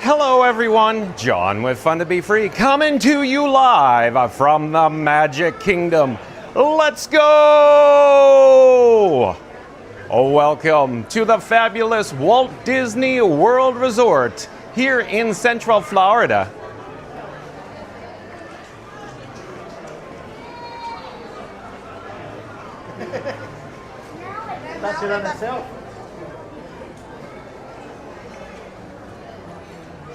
Hello everyone, John with Fun to Be Free, coming to you live from the Magic Kingdom. Let's go! Welcome to the fabulous Walt Disney World Resort here in Central Florida. That's it on itself.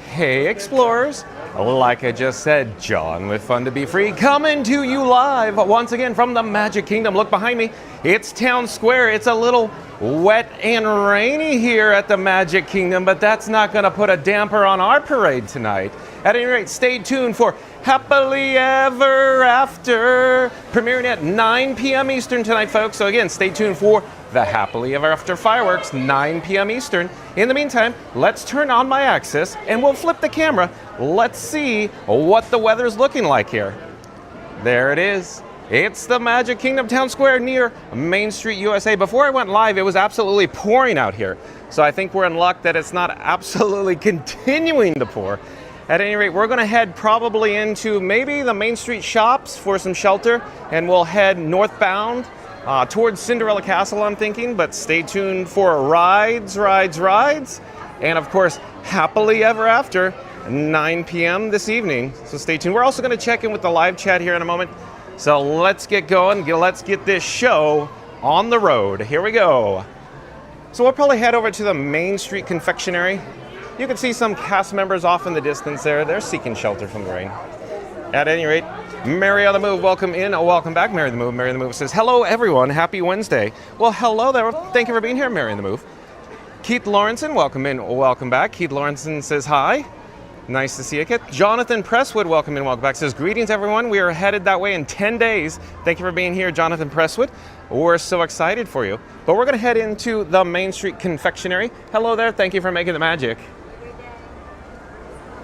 Hey explorers, like I just said, John with Fun to Be Free, coming to you live once again from the Magic Kingdom. Look behind me, it's Town Square. It's a little wet and rainy here at the Magic Kingdom, but that's not going to put a damper on our parade tonight. At any rate, stay tuned for Happily Ever After, premiering at 9 p.m. Eastern tonight, folks. So again, stay tuned for the Happily Ever After fireworks, 9 p.m. Eastern. In the meantime, let's turn on my axis and we'll flip the camera. Let's see what the weather's looking like here. There it is. It's the Magic Kingdom Town Square near Main Street, USA. Before I went live, it was absolutely pouring out here. So I think we're in luck that it's not absolutely continuing to pour. At any rate, we're going to head probably into maybe the Main Street shops for some shelter, and we'll head northbound towards Cinderella Castle, I'm thinking, but stay tuned for rides, and of course, Happily Ever After, 9 p.m. this evening. So stay tuned. We're also going to check in with the live chat here in a moment. So let's get going. Let's get this show on the road. Here we go. So we'll probably head over to the Main Street Confectionery. You can see some cast members off in the distance there. They're seeking shelter from the rain. At any rate, Mary on the Move, welcome in. Welcome back, Mary on the Move. Mary on the Move says, hello everyone, happy Wednesday. Well, hello there. Thank you for being here, Mary on the Move. Keith Lawrenson, welcome in. Welcome back. Keith Lawrenson says hi. Nice to see you, Kit. Jonathan Presswood, welcome in, welcome back. Says, greetings, everyone. We are headed that way in 10 days. Thank you for being here, Jonathan Presswood. We're so excited for you. But we're going to head into the Main Street Confectionery. Hello there. Thank you for making the magic.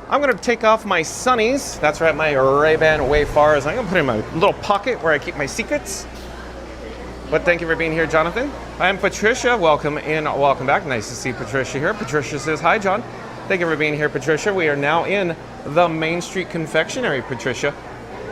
I'm going to take off my sunnies. That's right, my Ray-Ban Wayfarers. I'm going to put in my little pocket where I keep my secrets. But thank you for being here, Jonathan. I'm Patricia. Welcome in, welcome back. Nice to see Patricia here. Patricia says, hi, John. Thank you for being here, Patricia. We are now in the Main Street Confectionery, Patricia.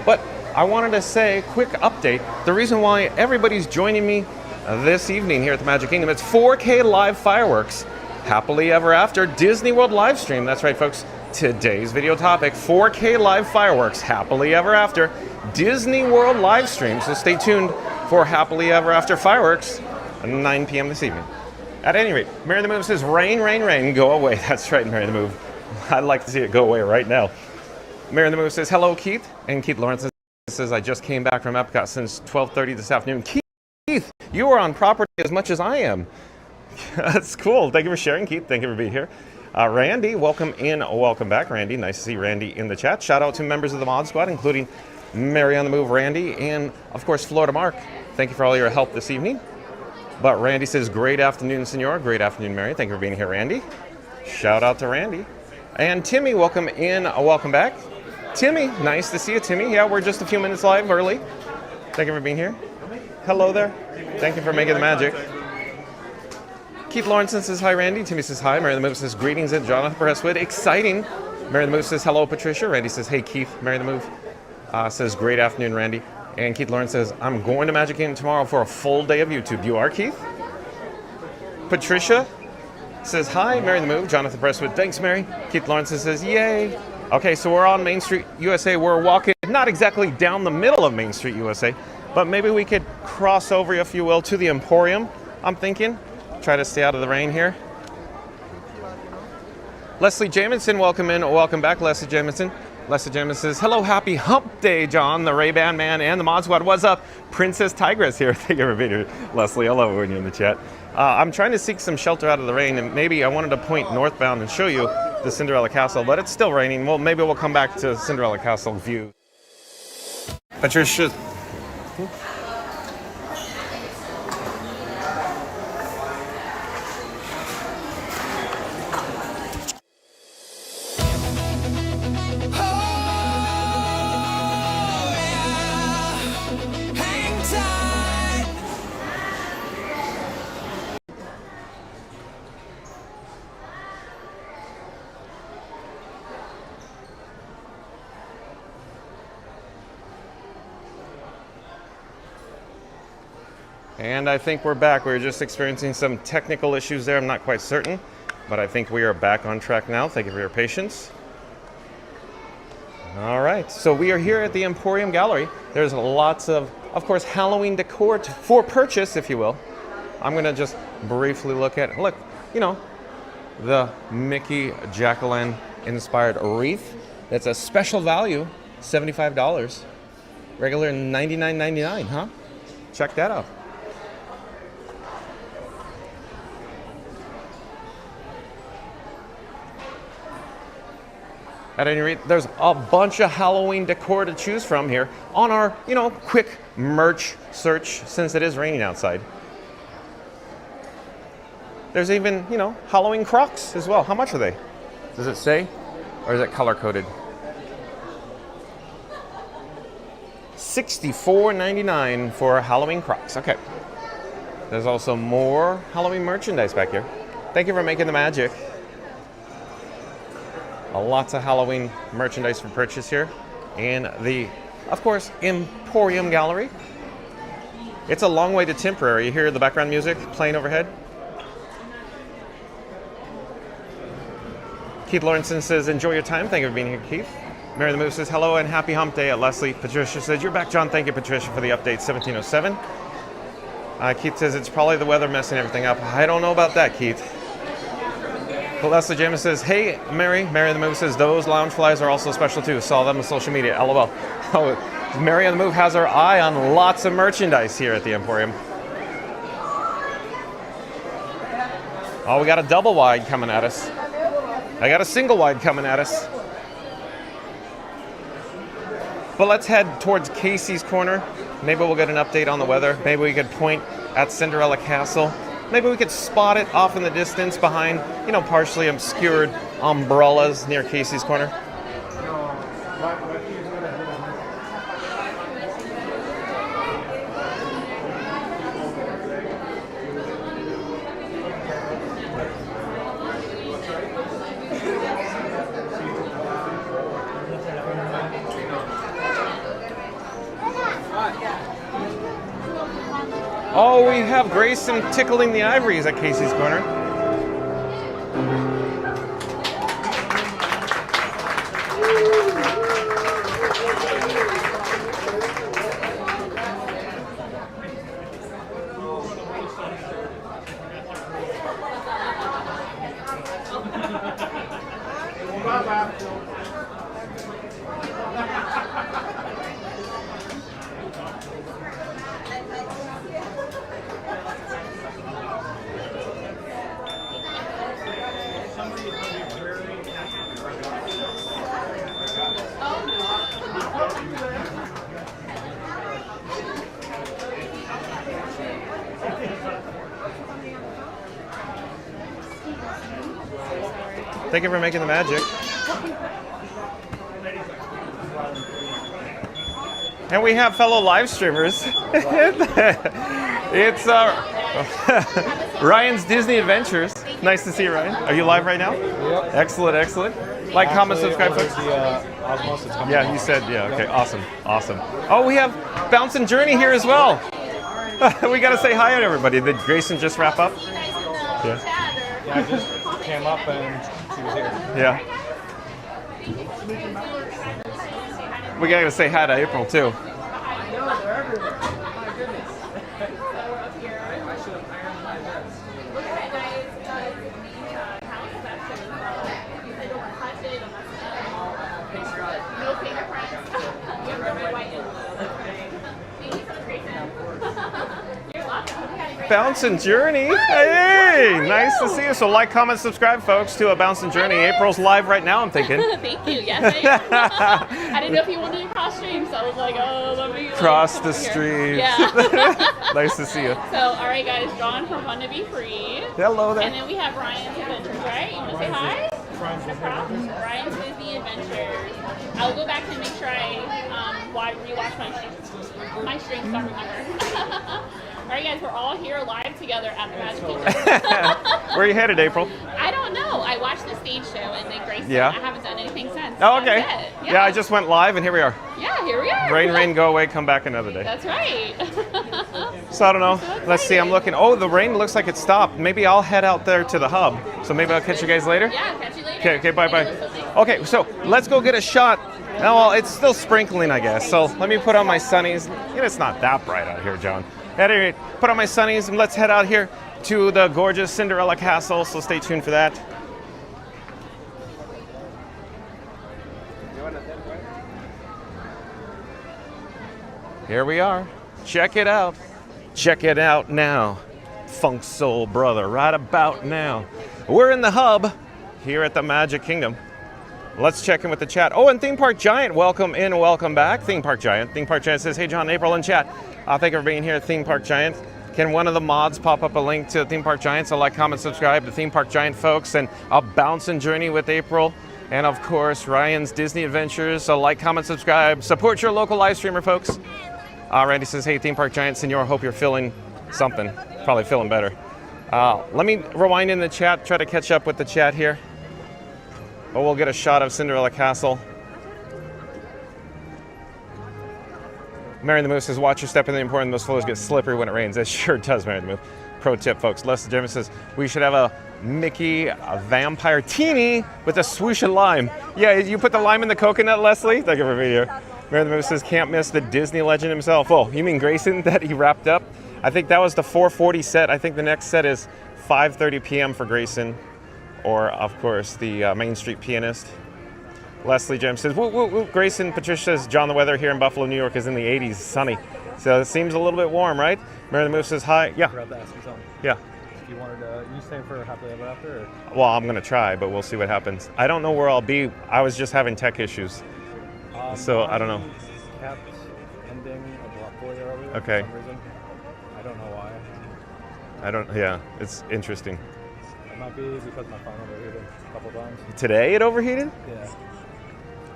But I wanted to say, quick update. The reason why everybody's joining me this evening here at the Magic Kingdom, it's 4K live fireworks. Happily Ever After Disney World Livestream. That's right, folks. Today's video topic, 4K live fireworks, Happily Ever After Disney World Livestream. So stay tuned for Happily Ever After fireworks at 9 p.m. this evening. At any rate, Mary the Move says, rain, rain, rain, go away. That's right, Mary the Move. I'd like to see it go away right now. Mary the Move says, hello, Keith. And Keith Lawrence says, I just came back from Epcot since 12:30 this afternoon. Keith, you are on property as much as I am. That's cool. Thank you for sharing, Keith. Thank you for being here. Randy, welcome in, welcome back, Randy. Nice to see Randy in the chat. Shout out to members of the Mod Squad, including Mary on the Move, Randy, and of course, Florida Mark. Thank you for all your help this evening. But Randy says, great afternoon, Senor. Great afternoon, Mary. Thank you for being here, Randy. Shout out to Randy. And Timmy, welcome in, welcome back. Timmy, nice to see you, Timmy. Yeah, we're just a few minutes live early. Thank you for being here. Hello there. Thank you for making the magic. Keith Lawrenson says, hi, Randy. Timmy says, hi. Mary the Move says, greetings, and Jonathan Presswood. Exciting. Mary the Move says, hello, Patricia. Randy says, hey, Keith. Mary the Move. Says, great afternoon, Randy. And Keith Lawrence says, I'm going to Magic Kingdom tomorrow for a full day of YouTube. You are, Keith? Patricia says, hi, Mary the Move. Jonathan Presswood, thanks, Mary. Keith Lawrence says, yay. Okay, so we're on Main Street, USA. We're walking, not exactly down the middle of Main Street, USA, but maybe we could cross over, if you will, to the Emporium, I'm thinking. Try to stay out of the rain here. Leslie Jamison, welcome in. Welcome back, Leslie Jamison. Leslie Jamison says, hello, happy hump day, John, the Ray-Ban man, and the Mod Squad. What's up? Princess Tigress here. Thank you for being here, Leslie. I love it when you're in the chat. I'm trying to seek some shelter out of the rain, and maybe I wanted to point northbound and show you the Cinderella Castle, but it's still raining. Well, maybe we'll come back to Cinderella Castle view. Patricia. And I think we're back. We were just experiencing some technical issues there. I'm not quite certain, but I think we are back on track now. Thank you for your patience. All right, so we are here at the Emporium Gallery. There's lots of course, Halloween decor for purchase, if you will. I'm gonna just briefly look at, look, you know, the Mickey Jack-o'-lantern inspired wreath. That's a special value, $75. Regular $99.99, huh? Check that out. At any rate, there's a bunch of Halloween decor to choose from here on our, you know, quick merch search since it is raining outside. There's even, you know, Halloween Crocs as well. How much are they? Does it say? Or is it color coded? $64.99 for Halloween Crocs. Okay. There's also more Halloween merchandise back here. Thank you for making the magic. Lots of Halloween merchandise for purchase here in the, of course, Emporium Gallery. It's a long way to Temporary. You hear the background music playing overhead? Keith Lawrenson says, enjoy your time. Thank you for being here, Keith. Mary the Move says, hello and happy hump day at Leslie. Patricia says, you're back, John. Thank you, Patricia, for the update, 1707. Keith says, it's probably the weather messing everything up. I don't know about that, Keith. But Leslie James says, hey, Mary. Mary the Move says, those lounge flies are also special too. Saw them on social media. LOL. Oh, Mary on the Move has her eye on lots of merchandise here at the Emporium. Oh, we got a double wide coming at us. I got a single wide coming at us. But let's head towards Casey's Corner. Maybe we'll get an update on the weather. Maybe we could point at Cinderella Castle. Maybe we could spot it off in the distance behind, you know, partially obscured umbrellas near Casey's Corner. Oh, we have Grayson tickling the ivories at Casey's Corner. Thank you for making the magic. And we have fellow live streamers. It's Ryan's Disney Adventures. Nice to see you, Ryan. Are you live right now? Yep. Excellent, excellent. Like, comment, subscribe, ordered folks. the osmosis coming Yeah, tomorrow. you said, yeah, okay, awesome, awesome. Oh, we have Bounce and Journey here as well. We gotta say hi to everybody. Did Grayson just wrap up? Yeah. Yeah, I just came up and she was here. Yeah. We gotta say hi to April too. Bounce and Journey. Hey, nice to see you. So like, comment, subscribe, folks, to a Bounce and Journey. April's live right now, I'm thinking. Thank you. Yes, I am. I didn't know if you wanted to cross stream, so I was like, oh, let me Cross the street. Yeah. Nice to see you. So, all right, guys, John from Fun to Be Free. Hello there. And then we have Ryan's Adventures, right? You want to say hi? Ryan's Disney Adventures. I'll go back and make sure I rewatch my stream, so I remember. All right, guys, we're all here live together at the Magic Kingdom. Where are you headed, April? I don't know. I watched the stage show and then Grace. Yeah. I haven't done anything since. Oh, okay. That's it. Yeah, I just went live, and here we are. Yeah, here we are. Rain, rain, go away, come back another day. That's right. So I don't know. So Let's see. I'm looking. Oh, the rain looks like it stopped. Maybe I'll head out there to the hub. So maybe I'll catch you guys later. Yeah, catch you later. Okay. Okay. Bye. Bye. Okay. So let's go get a shot. Oh, well, it's still sprinkling, I guess. So let me put on my sunnies. It's not that bright out here, John. At any rate, put on my sunnies and let's head out here to the gorgeous Cinderella Castle. So stay tuned for that. Here we are. Check it out. Check it out now. Funk Soul Brother, right about now. We're in the hub here at the Magic Kingdom. Let's check in with the chat. Oh, and Theme Park Giant, welcome in, welcome back. Theme Park Giant. Theme Park Giant says, hey, John, April, in chat. Thank you for being here at Theme Park Giant. Can one of the mods pop up a link to Theme Park Giant? So like, comment, subscribe to Theme Park Giant, folks, and I'll bounce and journey with April. And of course, Ryan's Disney Adventures. So like, comment, subscribe. Support your local live streamer, folks. Randy says, hey, Theme Park Giant, Senor, hope you're feeling something. Probably feeling better. Let me rewind in the chat, try to catch up with the chat here. Oh, we'll get a shot of Cinderella Castle. Mary the Moose says, watch your step in the important. Those floors get slippery when it rains. It sure does, Mary the Moose. Pro tip, folks. Les Jimmy says, we should have a Mickey vampire teeny with a swoosh of lime. Yeah, you put the lime in the coconut, Leslie? Thank you for being here. Mary the Moose says, can't miss the Disney legend himself. Oh, you mean Grayson that he wrapped up? I think that was the 4:40 set. I think the next set is 5:30 p.m. for Grayson. Or, of course, the Main Street Pianist. Leslie Jim says, woo, woo, woo. Grayson Patricia says, John, the weather here in Buffalo, New York is in the 80s, sunny. So it seems a little bit warm, right? Mary the Moose says, hi. Yeah. I forgot to ask you something. Yeah. If you wanted to, you staying for happily ever after? Or? Well, I'm going to try, but we'll see what happens. I don't know where I'll be. I was just having tech issues. So I don't know. Kept ending abruptly earlier Okay. for some reason. I don't know why. Yeah, it's interesting. It might be because my phone overheated a couple times. Today it overheated? Yeah.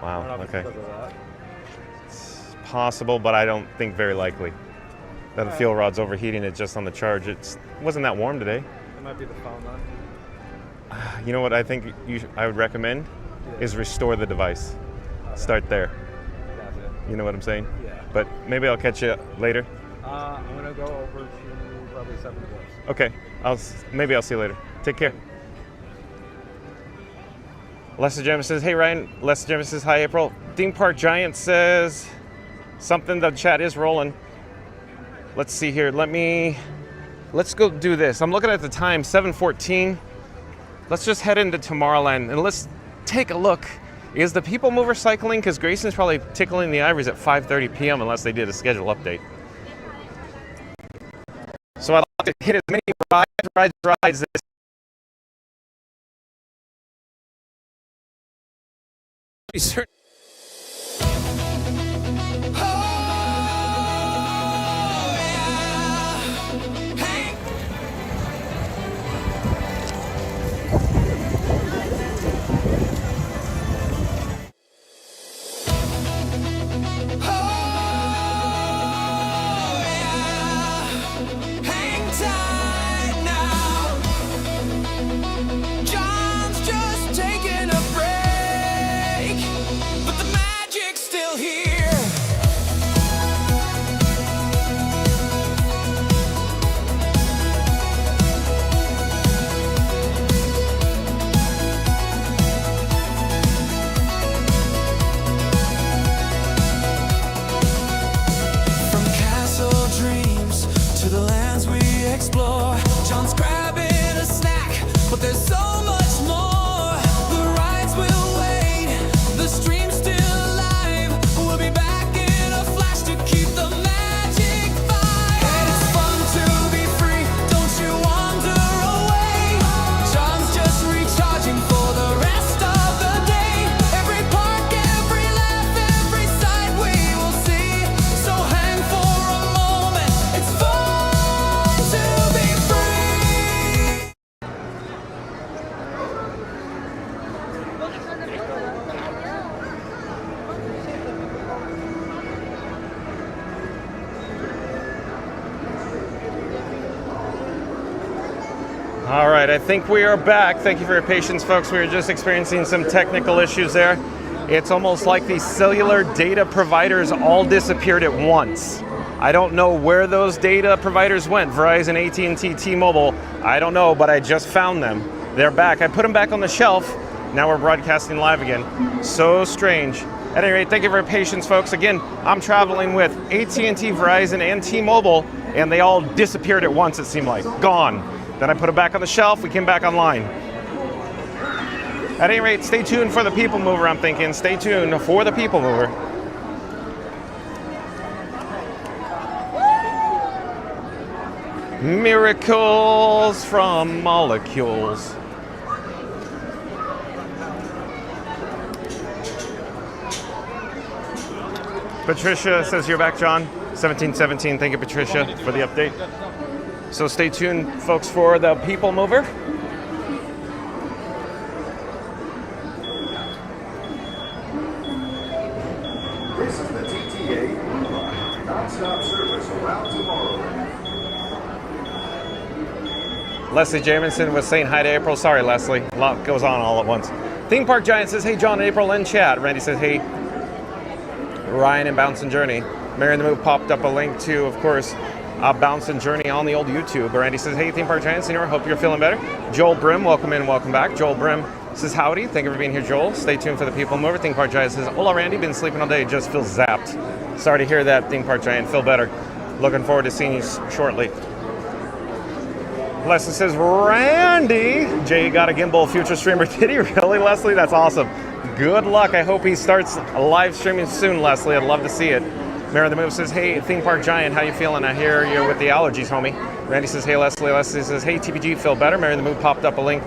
I Wow, don't know if okay. it's because of that. It's possible, but I don't think very likely. That the fuel rod's overheating it just on the charge. It wasn't that warm today. It might be the phone then. You know what I think I would recommend is restore the device. Okay. Start there. That's it. You know what I'm saying? Yeah. But maybe I'll catch you later. I'm going to go over to probably 7 floors. Okay, maybe I'll see you later. Take care. Lester Gemma says, hey Ryan. Lester Gemma says, hi April. Theme Park Giant says something, the chat is rolling. Let's see here. Let's go do this. I'm looking at the time, 7:14. Let's just head into Tomorrowland and let's take a look. Is the PeopleMover cycling? Because Grayson's probably tickling the ivories at 5:30 p.m. unless they did a schedule update. So I'd like to hit as many rides this. Certain. John's just taking a breath. All right, I think we are back. Thank you for your patience, folks. We were just experiencing some technical issues there. It's almost like the cellular data providers all disappeared at once. I don't know where those data providers went. Verizon, AT&T, T-Mobile, I don't know, but I just found them. They're back. I put them back on the shelf. Now we're broadcasting live again. So strange. At any rate, thank you for your patience, folks. Again, I'm traveling with AT&T, Verizon, and T-Mobile, and they all disappeared at once, it seemed like. Gone. Then I put them back on the shelf. We came back online. At any rate, stay tuned for the PeopleMover, I'm thinking. Stay tuned for the PeopleMover. Miracles from molecules. Patricia says you're back, John. 1717, thank you, Patricia, for the update. So stay tuned, folks, for the PeopleMover. This is the TTA non-stop service around tomorrow. Leslie Jamison was saying hi to April. Sorry, Leslie. A lot goes on all at once. Theme Park Giant says, hey, John and April in chat. Randy says, hey. Ryan and Bounce and Journey. Mary in the Move popped up a link to, of course, Bounce and Journey on the old YouTube. Randy says, hey, Theme Park Giant Senior, hope you're feeling better. Joel Brim, welcome in, welcome back. Joel Brim says, howdy. Thank you for being here, Joel. Stay tuned for the PeopleMover. Theme Park Giant says, hola, Randy. Been sleeping all day. Just feel zapped. Sorry to hear that, Theme Park Giant. Feel better. Looking forward to seeing you shortly. Leslie says, Randy, Jay got a gimbal future streamer. Did he really, Leslie? That's awesome. Good luck. I hope he starts live streaming soon, Leslie. I'd love to see it. Mary the Move says, hey, Theme Park Giant, how you feeling? I hear you're with the allergies, homie. Randy says, hey, Leslie. Leslie says, hey, TPG, feel better? Mary the Move popped up a link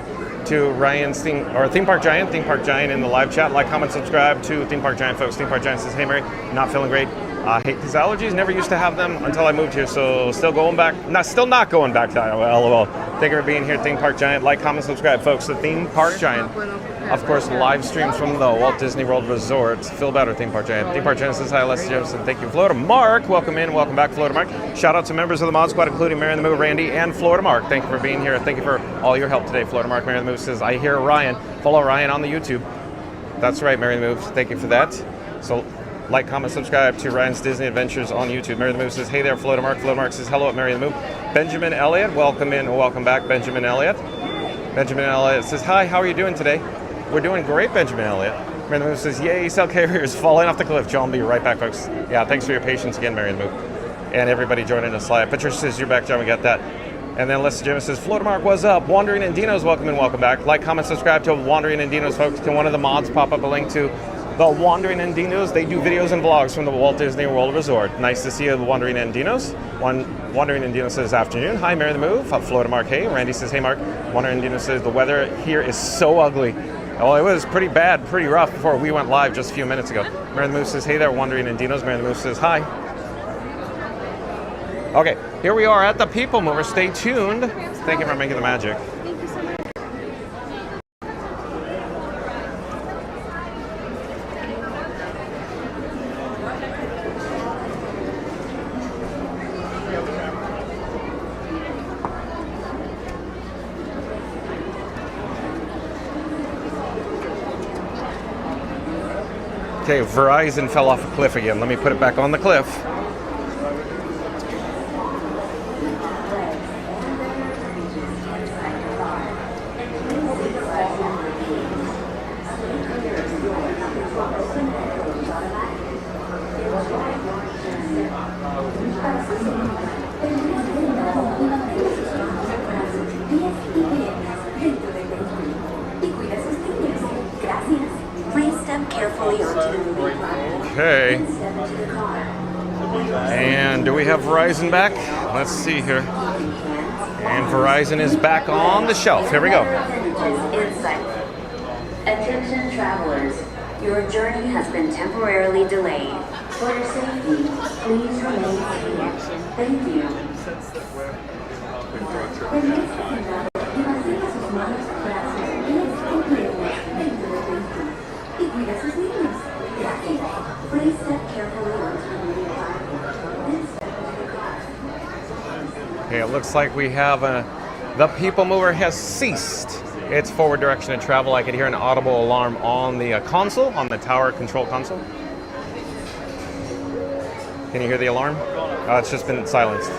to Ryan's Theme Park Giant in the live chat. Like, comment, subscribe to Theme Park Giant, folks. Theme Park Giant says, hey, Mary, not feeling great. Hate these allergies. Never used to have them until I moved here, so still not going back to Iowa. LOL. Thank you for being here, Theme Park Giant. Like, comment, subscribe, folks. The Theme Park Giant, of course, live streams from the Walt Disney World Resort. Feel better, Theme Park Giant. Theme Park Giant says hi, Leslie Jefferson. Thank you, Florida Mark. Welcome in, welcome back, Florida Mark. Shout out to members of the Mod Squad, including Mary in the Move, Randy, and Florida Mark. Thank you for being here. Thank you for all your help today, Florida Mark. Mary in the Move says, I hear Ryan. Follow Ryan on the YouTube. That's right, Mary in the Move. Thank you for that. So, like, comment, subscribe to Ryan's Disney Adventures on YouTube. Mary the Move says, hey there, Florida Mark. Florida Mark says, hello at Mary the Move. Benjamin Elliott, welcome in, welcome back, Benjamin Elliott. Benjamin Elliott says, hi, how are you doing today? We're doing great, Benjamin Elliott. Mary the Move says, yay, cell carriers falling off the cliff. John, be right back, folks. Yeah, thanks for your patience again, Mary the Move. And everybody joining us live. Patricia says, you're back, John, we got that. And then Leslie Jim says, Florida Mark, what's up? Wandering Indinos, welcome and welcome back. Like, comment, subscribe to Wandering Indinos, folks. Can one of the mods pop up a link to the Wandering Indinos? They do videos and vlogs from the Walt Disney World Resort. Nice to see you, the Wandering Indinos. Wandering Indinos says, afternoon. Hi, Mary the Move. Florida Mark, hey. Randy says, hey, Mark. Wandering Indinos says, the weather here is so ugly. Oh, it was pretty bad, pretty rough before we went live just a few minutes ago. Mary the Move says, hey there, Wandering Indinos. Mary the Move says, hi. Okay, here we are at the PeopleMover. Stay tuned. Thank you for making the magic. Thank you so much. Okay, Verizon fell off a cliff again. Let me put it back on the cliff. Okay. And do we have Verizon back? Let's see here. And Verizon is back on the shelf. Here we go. Attention travelers, your journey has been temporarily delayed. For your safety, please remain seated. Thank you. Please step carefully onto the platform. Okay, it looks like we have a The PeopleMover has ceased its forward direction of travel. I could hear an audible alarm on the console, on the tower control console. Can you hear the alarm? It's just been silenced.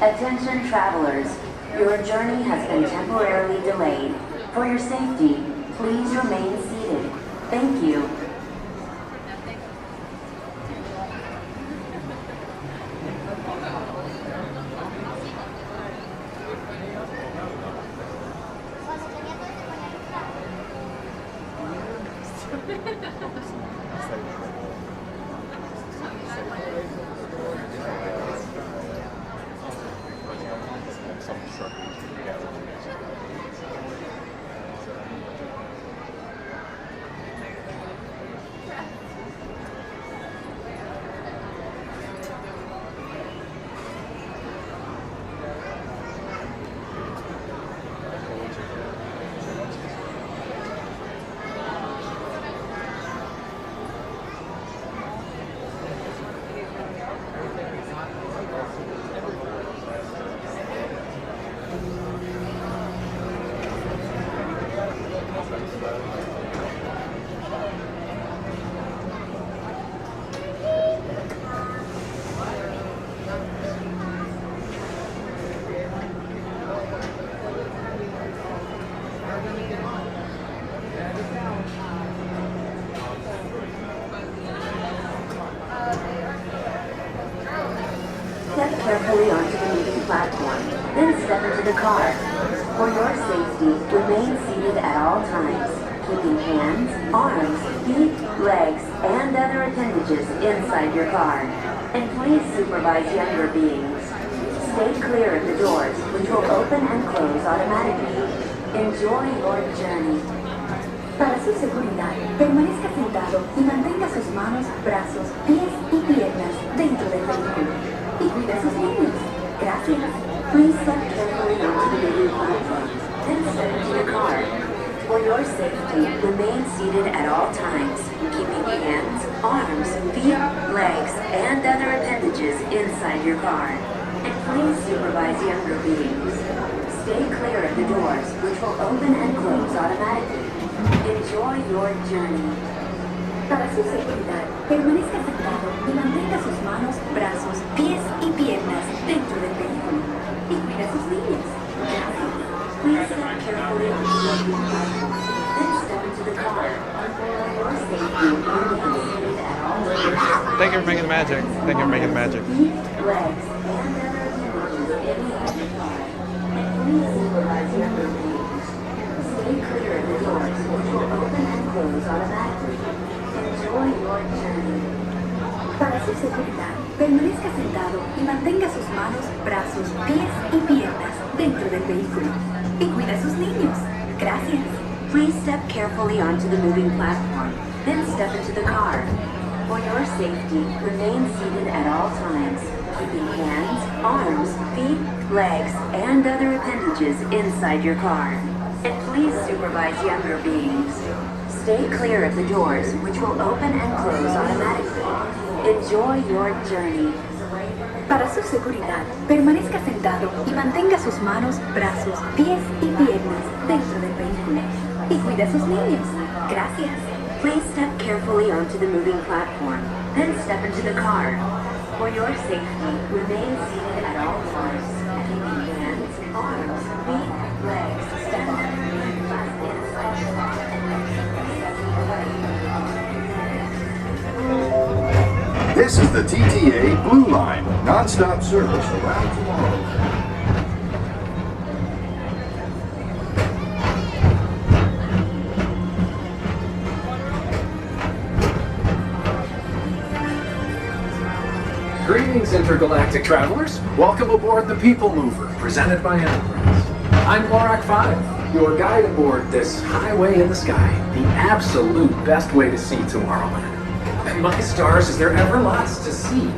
Attention travelers, your journey has been temporarily delayed. For your safety, please remain seated. Thank you. Step carefully onto the moving platform, then step into the car. For your safety, remain seated at all times, keeping hands, arms, feet, legs, and other appendages inside your car. And please supervise younger beings. Stay clear of the doors, which will open and close automatically. Enjoy your journey. Para su seguridad, permanezca sentado y mantenga sus manos, brazos, pies y piernas dentro del vehículo. Y cuide a sus niños. Gracias. Please step carefully onto the moving platform, then step into the car. For your safety, remain seated at all times, keeping hands, arms, feet, legs, and other appendages inside your car. And please supervise younger beings. Stay clear of the doors, which will open and close automatically. Enjoy your journey. Para su seguridad, permanezca sentado y mantenga sus manos, brazos, pies y piernas dentro del vehículo. Y cuide a sus niños. Gracias. Please step carefully onto the moving platform, then step into the car. For your safety, remain seated at all times. Thank you for making the magic. Thank you for making the magic. Feet, legs, and other appendages inside the car. And please supervise younger beings. Stay clear of the doors, which will open and close automatically. Enjoy your journey. Para su seguridad, permanezca sentado y mantenga sus manos, brazos, pies y piernas dentro del vehículo. Y cuide a sus niños. Gracias. Please step carefully onto the moving platform, then step into the car. For your safety, remain seated at all times, keeping hands, arms, feet, legs, and other appendages inside your car. And please supervise younger beings. Stay clear of the doors, which will open and close automatically. Enjoy your journey. Para su seguridad, permanezca sentado y mantenga sus manos, brazos, pies y piernas dentro del vehículo. Y cuide a sus niños. Gracias. Please step carefully onto the moving platform, then step into the car. For your safety, remain seated at all times, keeping hands, arms, feet, legs, and inside your car. This is the TTA Blue Line, non-stop service around tomorrow. Greetings, intergalactic travelers. Welcome aboard the PeopleMover, presented by Enterprise. I'm Lorak 5, your guide aboard this highway in the sky, the absolute best way to see Tomorrowland. And my stars, is there ever lots to see?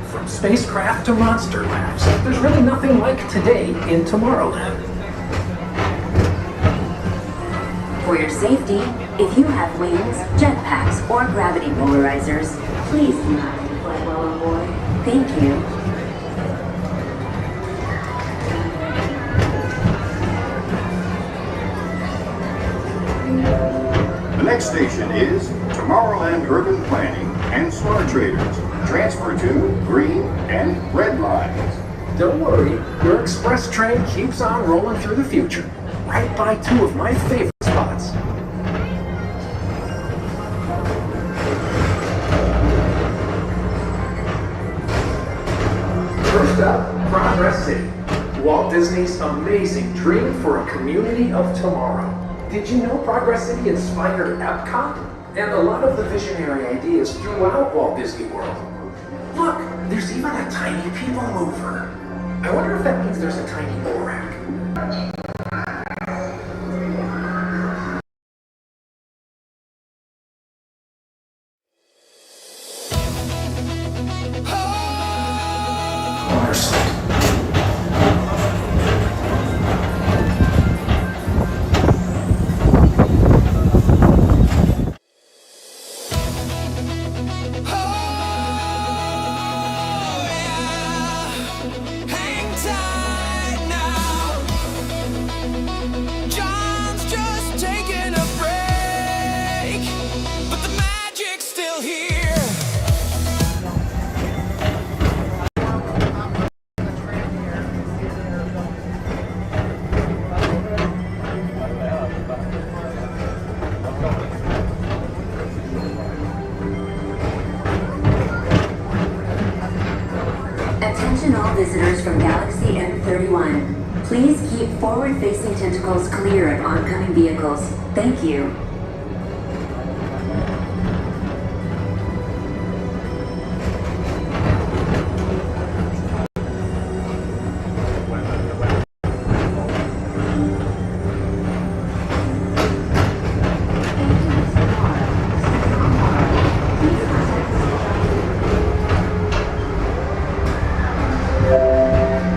From spacecraft to monster labs, there's really nothing like today in Tomorrowland. For your safety, if you have wings, jetpacks, or gravity polarizers, please do not take flight while on board. Thank you. The next station is Tomorrowland Urban Planning and Smart Traders. Transfer to green and red lines. Don't worry, your express train keeps on rolling through the future, right by two of my favorite spots. First up, Progress City, Walt Disney's amazing dream for a community of tomorrow. Did you know Progress City inspired Epcot? And a lot of the visionary ideas throughout Walt Disney World. Look, there's even a tiny people mover. I wonder if that means there's a tiny Borak. Attention all visitors from Galaxy M31. Please keep forward-facing tentacles clear of oncoming vehicles. Thank you.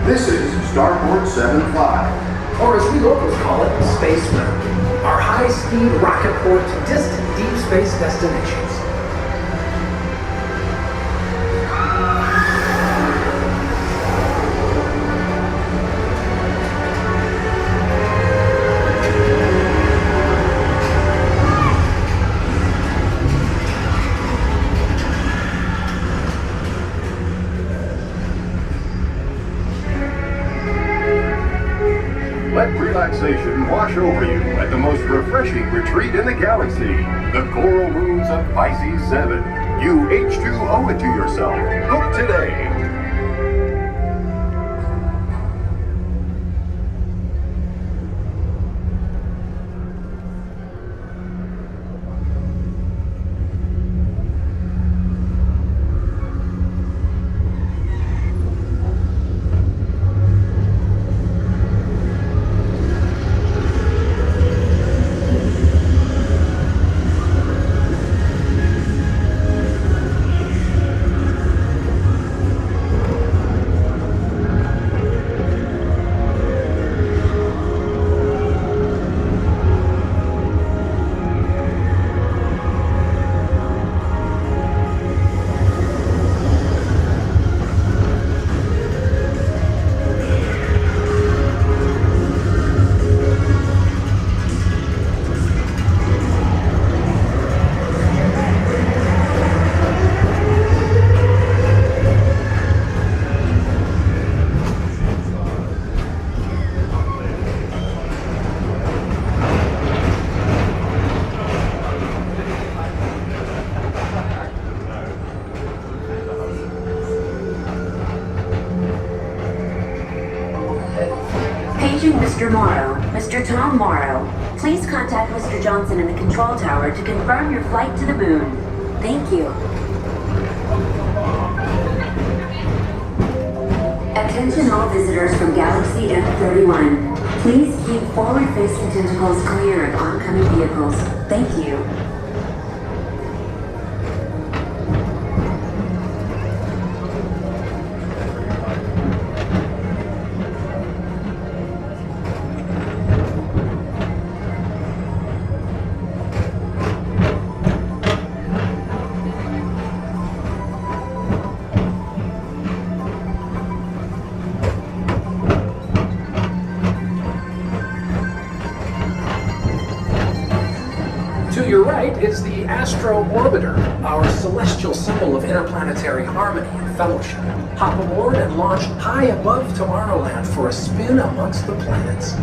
This is Starport 75. Or as we locals call it, Space Mountain. Our high-speed rocket port to distant deep space destinations. Let relaxation wash over you at the most refreshing retreat in the galaxy, the coral moons of Pisces 7. You H2 owe it to yourself. Book today. Tom Morrow. Please contact Mr. Johnson in the control tower to confirm your flight to the moon. Thank you. Attention all visitors from Galaxy F31. Please keep forward-facing tentacles clear of oncoming vehicles. Thank you. To your right is the Astro Orbiter, our celestial symbol of interplanetary harmony and fellowship. Hop aboard and launch high above Tomorrowland for a spin amongst the planets.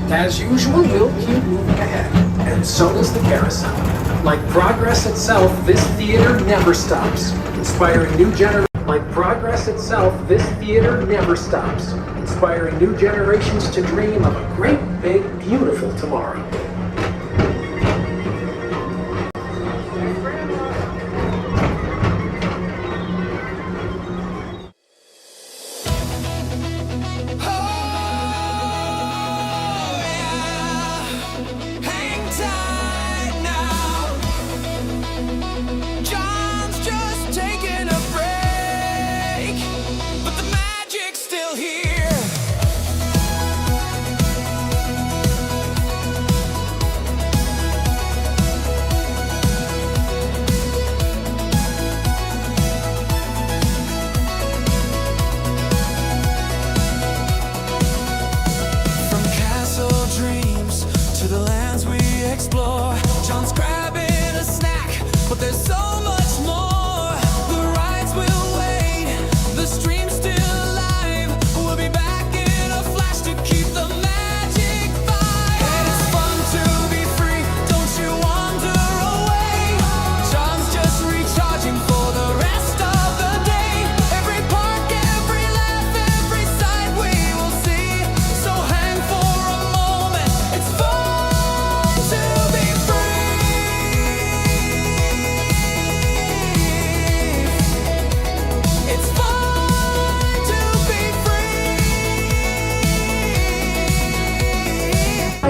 As usual, we'll keep moving ahead, and so does the carousel. Like progress itself, this theater never stops, inspiring new generations to dream of a great, big, beautiful tomorrow.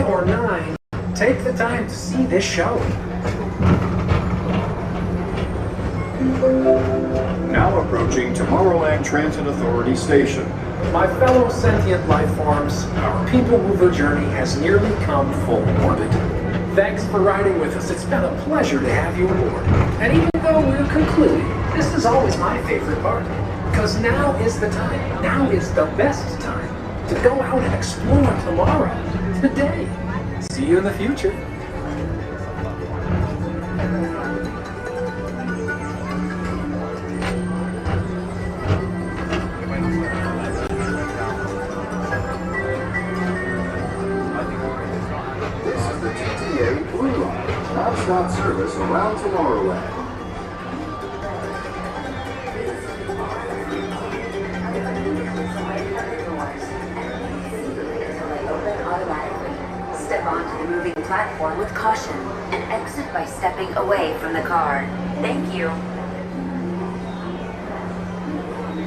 Or 9, take the time to see this show. Now approaching Tomorrowland Transit Authority Station. My fellow sentient life forms, our PeopleMover journey has nearly come full orbit. Thanks for riding with us. It's been a pleasure to have you aboard. And even though we're concluding, this is always my favorite part. Because now is the time, now is the best time to go out and explore tomorrow, today. See you in the future. This is the TTA Blue Line, non-stop service around Tomorrowland. Step onto the moving platform with caution and exit by stepping away from the car. Thank you.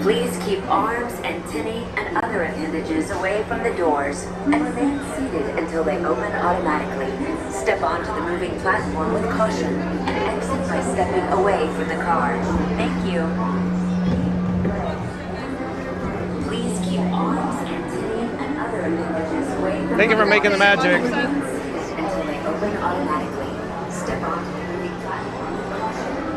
Please keep arms, antennae, and other appendages away from the doors and remain seated until they open automatically. Step onto the moving platform with caution and exit by stepping away from the car. Thank you. Please keep arms, antennae, and other appendages away from Thank you for making the magic. until they open automatically. Step onto the moving platform with caution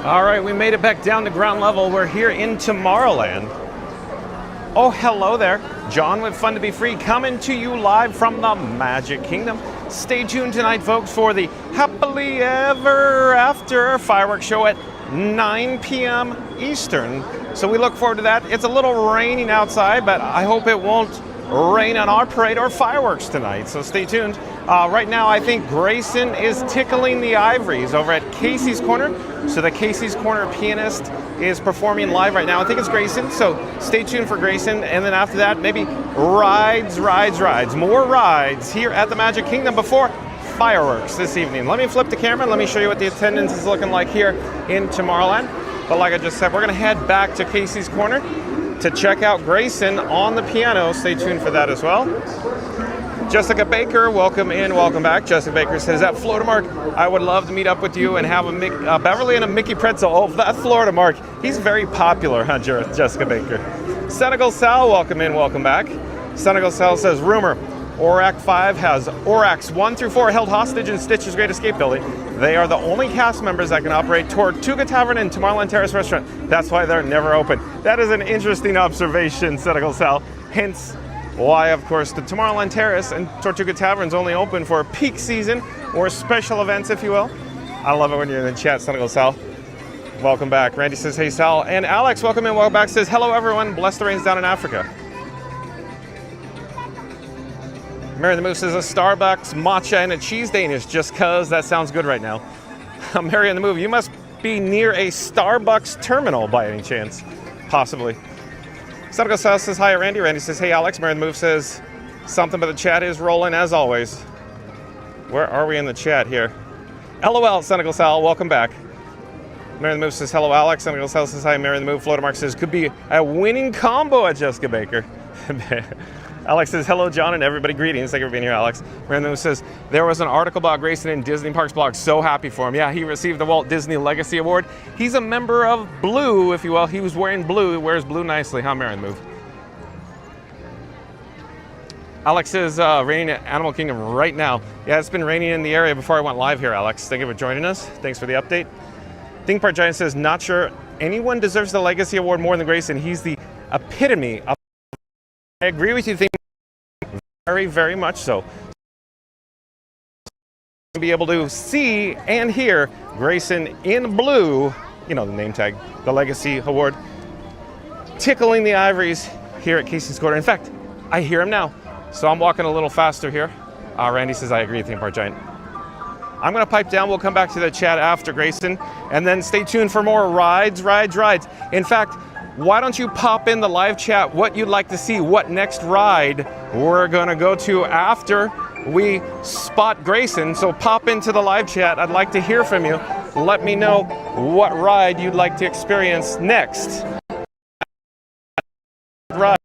All right, we made it back down to ground level. We're here in Tomorrowland. Oh, hello there. John with Fun to Be Free coming to you live from the Magic Kingdom. Stay tuned tonight, folks, for the Happily Ever After fireworks show at 9 p.m. Eastern. So we look forward to that. It's a little raining outside, but I hope it won't rain on our parade or fireworks tonight. So stay tuned. Right now, I think Grayson is tickling the ivories over at Casey's Corner. So the Casey's Corner Pianist is performing live right now. I think it's Grayson, so stay tuned for Grayson. And then after that, maybe rides. More rides here at the Magic Kingdom before fireworks this evening. Let me flip the camera and let me show you what the attendance is looking like here in Tomorrowland. But like I just said, we're gonna head back to Casey's Corner to check out Grayson on the piano. Stay tuned for that as well. Jessica Baker, welcome in, welcome back. Jessica Baker says, at Florida Mark, I would love to meet up with you and have a Beverly and a Mickey pretzel. Oh, that Florida Mark, he's very popular, huh, Jessica Baker? Senegal Sal, welcome in, welcome back. Senegal Sal says, rumor, ORAC 5 has ORACs 1 through 4 held hostage in Stitch's Great Escape building. They are the only cast members that can operate Tortuga Tavern and Tomorrowland Terrace Restaurant. That's why they're never open. That is an interesting observation, Senegal Sal. Hence, why, of course, the Tomorrowland Terrace and Tortuga Tavern's only open for peak season or special events, if you will. I love it when you're in the chat, Senegal Sal. Welcome back. Randy says, hey, Sal. And Alex, welcome in, welcome back, says, hello, everyone. Bless the rains down in Africa. Mary the Move says, a Starbucks, matcha, and a cheese Danish, just cause that sounds good right now. Mary the Move, you must be near a Starbucks terminal by any chance. Possibly. Senegal Sal says, hi, Randy. Randy says, hey, Alex. Mary the Move says, something, but the chat is rolling as always. Where are we in the chat here? LOL, Senegal Sal, welcome back. Mary the Move says, hello, Alex. Senegal Sal says, hi, Mary the Move. Floater Mark says, could be a winning combo at Jessica Baker. Alex says, hello, John, and everybody. Greetings. Thank you for being here, Alex. Mary the Move says, there was an article about Grayson in Disney Parks blog. So happy for him. Yeah, he received the Walt Disney Legacy Award. He's a member of Blue, if you will. He was wearing blue. He wears blue nicely, huh, Mary the Move? Alex is raining at Animal Kingdom right now. Yeah, it's been raining in the area before I went live here, Alex. Thank you for joining us. Thanks for the update. Think Part Giant says, not sure anyone deserves the Legacy Award more than Grayson. He's the epitome of... I agree with you, Think very, very much so. Be able to see and hear Grayson in blue, you know, the name tag, the Legacy Award, tickling the ivories here at Casey's Corner. In fact, I hear him now. So I'm walking a little faster here. Randy says, I agree with Theme Park Giant. I'm going to pipe down. We'll come back to the chat after Grayson. And then stay tuned for more rides. In fact, why don't you pop in the live chat what you'd like to see, what next ride we're going to go to after we spot Grayson. So pop into the live chat. I'd like to hear from you. Let me know what ride you'd like to experience next. Ride.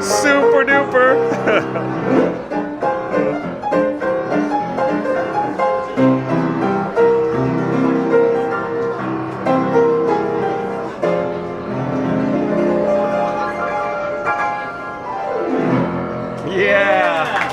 Super duper. Yeah.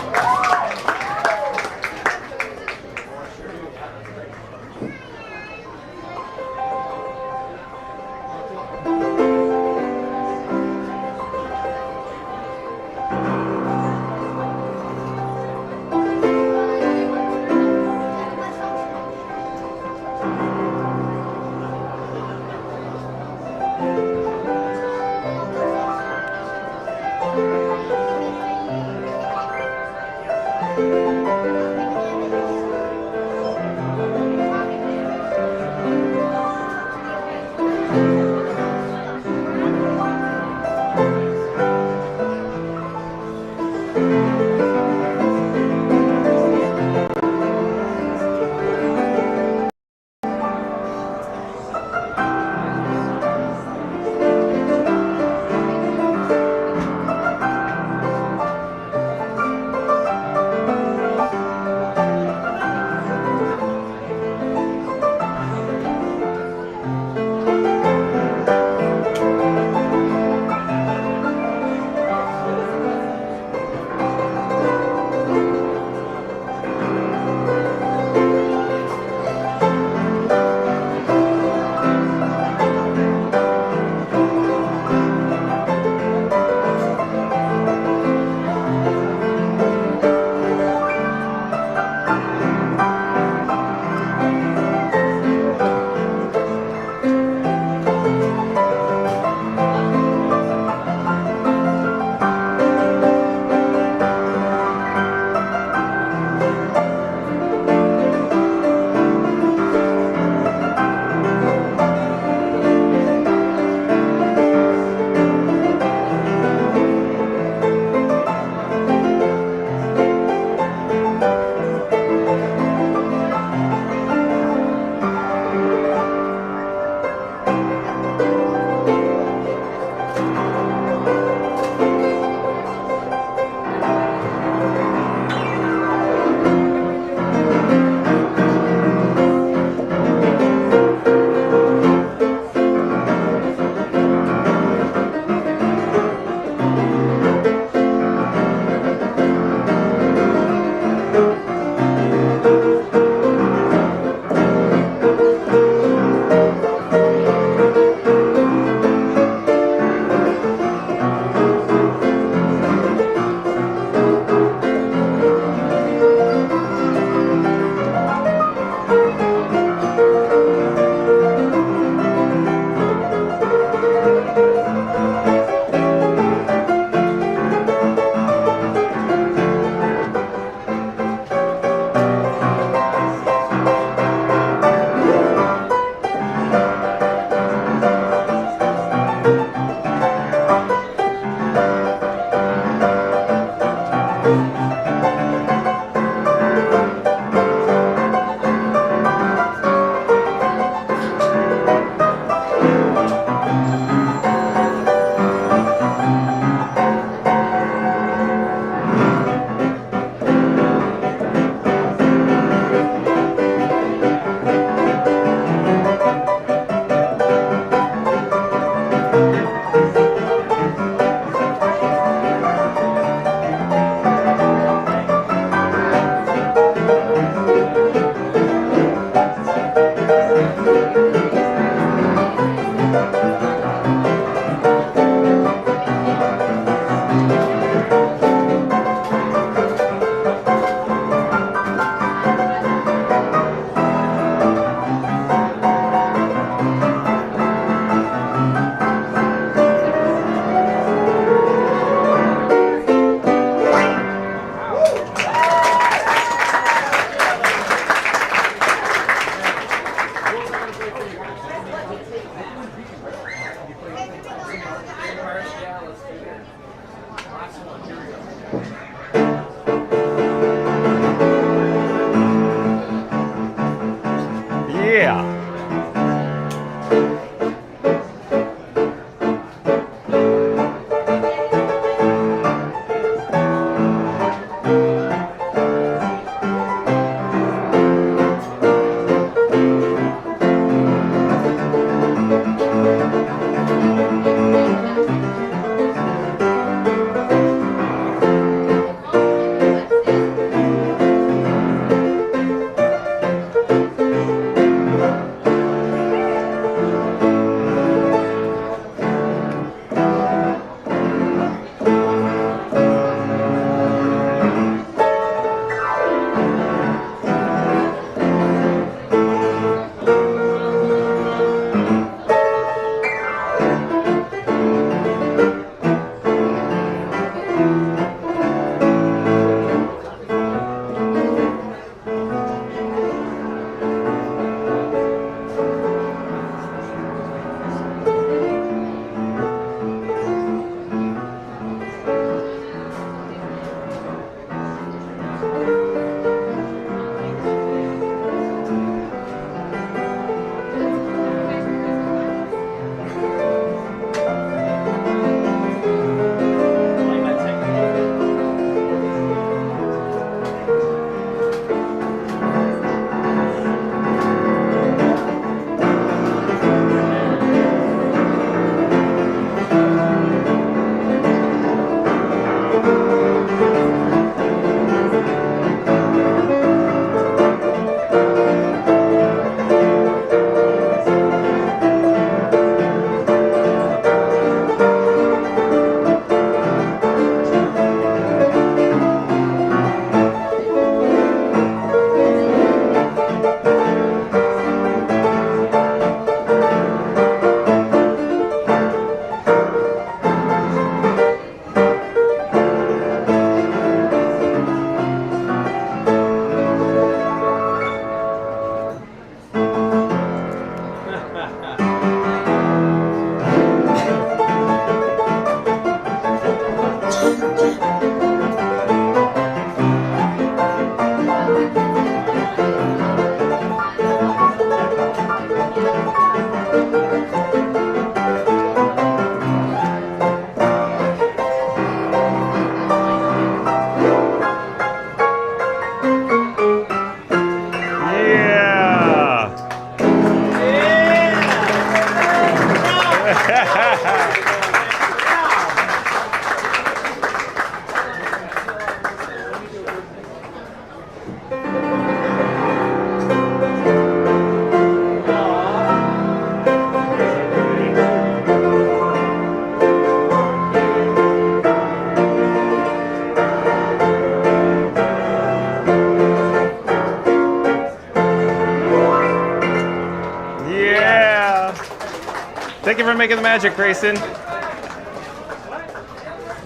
Thank you for making the magic, Grayson.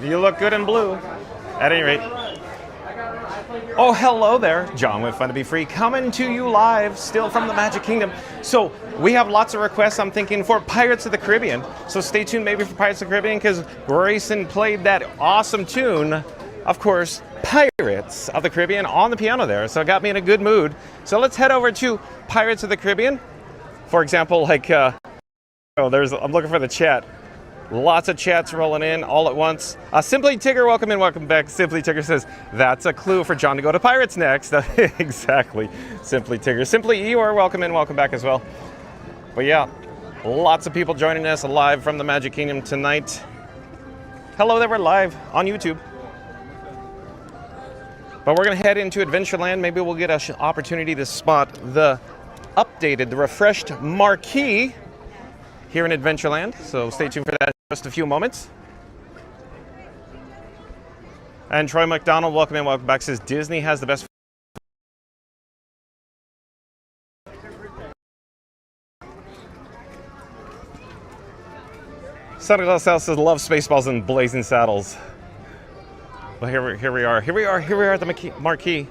You look good in blue. At any rate. Oh, hello there. John with Fun to Be Free coming to you live, still from the Magic Kingdom. So we have lots of requests, I'm thinking, for Pirates of the Caribbean. So stay tuned maybe for Pirates of the Caribbean, because Grayson played that awesome tune, of course, Pirates of the Caribbean, on the piano there. So it got me in a good mood. So let's head over to Pirates of the Caribbean. For example, like, I'm looking for the chat. Lots of chats rolling in all at once. Simply Tigger, welcome in, welcome back. Simply Tigger says, that's a clue for John to go to Pirates next. Exactly, Simply Tigger. Simply Eeyore, welcome in, welcome back as well. But yeah, lots of people joining us live from the Magic Kingdom tonight. Hello there, we're live on YouTube. But we're gonna head into Adventureland. Maybe we'll get an opportunity to spot the updated, the refreshed marquee here in Adventureland. So stay tuned for that in just a few moments. And Troy McDonald, welcome in, welcome back, says Disney has the best. Santa Claus House says love Spaceballs and Blazing Saddles. Well, here we are at the marquee.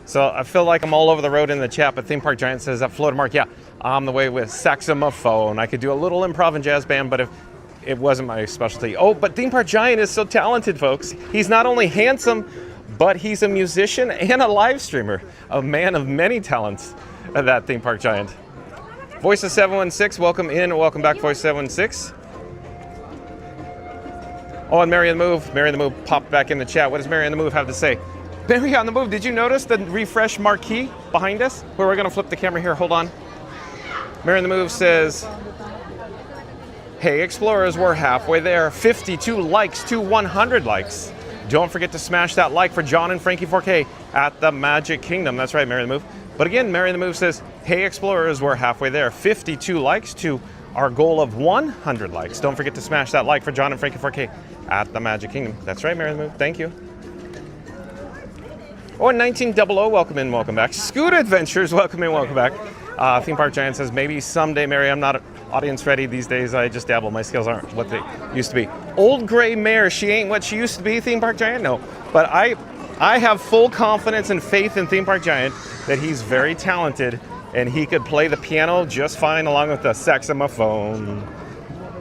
So I feel like I'm all over the road in the chat, but Theme Park Giant says that Florida Mark, yeah, I'm the way with saxophone. I could do a little improv and jazz band, but if it wasn't my specialty. Oh, but Theme Park Giant is so talented, folks. He's not only handsome, but he's a musician and a live streamer, a man of many talents, that Theme Park Giant. Voice of 716, welcome in, welcome back, Voice 716. Oh, and Mary on the Move popped back in the chat. What does Mary on the Move have to say? Mary on the Move, did you notice the refresh marquee behind us? Where we're gonna flip the camera here, hold on. Mary on the Move says, hey Explorers, we're halfway there. 52 likes to 100 likes. Don't forget to smash that like for John and Frankie 4K at the Magic Kingdom. That's right, Mary on the Move. But again, Mary on the Move says, hey Explorers, we're halfway there. 52 likes to our goal of 100 likes. Don't forget to smash that like for John and Frankie 4K at the Magic Kingdom. That's right, Mary on the Move, thank you. Oh, and 1900, welcome in, welcome back. Scoot Adventures, welcome in, welcome back. Theme Park Giant says, maybe someday, Mary, I'm not audience ready these days. I just dabble. My skills aren't what they used to be. Old gray mare, she ain't what she used to be, Theme Park Giant? No. But I have full confidence and faith in Theme Park Giant that he's very talented and he could play the piano just fine along with the saxophone.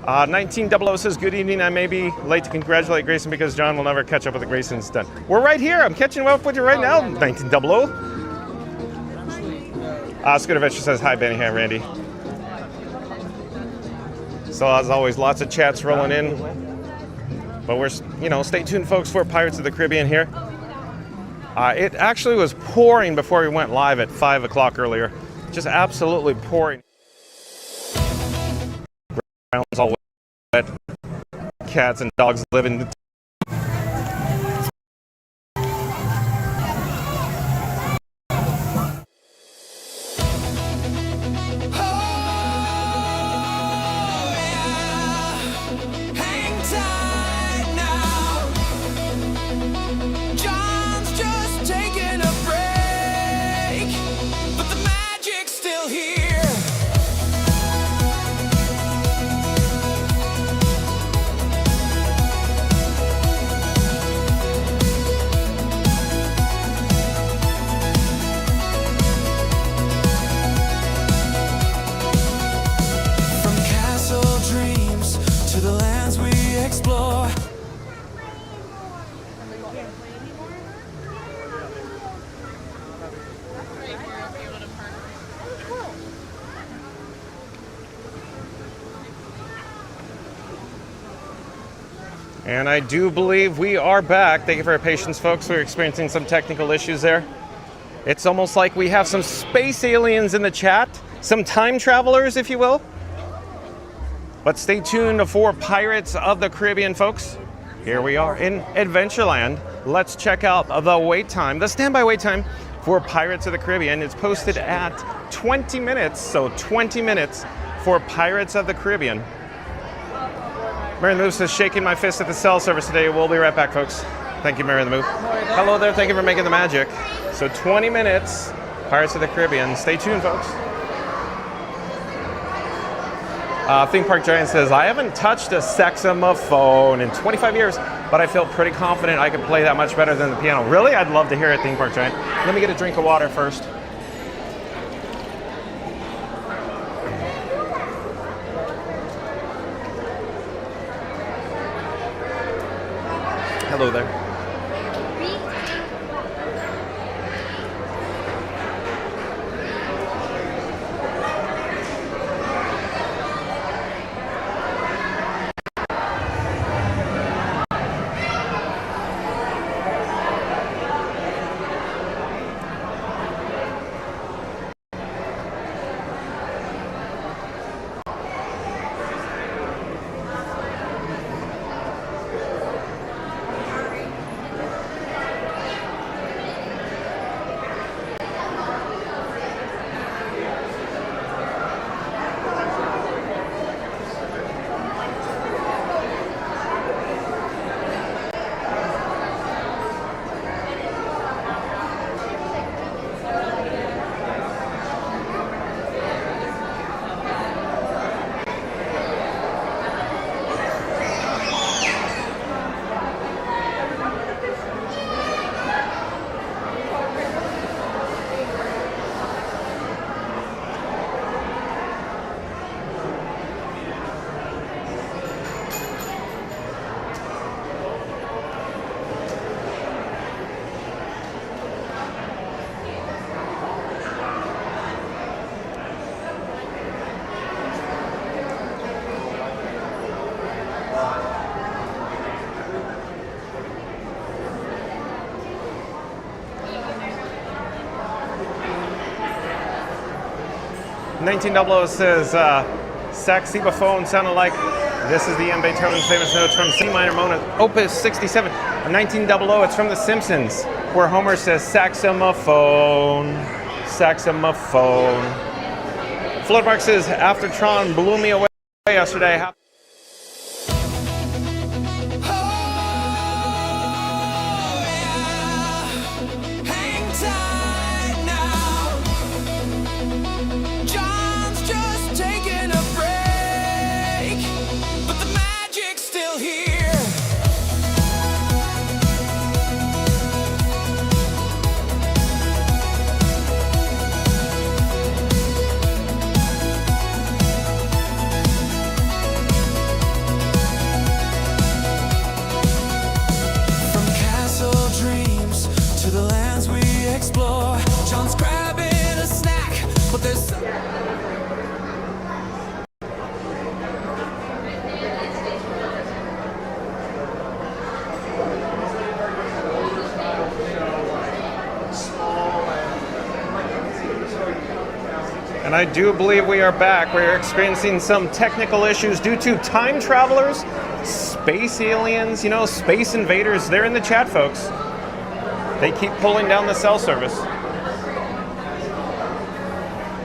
1900 says, good evening. I may be late to congratulate Grayson because John will never catch up with the Grayson's done. We're right here. I'm catching up with you right now, 1900. Scooter Adventure says, hi, Benny. Hi, Randy. So as always, lots of chats rolling in. But we're, stay tuned, folks, for Pirates of the Caribbean here. It actually was pouring before we went live at 5 o'clock earlier. Just absolutely pouring. Ground's all wet. Cats and dogs living. And I do believe we are back. Thank you for your patience, folks. We're experiencing some technical issues there. It's almost like we have some space aliens in the chat, some time travelers, if you will. But stay tuned for Pirates of the Caribbean, folks. Here we are in Adventureland. Let's check out the wait time, the standby wait time for Pirates of the Caribbean. It's posted at 20 minutes, so 20 minutes for Pirates of the Caribbean. Mary the Move says, shaking my fist at the cell service today. We'll be right back, folks. Thank you, Mary the Move. Hello there. Thank you for making the magic. So 20 minutes, Pirates of the Caribbean. Stay tuned, folks. Theme Park Giant says, I haven't touched a saxophone in 25 years, but I feel pretty confident I could play that much better than the piano. Really? I'd love to hear it, Theme Park Giant. Let me get a drink of water first. Hello there. $1900 says, saxophone sounded like this is the M. Beethoven's famous notes from C minor Mona, Opus 67. 1900, it's from The Simpsons, where Homer says saxophone, saxophone. Floodmark says, after Tron blew me away yesterday. And I do believe we are back. We're experiencing some technical issues due to time travelers, space aliens, you know, space invaders. They're in the chat, folks. They keep pulling down the cell service.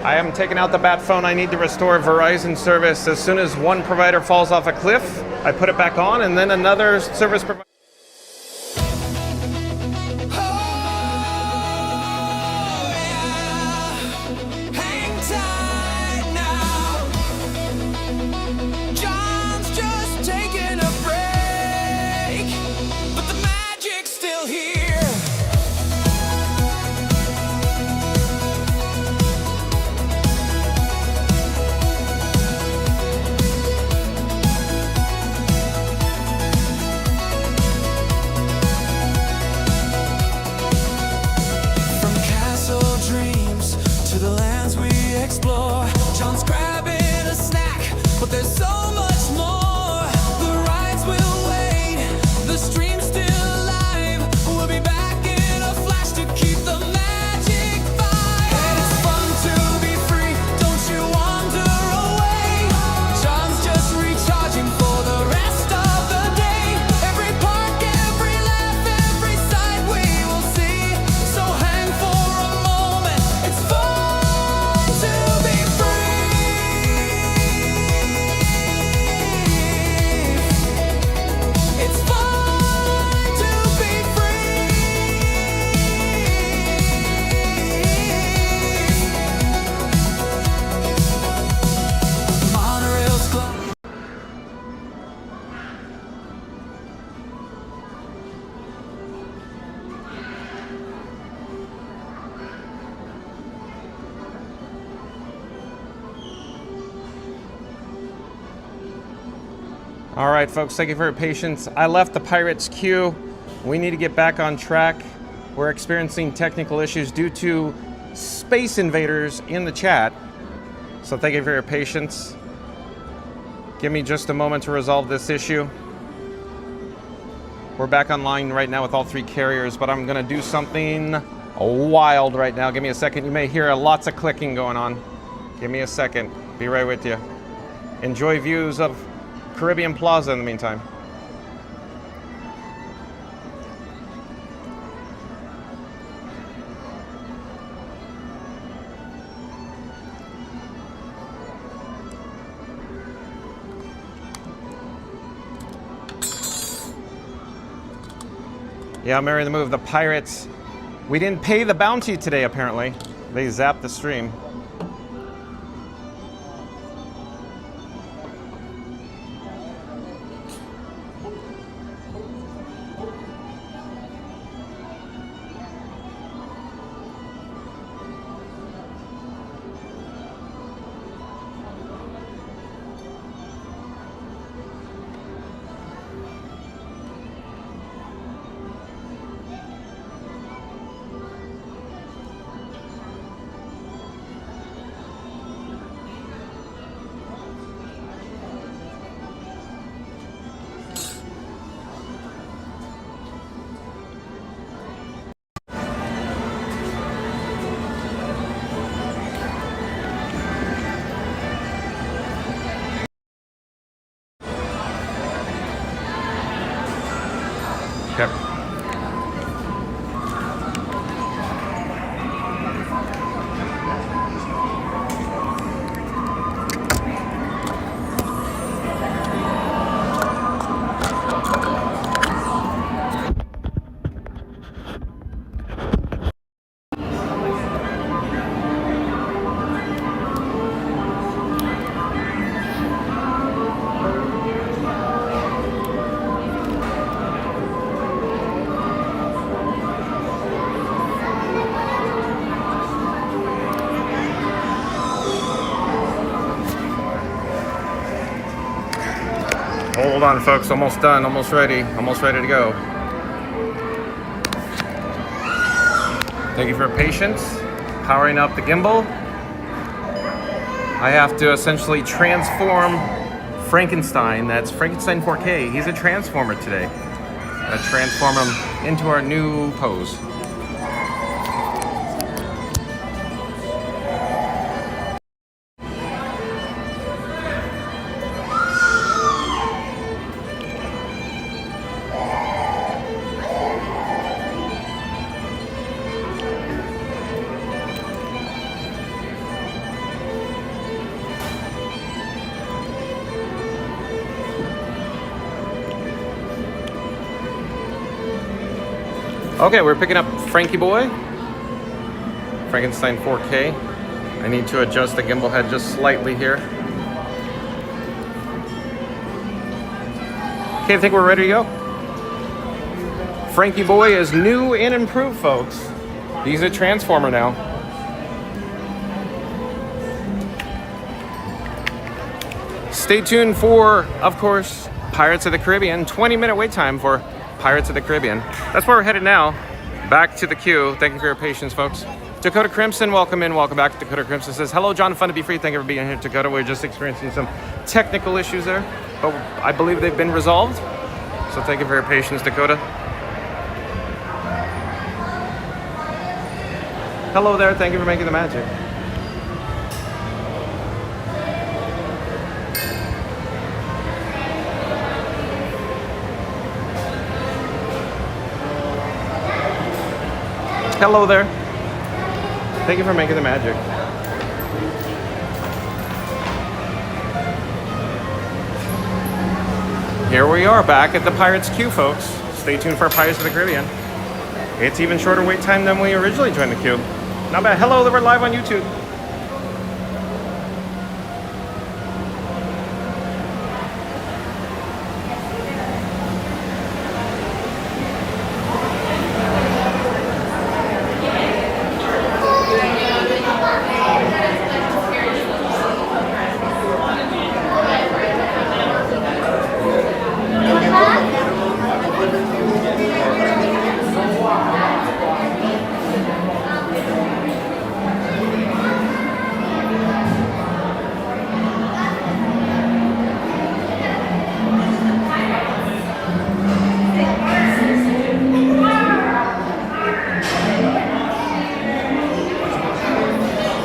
I am taking out the bat phone. I need to restore Verizon service. As soon as one provider falls off a cliff, I put it back on, and then another service provider. All right, folks, thank you for your patience. I left the Pirates queue. We need to get back on track. We're experiencing technical issues due to space invaders in the chat. So thank you for your patience. Give me just a moment to resolve this issue. We're back online right now with all three carriers, but I'm gonna do something wild right now. Give me a second. You may hear lots of clicking going on. Give me a second. Be right with you. Enjoy views of Caribbean Plaza in the meantime. Yeah, Mary the Move, the Pirates. We didn't pay the bounty today, apparently. They zapped the stream. Okay. Hold on, folks. Almost done. Almost ready. Almost ready to go. Thank you for your patience. Powering up the gimbal. I have to essentially transform Frankenstein. That's Frankenstein 4K. He's a transformer today. Transform him into our new pose. Okay, we're picking up Frankie Boy. Frankenstein 4K. I need to adjust the gimbal head just slightly here. Okay, I think we're ready to go. Frankie Boy is new and improved, folks. He's a Transformer now. Stay tuned for, of course, Pirates of the Caribbean. 20-minute wait time for Pirates of the Caribbean. That's where we're headed now. Back to the queue. Thank you for your patience, folks. Dakota Crimson, welcome in. Welcome back. Dakota Crimson says, hello, John. Fun to be free. Thank you for being here, Dakota. We're just experiencing some technical issues there, but I believe they've been resolved. So thank you for your patience, Dakota. Hello there. Thank you for making the magic. Hello there. Thank you for making the magic. Here we are back at the Pirates queue, folks. Stay tuned for Pirates of the Caribbean. It's even shorter wait time than we originally joined the queue. Not bad. Hello, we're live on YouTube.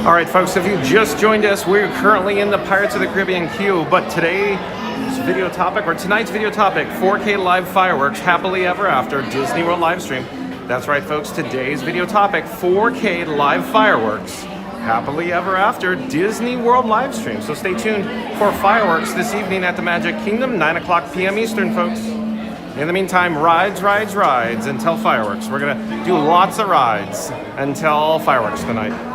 All right, folks, if you just joined us, we're currently in the Pirates of the Caribbean queue, but tonight's video topic, 4K live fireworks, happily ever after, Disney World livestream. That's right, folks, today's video topic, 4K live fireworks, happily ever after, Disney World livestream. So stay tuned for fireworks this evening at the Magic Kingdom, 9 o'clock p.m. Eastern, folks. In the meantime, rides until fireworks. We're gonna do lots of rides until fireworks tonight.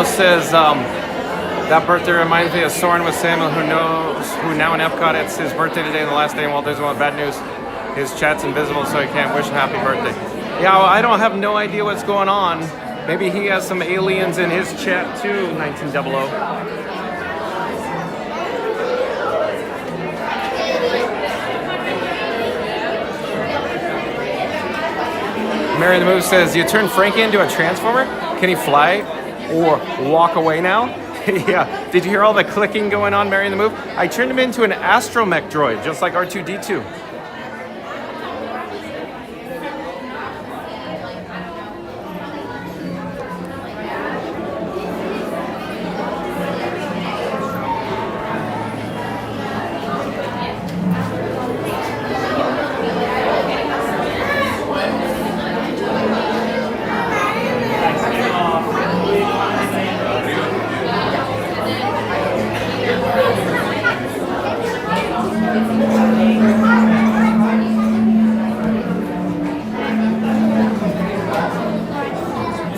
Says that birthday reminds me of Soarin' with Samuel, who now in Epcot. It's his birthday today and the last day in Walt Disney World. Bad news, his chat's invisible, so he can't wish him happy birthday. Yeah, well, I don't have no idea what's going on. Maybe he has some aliens in his chat too, 1900. Mary the Move says, you turn Frankie into a Transformer? Can he fly or walk away now? Yeah, did you hear all the clicking going on, Mary the Move? I turned him into an astromech droid, just like R2-D2.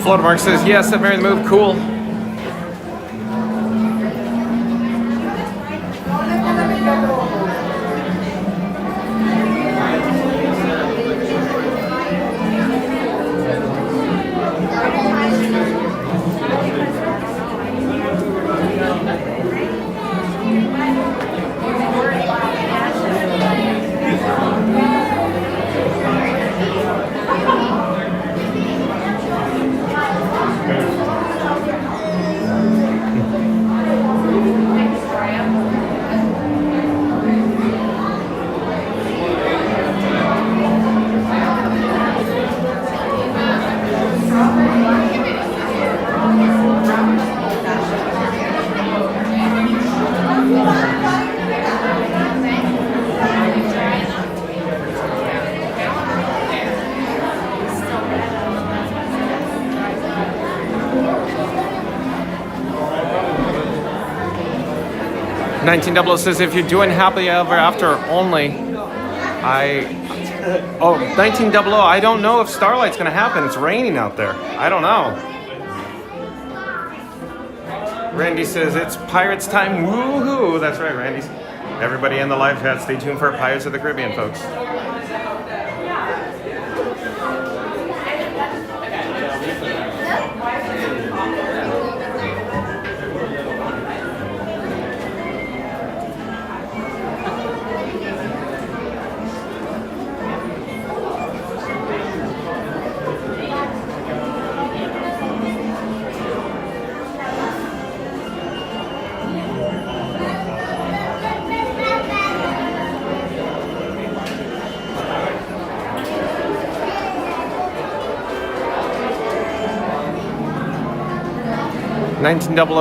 Florida Mark says, yes, that Mary the Move, cool. 1900 says, if you're doing happily ever after only, Oh, 1900, I don't know if Starlight's going to happen. It's raining out there. I don't know. Randy says, it's Pirates time. Woohoo! That's right, Randy. Everybody in the live chat, stay tuned for Pirates of the Caribbean, folks.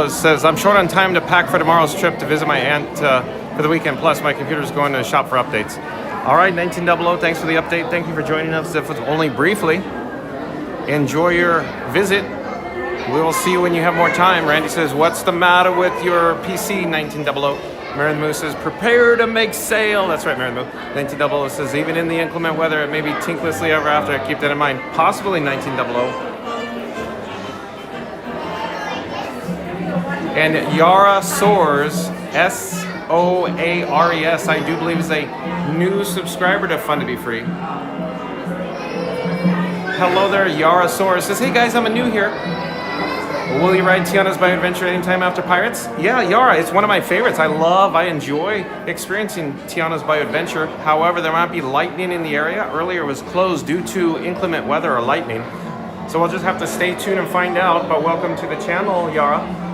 says, I'm short on time to pack for tomorrow's trip to visit my aunt for the weekend. Plus, my computer's going to the shop for updates. All right, 1900, thanks for the update. Thank you for joining us, if it's only briefly. Enjoy your visit. We will see you when you have more time. Randy says, what's the matter with your PC, 1900? Mary the Moose says, prepare to make sail. That's right, Mary the Moose. 1900 says, even in the inclement weather, it may be tinklessly ever after. Keep that in mind. Possibly 1900. And Yara Soares, S-O-A-R-E-S, I do believe is a new subscriber to Fun to Be Free. Hello there, Yara Soares says, hey guys, I'm new here. Will you ride Tiana's Bayou Adventure anytime after Pirates? Yeah, Yara, it's one of my favorites. I enjoy experiencing Tiana's Bayou Adventure. However, there might be lightning in the area. Earlier it was closed due to inclement weather or lightning. So we'll just have to stay tuned and find out, but welcome to the channel, Yara.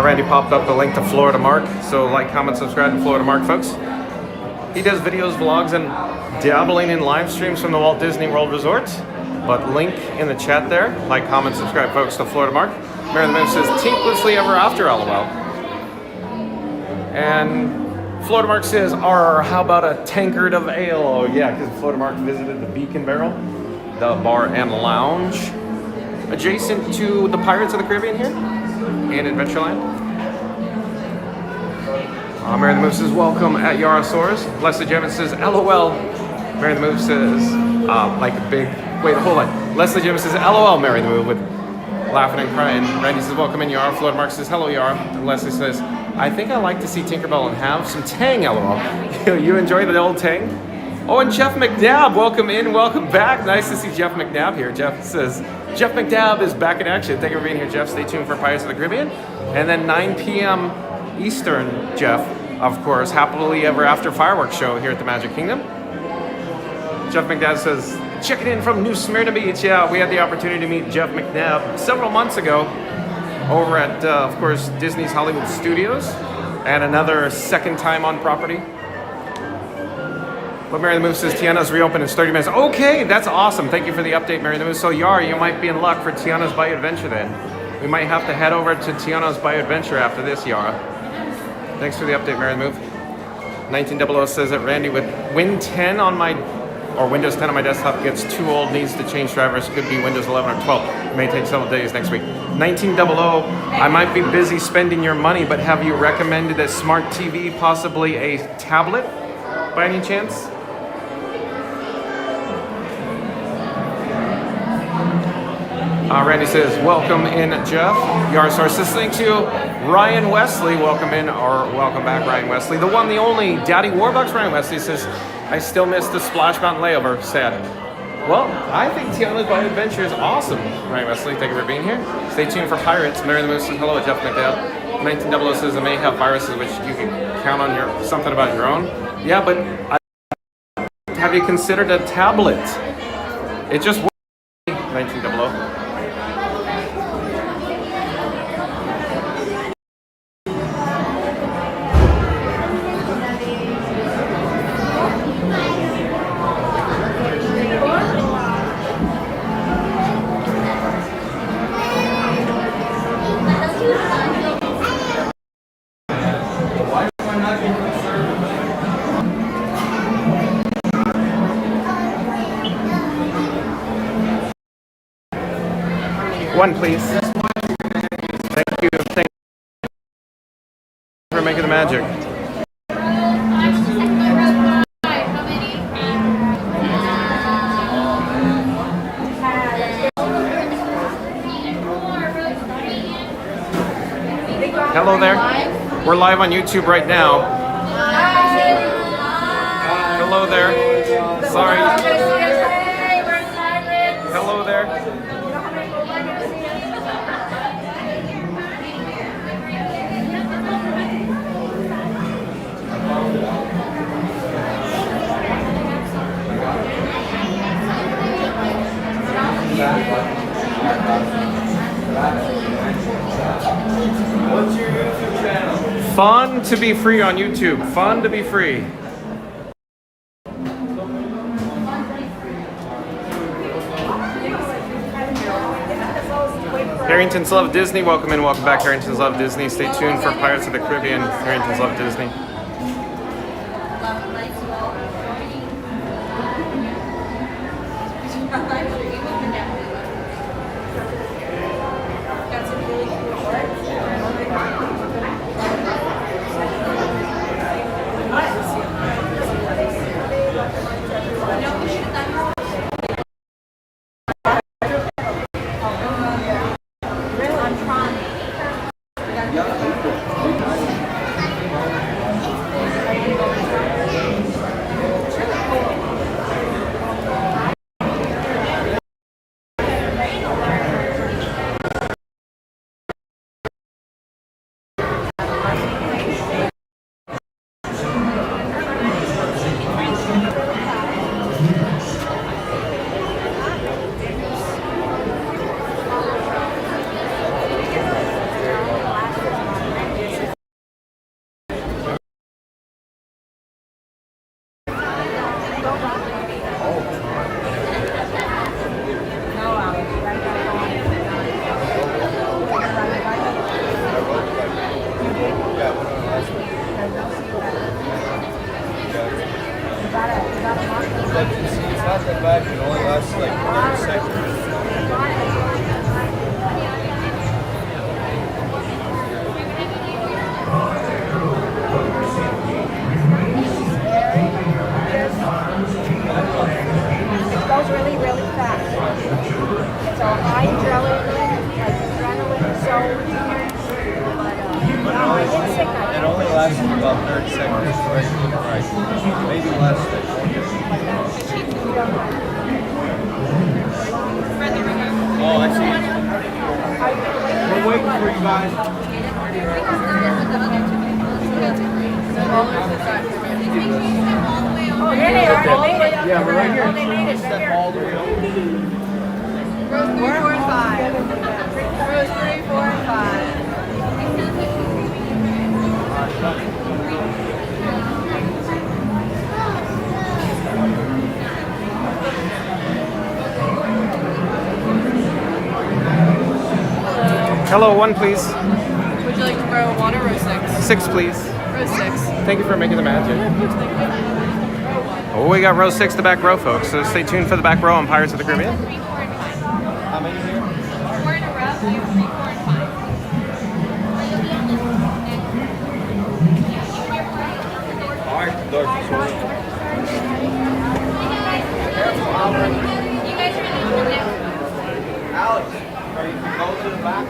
Randy popped up the link to Florida Mark, so like, comment, subscribe to Florida Mark, folks. He does videos, vlogs, and dabbling in live streams from the Walt Disney World Resort. But link in the chat there. Like, comment, subscribe, folks, to Florida Mark. Mary the Moose says, tinklessly ever after, LOL. And Florida Mark says, how about a tankard of ale? Oh yeah, because Florida Mark visited the Beacon Barrel, the bar and lounge, adjacent to the Pirates of the Caribbean here in Adventureland. Mary the Moose says, welcome at Yarasaurus. Leslie Jevons says, LOL. Mary the Moose says, like a big, wait, hold on. Leslie Jevons says, LOL, Mary the Moose, with laughing and crying. Randy says, welcome in, Yara. Florida Mark says, hello, Yara. And Leslie says, I think I like to see Tinkerbell and have some tang, LOL. You enjoy the old tang? Oh, and Jeff McNabb, welcome in, welcome back. Nice to see Jeff McNabb here. Jeff says, Jeff McNabb is back in action. Thank you for being here, Jeff. Stay tuned for Pirates of the Caribbean. And then 9 p.m. Eastern, Jeff, of course, Happily Ever After fireworks show here at the Magic Kingdom. Jeff McNabb says, checking in from New Smyrna Beach. Yeah, we had the opportunity to meet Jeff McNabb several months ago over at, of course, Disney's Hollywood Studios, and another second time on property. But Mary the Moose says Tiana's reopened in 30 minutes. Okay, that's awesome. Thank you for the update, Mary the Moose. So Yara, you might be in luck for Tiana's Bayou Adventure then. We might have to head over to Tiana's Bayou Adventure after this, Yara. Thanks for the update, Mary the Moose. 1900 says that Randy, with Windows 10 on my desktop gets too old, needs to change drivers. Could be Windows 11 or 12. It may take several days next week. 1900, I might be busy spending your money, but have you recommended a smart TV, possibly a tablet, by any chance? Randy says, welcome in, Jeff. Yarsaur says, thank you. Ryan Wesley, welcome in, or welcome back, Ryan Wesley. The one, the only, Daddy Warbucks, Ryan Wesley says, I still miss the Splash Mountain layover, sad. Well, I think Tiana's Bayou Adventure is awesome, Ryan Wesley. Thank you for being here. Stay tuned for Pirates. Mary the Moose says, hello, Jeff McDowell. 1900 says, it may have viruses, which you can count on something about your own. Yeah, but have you considered a tablet? It just works. 1900. one, please. Thank you. Thank you for making the magic. Hello there. We're live on YouTube right now. Hello there. Sorry. Hello there. What's your YouTube channel? Fun to be free on YouTube. Fun to be free. Harrington's Love Disney. Welcome in, welcome back. Harrington's Love Disney. Stay tuned for Pirates of the Caribbean. Harrington's Love Disney. Hello, one please. Would you like to borrow one or row 6? 6 please. Row 6. Thank you for making the magic. Oh, we got row 6, the back row, folks. So stay tuned for the back row on Pirates of the Caribbean. How many here? 4 in a row, 3, 4, and 5. All right, Dorothy. You guys are in the next one. Alex, are you going to the back?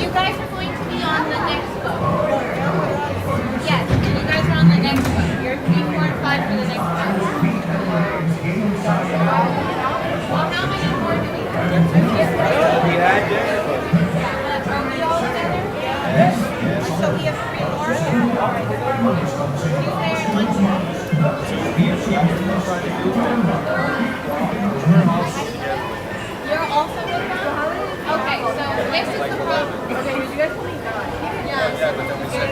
You guys are going to be on the next boat. Yes, you guys are on the next boat. You're 3, 4, and 5 for the next boat. Well, how many more do we have? We had dinner, but... Are we all together? Yes. So we have 3 more? Tuesday and Wednesday. You're also with them? Okay, so this is the problem. Okay, you guys will leave that. Yeah, but then we said...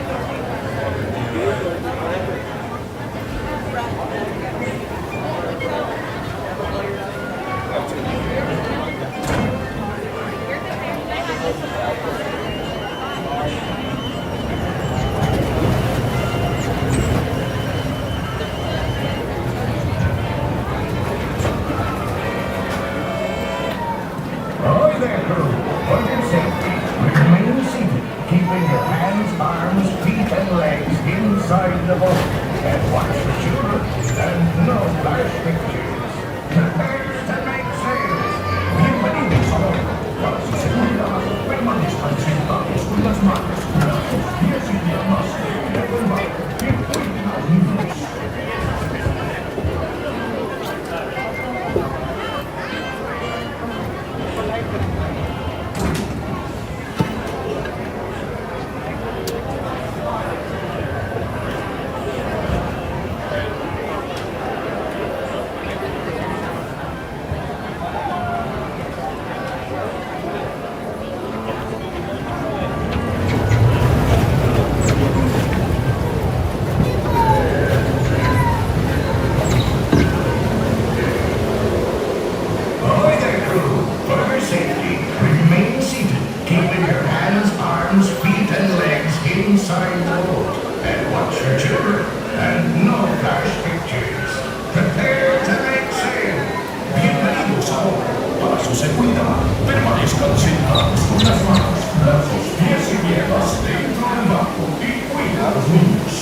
hands, arms, feet, and legs inside the boat. And watch for children and no flash pictures. Prepare to make sail. Bienvenidos a bordo. Para su seguridad, permanezcan sentados con las manos, brazos, pies y piernas dentro del barco. Y cuiden a los niños.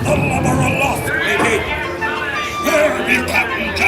The lubber aloft, lady! There, be Captain Jack!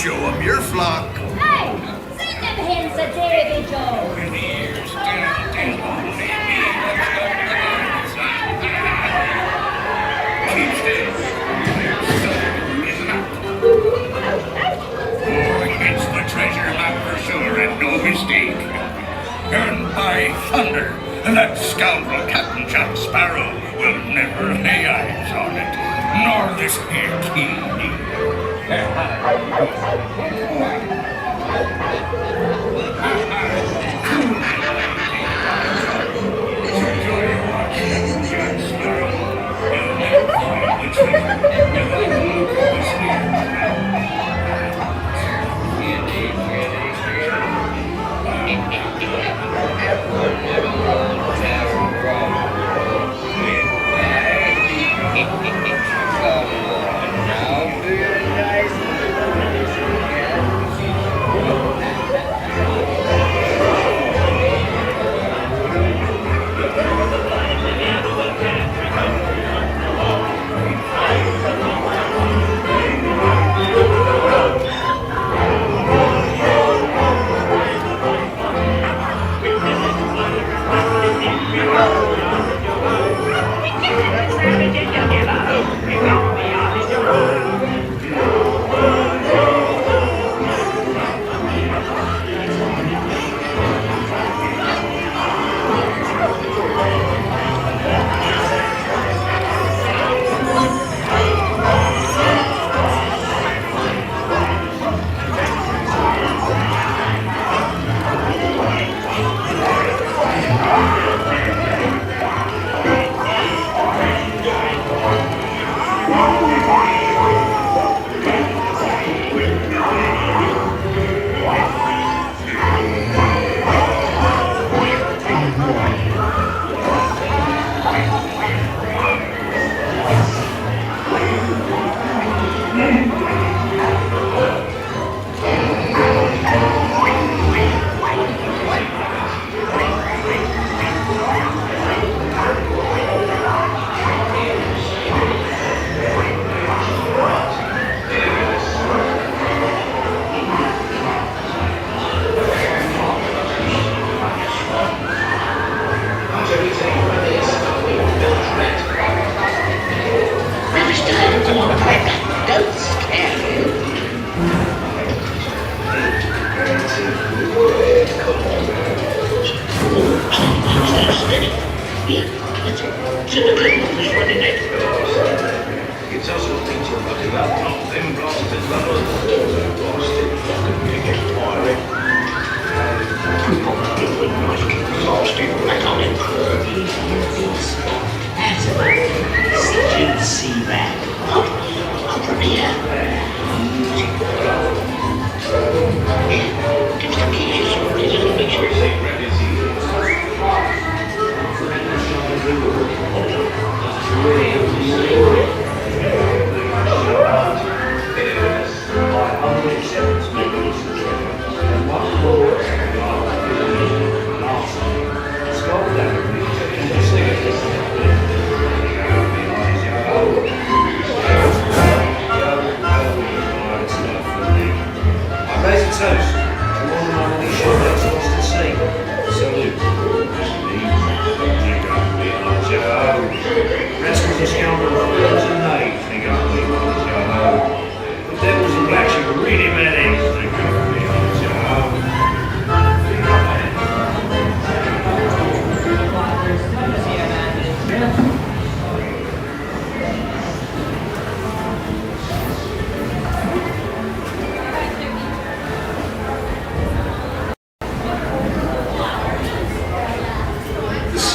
show 'em your flock. Hey, send them hens a Davy Joe. Keep still. It's the treasure map for sure, and no mistake. And by thunder, that scoundrel Captain Jack Sparrow will never lay eyes on it, nor this here king.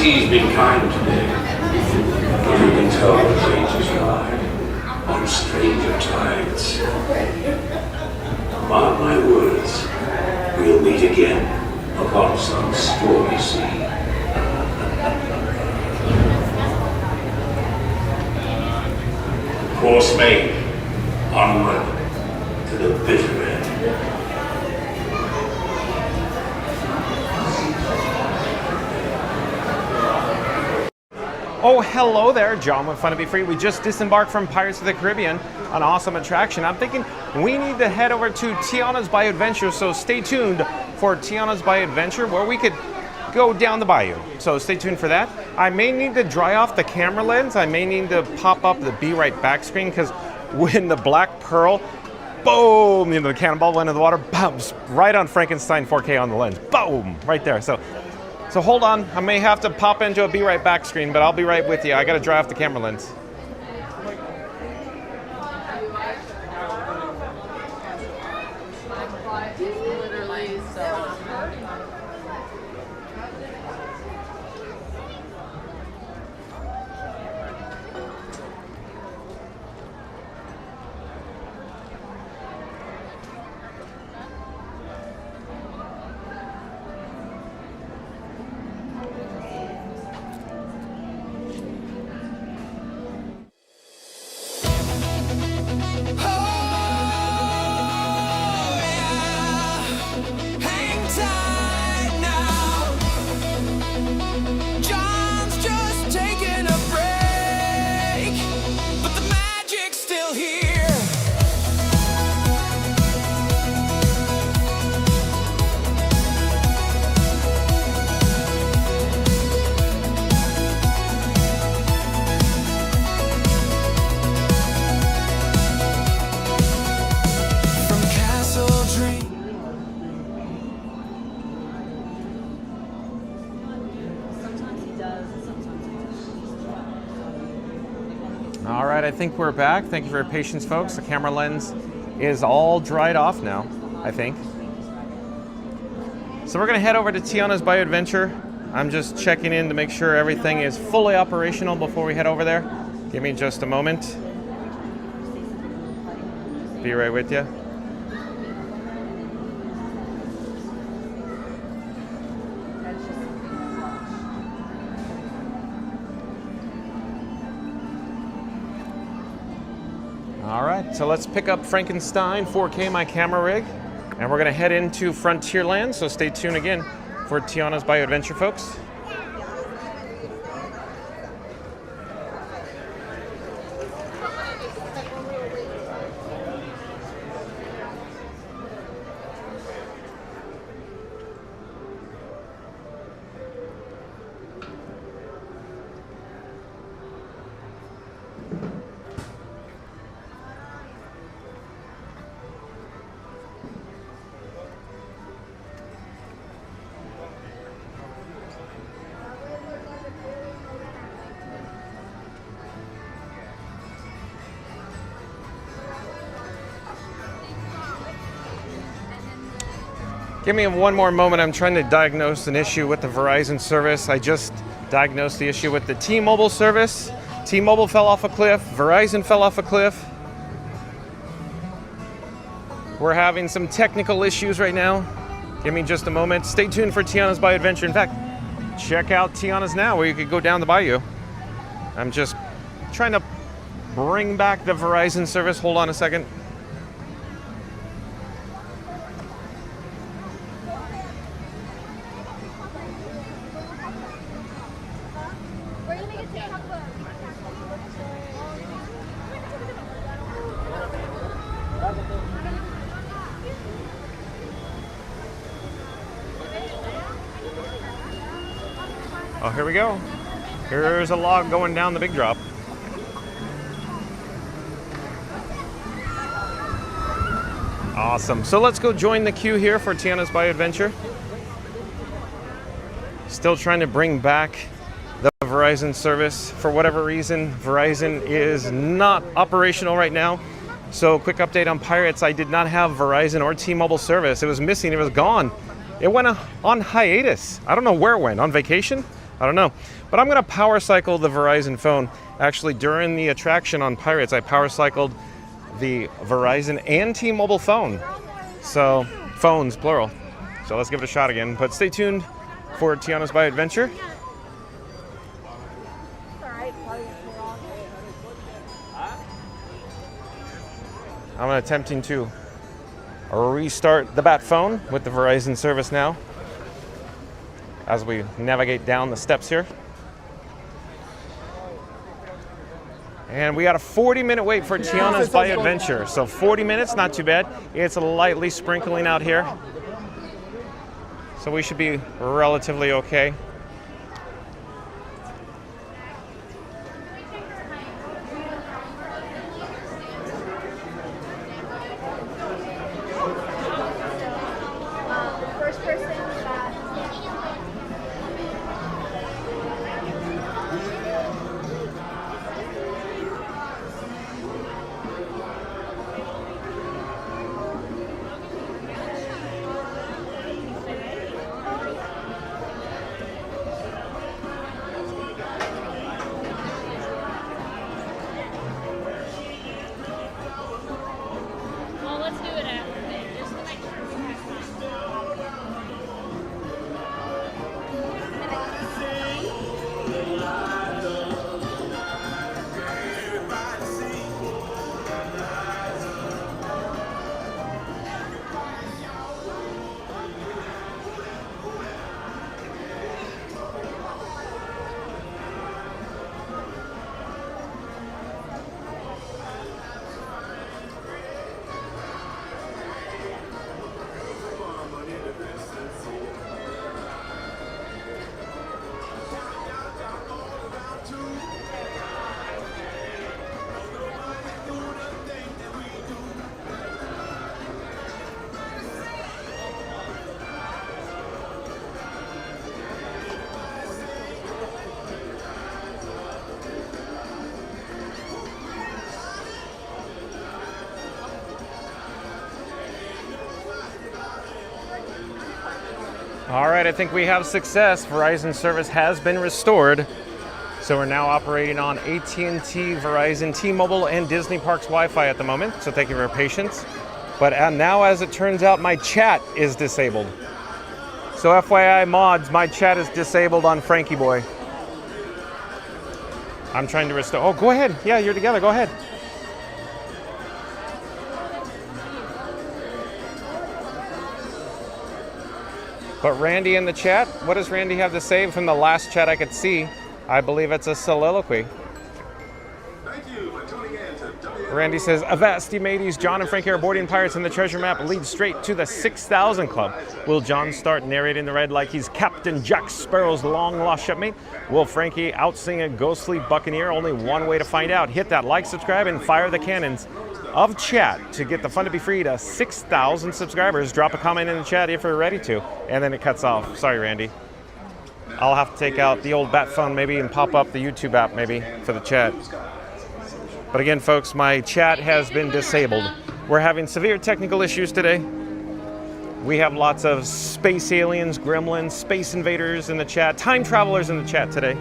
He's been kind today, but you can tell the sages ride on stranger tides. Mark my words, we'll meet again upon some stormy sea. Course made, onward to the bitter end. Oh, hello there, John with Fun to Be Free. We just disembarked from Pirates of the Caribbean, an awesome attraction. I'm thinking we need to head over to Tiana's Bayou Adventure, so stay tuned for Tiana's Bayou Adventure where we could go down the bayou. So stay tuned for that. I may need to dry off the camera lens. I may need to pop up the Be Right Back screen because when the Black Pearl, boom, the cannonball went in the water, bounce right on Frankenstein 4K on the lens. Boom, right there. So hold on, I may have to pop into a Be Right Back screen, but I'll be right with you. I gotta dry off the camera lens. Literally so. All right, I think we're back. Thank you for your patience, folks. The camera lens is all dried off now, I think. So we're gonna head over to Tiana's Bayou Adventure. I'm just checking in to make sure everything is fully operational before we head over there. Give me just a moment. Be right with you. All right, so let's pick up Frankenstein 4K, my camera rig, and we're gonna head into Frontierland, so stay tuned again for Tiana's Bayou Adventure, folks. Give me one more moment. I'm trying to diagnose an issue with the Verizon service. I just diagnosed the issue with the T-Mobile service. T-Mobile fell off a cliff. Verizon fell off a cliff. We're having some technical issues right now. Give me just a moment. Stay tuned for Tiana's Bayou Adventure. In fact, check out Tiana's now where you could go down the bayou. I'm just trying to bring back the Verizon service. Hold on a second. Oh, here we go. Here's a log going down the big drop. Awesome. So let's go join the queue here for Tiana's Bayou Adventure. Still trying to bring back the Verizon service. For whatever reason, Verizon is not operational right now. So quick update on Pirates. I did not have Verizon or T-Mobile service. It was missing. It was gone. It went on hiatus. I don't know where it went. On vacation? I don't know. But I'm going to power cycle the Verizon phone. Actually, during the attraction on Pirates, I power cycled the Verizon and T-Mobile phone. So, phones, plural. So let's give it a shot again. But stay tuned for Tiana's Bayou Adventure. I'm attempting to restart the Bat phone with the Verizon service now as we navigate down the steps here. And we got a 40-minute wait for Tiana's Bayou Adventure. So 40 minutes, not too bad. It's lightly sprinkling out here. So we should be relatively okay. First person. Well, let's do it after this, just to make sure we have time. All right, I think we have success. Verizon service has been restored. So we're now operating on AT&T, Verizon, T-Mobile, and Disney Parks Wi-Fi at the moment. So thank you for your patience. But now, as it turns out, my chat is disabled. So FYI mods, my chat is disabled on Frankie Boy. I'm trying to restore. Oh, go ahead. Yeah, you're together. Go ahead. But Randy in the chat, what does Randy have to say from the last chat I could see? I believe it's a soliloquy. Thank you for tuning in to Randy says, Avast, mateys, John and Frankie are boarding pirates and the treasure map leads straight to the 6,000 Club. Will John start narrating the red like he's Captain Jack Sparrow's long-lost shipmate? Will Frankie outsing a ghostly buccaneer? Only one way to find out. Hit that like, subscribe, and fire the cannons of chat to get the fun to be free to 6,000 subscribers. Drop a comment in the chat if you're ready to. And then it cuts off. Sorry, Randy. I'll have to take out the old bat phone maybe and pop up the YouTube app maybe for the chat. But again, folks, my chat has been disabled. We're having severe technical issues today. We have lots of space aliens, gremlins, space invaders in the chat, time travelers in the chat today.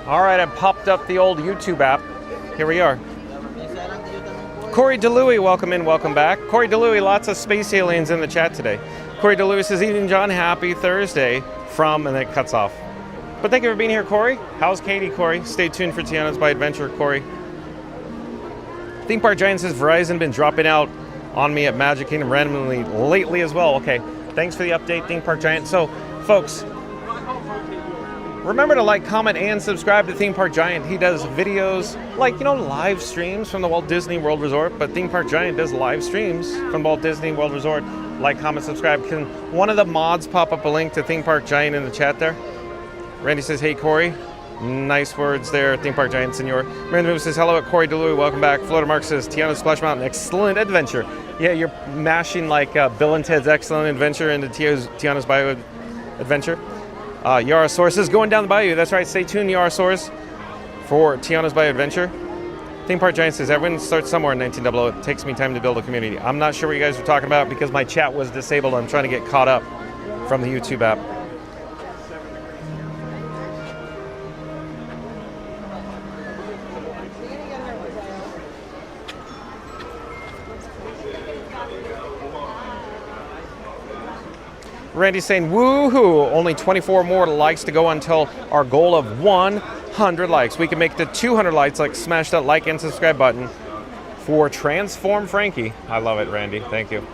All right, I popped up the old YouTube app. Here we are. Corey DeLuey, welcome in, welcome back. Corey DeLuey, lots of space aliens in the chat today. Corey DeLuey says, Evening John, happy Thursday from, and then it cuts off. But thank you for being here, Corey. How's Katie, Corey? Stay tuned for Tiana's by Adventure, Corey. Theme Park Giant says, Verizon been dropping out on me at Magic Kingdom randomly lately as well. Okay, thanks for the update, Theme Park Giant. So, folks, remember to like, comment, and subscribe to Theme Park Giant. He does videos like, live streams from the Walt Disney World Resort, but Theme Park Giant does live streams from Walt Disney World Resort. Like, comment, subscribe. Can one of the mods pop up a link to Theme Park Giant in the chat there? Randy says, hey, Corey. Nice words there, Theme Park Giant Senor. Miranda says, hello at Corey DeLuey. Welcome back. Florida Mark says, Tiana Splash Mountain, excellent adventure. Yeah, you're mashing like Bill and Ted's Excellent Adventure into Tiana's Bayou Adventure. Yara Source is going down the bayou. That's right. Stay tuned, Yara Source, for Tiana's Bayou Adventure. Theme Park Giant says, everyone starts somewhere in 1900. It takes me time to build a community. I'm not sure what you guys are talking about because my chat was disabled. I'm trying to get caught up from the YouTube app. Randy's saying, woohoo, only 24 more likes to go until our goal of 100 likes. We can make the 200 likes, like smash that like and subscribe button for Transform Frankie. I love it, Randy. Thank you.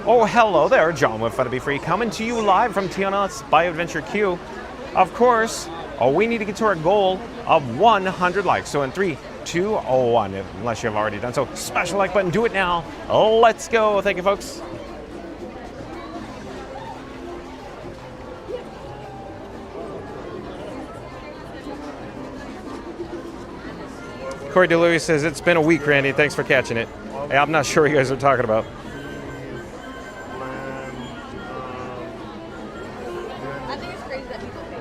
Oh, hello there. John with Fun to Be Free coming to you live from Tiana's Bayou Adventure Queue. Of course, we need to get to our goal of 100 likes. So in 3, 2, 1, unless you have already done so. Smash the like button, do it now. Let's go. Thank you, folks. Corey DeLuis says, it's been a week, Randy. Thanks for catching it. Hey, I'm not sure what you guys are talking about. I think it's crazy that people pay.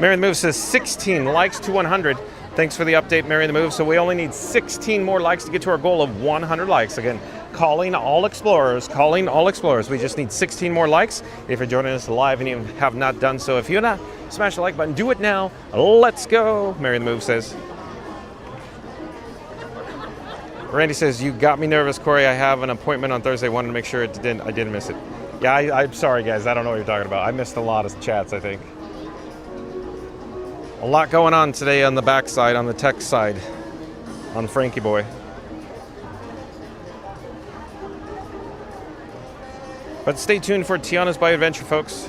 Mary the Move says 16 likes to 100. Thanks for the update, Mary the Move. So we only need 16 more likes to get to our goal of 100 likes. Again, calling all explorers, calling all explorers. We just need 16 more likes. If you're joining us live and you have not done so, if you're not, smash the like button, do it now. Let's go, Mary the Move says. Randy says, you got me nervous, Corey. I have an appointment on Thursday. Wanted to make sure I didn't miss it. Yeah, I'm sorry, guys. I don't know what you're talking about. I missed a lot of chats, I think. A lot going on today on the backside, on the tech side, on Frankie Boy. But stay tuned for Tiana's Bayou Adventure, folks.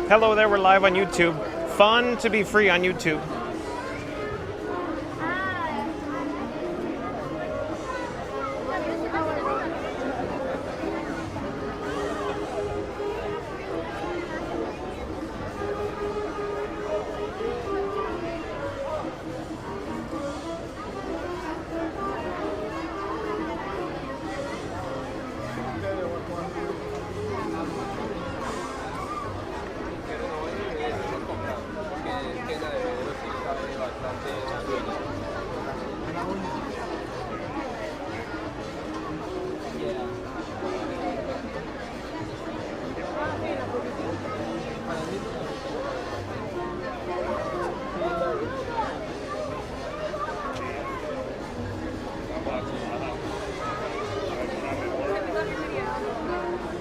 Hello there, we're live on YouTube. Fun to be free on YouTube.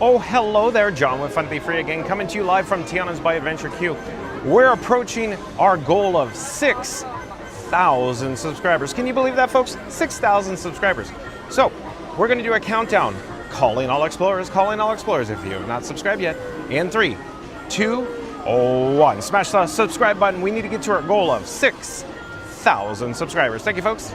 Oh, hello there, John with Fun to Be Free again, coming to you live from Tiana's Bayou Adventure Queue. We're approaching our goal of 6,000 subscribers. Can you believe that, folks? 6,000 subscribers. So, we're going to do a countdown. Calling all explorers if you have not subscribed yet. In 3, 2, 1. Smash the subscribe button. We need to get to our goal of 6,000 subscribers. Thank you, folks.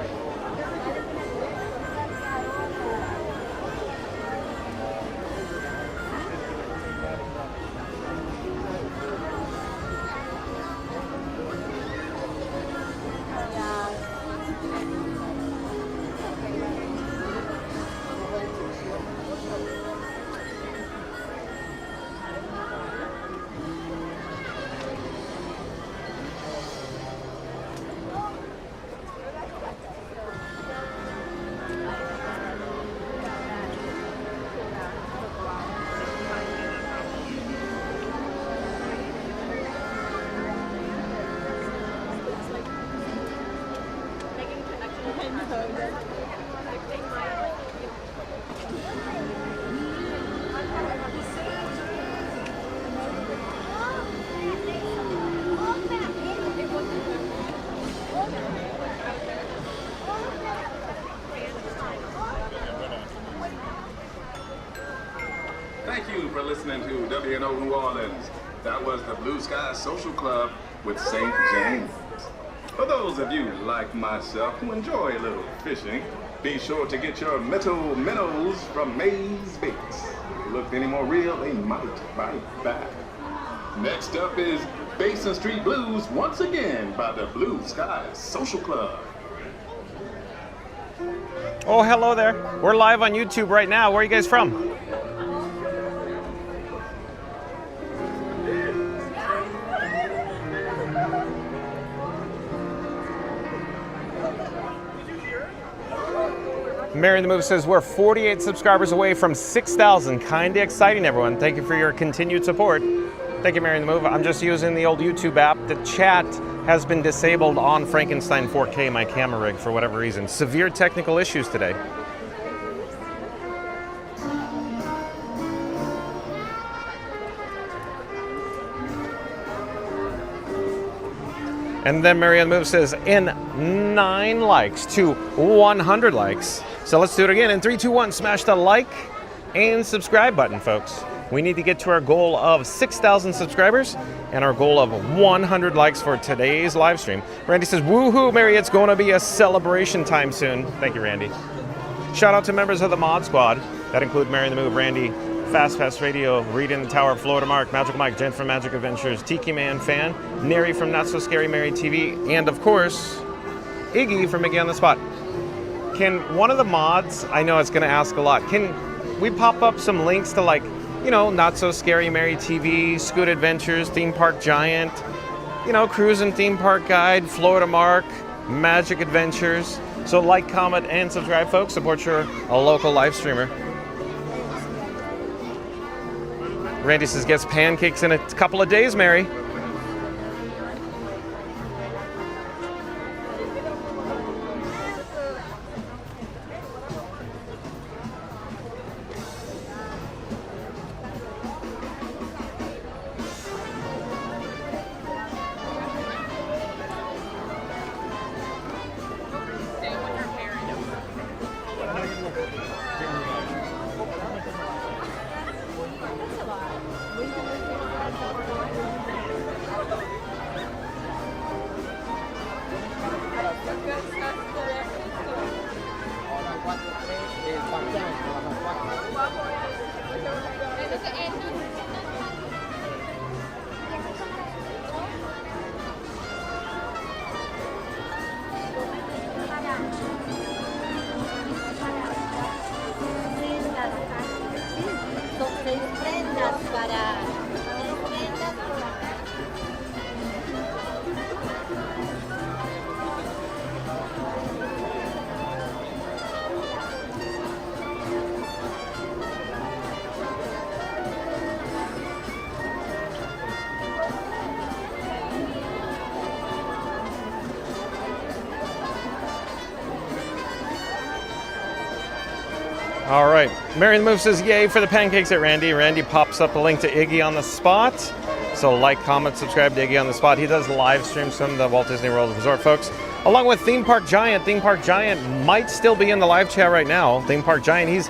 Thank you for listening to WNO New Orleans. That was the Blue Sky Social Club with St. James. For those of you like myself who enjoy a little fishing, be sure to get your minnows from Maze Baits. If they look any more real, they might bite back. Next up is Basin Street Blues once again by the Blue Sky Social Club. Oh, hello there. We're live on YouTube right now. Where are you guys from? Mary in the Move says we're 48 subscribers away from 6,000. Kinda exciting, everyone. Thank you for your continued support. Thank you, Mary in the Move. I'm just using the old YouTube app. The chat has been disabled on Frankenstein 4K, my camera rig, for whatever reason. Severe technical issues today. And then Mary in the Move says, in 9 likes to 100 likes. So let's do it again. In 3, 2, 1, smash the like and subscribe button, folks. We need to get to our goal of 6,000 subscribers and our goal of 100 likes for today's live stream. Randy says, woohoo, Mary, it's going to be a celebration time soon. Thank you, Randy. Shout out to members of the Mod Squad. That include Mary in the Move, Randy, Fast Pass Radio, Reed in the Tower, Florida Mark, Magical Mike, Jen from Magic Adventures, Tiki Man Fan, Neri from Not So Scary Mary TV, and of course, Iggy from Iggy on the Spot. Can one of the mods, I know it's going to ask a lot, can we pop up some links to, like, you know, Not So Scary Mary TV, Scoot Adventures, Theme Park Giant, you know, Cruise and Theme Park Guide, Florida Mark, Magic Adventures. So like, comment, and subscribe, folks. Support your local live streamer. Randy says, gets pancakes in a couple of days, Mary. All right, Mary in the Move says, yay for the pancakes at Randy. Randy pops up a link to Iggy on the Spot. So like, comment, subscribe to Iggy on the Spot. He does live streams from the Walt Disney World Resort, folks. Along with Theme Park Giant. Theme Park Giant might still be in the live chat right now. Theme Park Giant, he's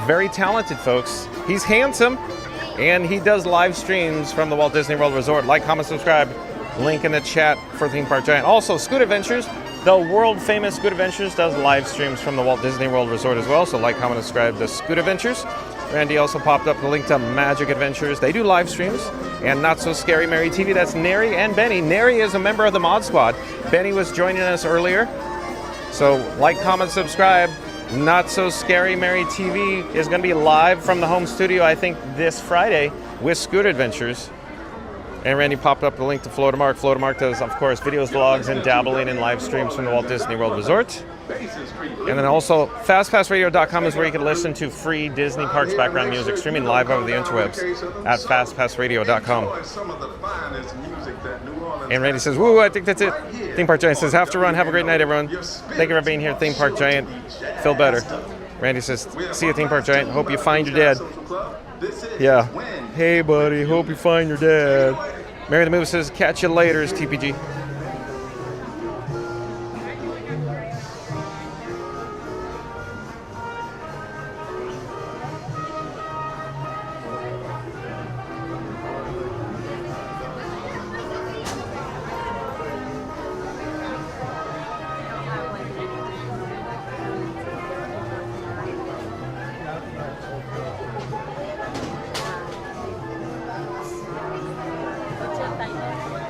very talented, folks. He's handsome, and he does live streams from the Walt Disney World Resort. Like, comment, subscribe. Link in the chat for Theme Park Giant. Also, Scoot Adventures. The world famous Scoot Adventures does live streams from the Walt Disney World Resort as well. So like, comment, subscribe to Scoot Adventures. Randy also popped up the link to Magic Adventures. They do live streams. And Not So Scary Mary TV. That's Neri and Benny. Neri is a member of the Mod Squad. Benny was joining us earlier. So like, comment, subscribe. Not So Scary Mary TV is going to be live from the home studio, I think, this Friday with Scoot Adventures. And Randy popped up the link to Florida Mark. Florida Mark does, of course, videos, vlogs, and dabbling in live streams from the Walt Disney World Resort. And then also, FastPassRadio.com is where you can listen to free Disney Parks background music streaming live over the interwebs at FastPassRadio.com. Some of the finest music that New Orleans And Randy says, woo, I think that's it. Theme Park Giant says, have to run. Have a great night, everyone. Thank you for being here, Theme Park Giant. Feel better. Randy says, see you, Theme Park Giant. Hope you find your dad. Yeah. Hey, buddy. Hope you find your dad. Mary the Move says, catch you later, TPG.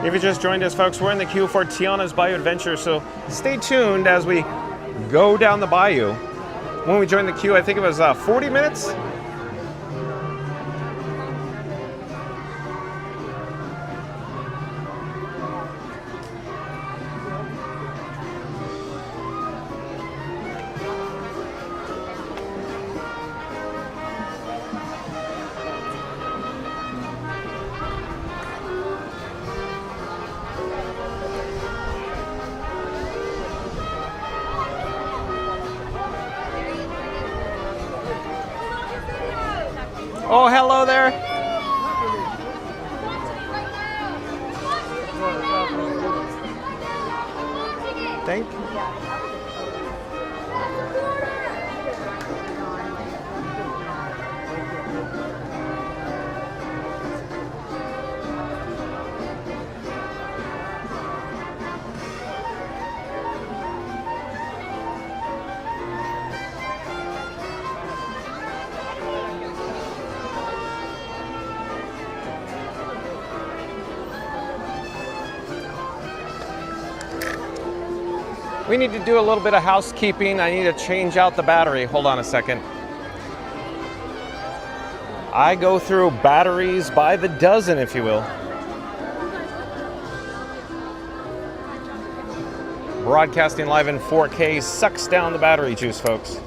If you just joined us, folks, we're in the queue for Tiana's Bayou Adventure, so stay tuned as we go down the bayou. When we joined the queue, I think it was 40 minutes. Oh, hello there. Thank you. We need to do a little bit of housekeeping. I need to change out the battery. Hold on a second. I go through batteries by the dozen, if you will. Broadcasting live in 4K sucks down the battery juice, folks.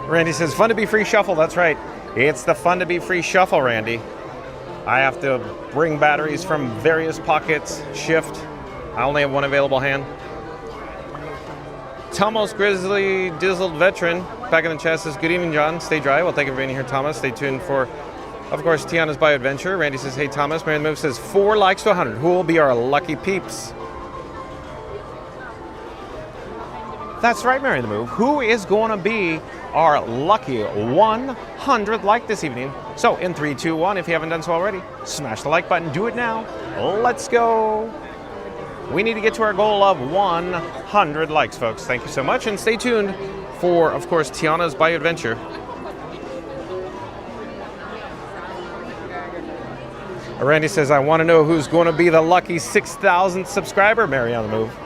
Randy says, fun to be free shuffle. That's right. It's the fun to be free shuffle, Randy. I have to bring batteries from various pockets, shift. I only have one available hand. Thomas Grizzly Dizzled Veteran back in the chat says, good evening, John. Stay dry. Well, thank you for being here, Thomas. Stay tuned for, of course, Tiana's Bayou Adventure. Randy says, hey, Thomas. Mary the Move says, 4 likes to 100. Who will be our lucky peeps? That's right, Mary the Move. Who is going to be our lucky 100th like this evening? So in 3, 2, 1, if you haven't done so already, smash the like button. Do it now. Let's go. We need to get to our goal of 100 likes, folks. Thank you so much, and stay tuned for, of course, Tiana's Bayou Adventure. Randy says, I want to know who's going to be the lucky 6,000th subscriber, Mary on the Move.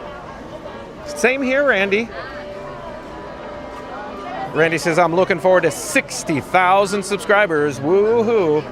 Same here, Randy. Randy says, I'm looking forward to 60,000 subscribers. Woohoo.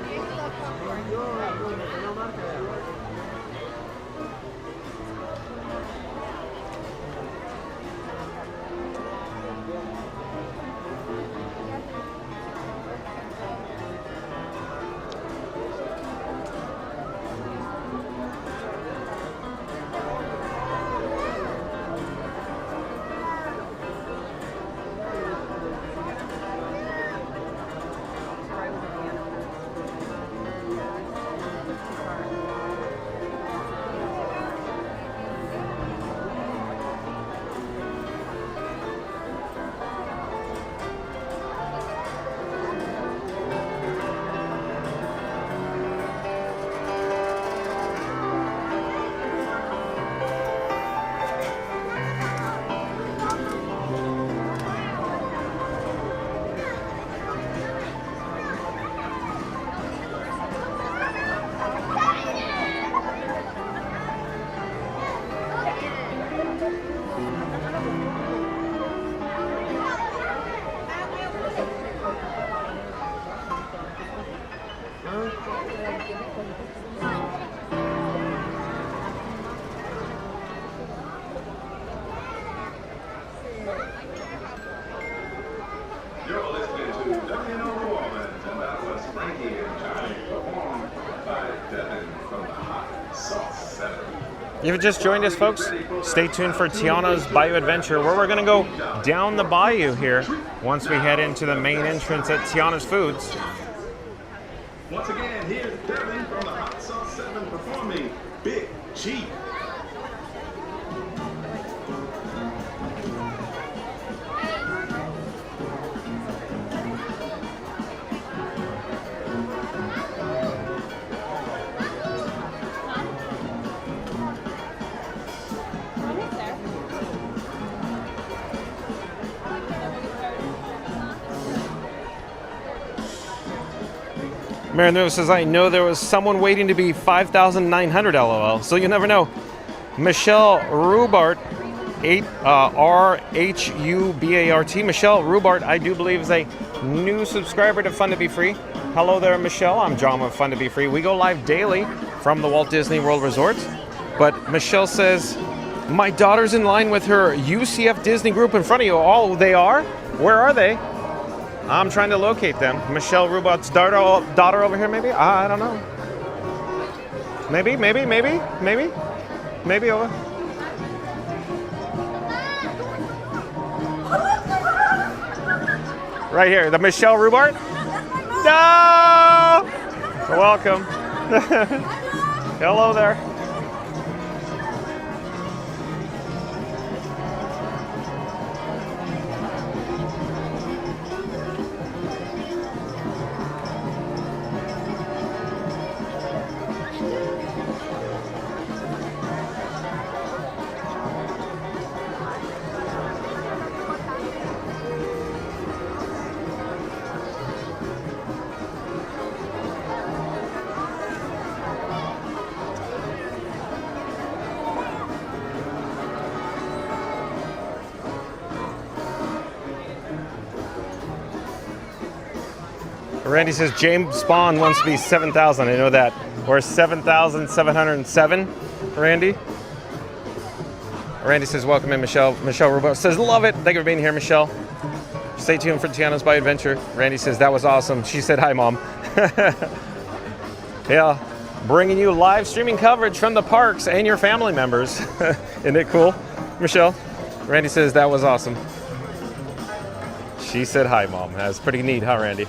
WNO New Orleans, and that was Frankie and Johnny performed by Devin from the Hot Sauce 7. If you just joined us, folks, stay tuned for Tiana's Bayou Adventure, where we're going to go down the bayou here once we head into the main entrance at Tiana's Foods. Once again, here's Devin from the Hot Sauce 7 performing Big Chief. Marinero says, I know there was someone waiting to be 5,900 LOL, so you never know. Michelle Rubart, R-H-U-B-A-R-T. Michelle Rubart, I do believe, is a new subscriber to Fun to Be Free. Hello there, Michelle. I'm John with Fun to Be Free. We go live daily from the Walt Disney World Resort. But Michelle says, my daughter's in line with her UCF Disney group in front of you. Oh, they are? Where are they? I'm trying to locate them. Michelle Rubat's daughter over here, maybe? I don't know. Maybe over. Right here, the Michelle Rubart? No! You're welcome. Hello there. Randy says James Bond wants to be 7,000. I know that. Or 7,707, Randy. Randy says, welcome in, Michelle. Michelle Rubot says, love it. Thank you for being here, Michelle. Stay tuned for Tiana's Bayou Adventure. Randy says, that was awesome. She said, hi, Mom. Yeah, bringing you live streaming coverage from the parks and your family members. Isn't it cool, Michelle? Randy says, that was awesome. She said, hi, Mom. That's pretty neat, huh, Randy?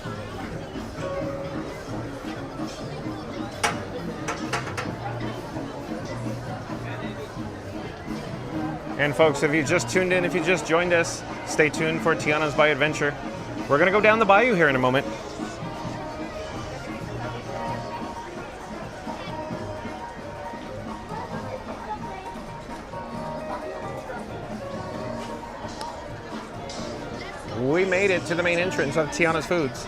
And folks, if you just tuned in, if you just joined us, stay tuned for Tiana's Bayou Adventure. We're gonna go down the bayou here in a moment. We made it to the main entrance of Tiana's Foods.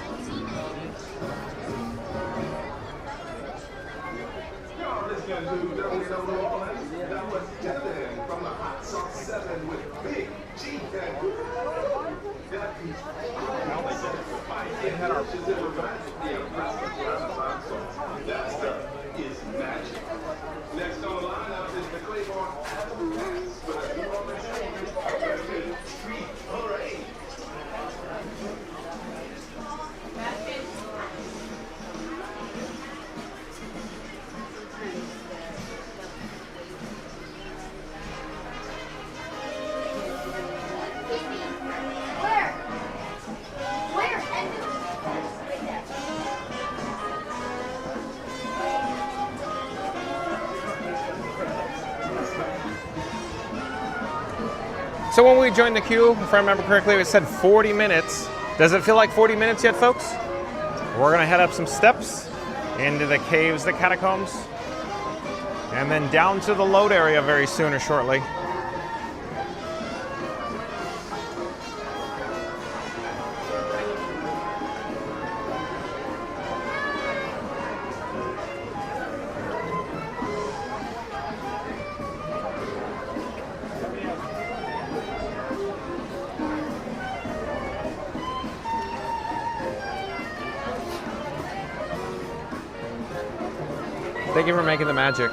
So when we joined the queue, if I remember correctly, it said 40 minutes. Does it feel like 40 minutes yet, folks? We're gonna head up some steps into the caves, the catacombs, and then down to the load area very soon or shortly. Thank you for making the magic.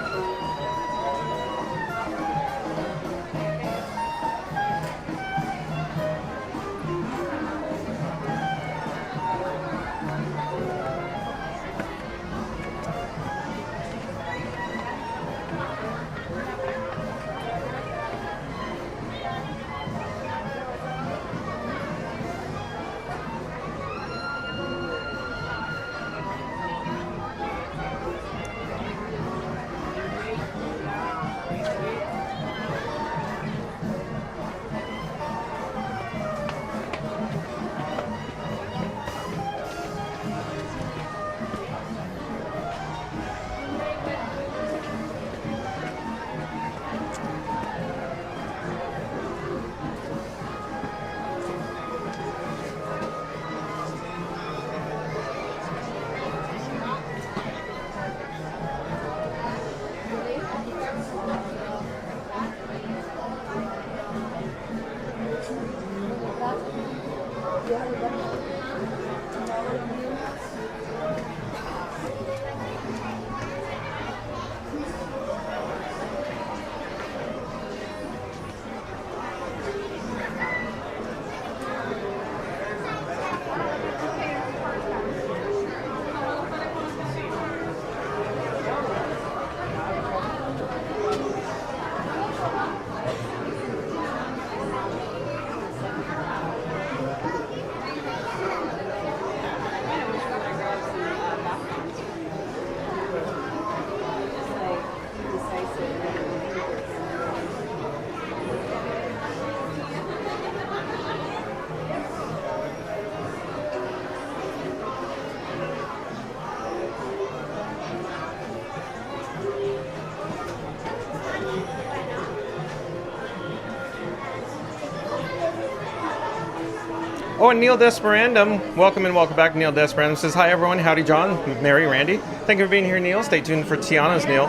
Oh, and Neil Desperandum, welcome and welcome back. Neil Desperandum says, hi everyone, howdy John, Mary, Randy. Thank you for being here, Neil. Stay tuned for Tiana's Neil.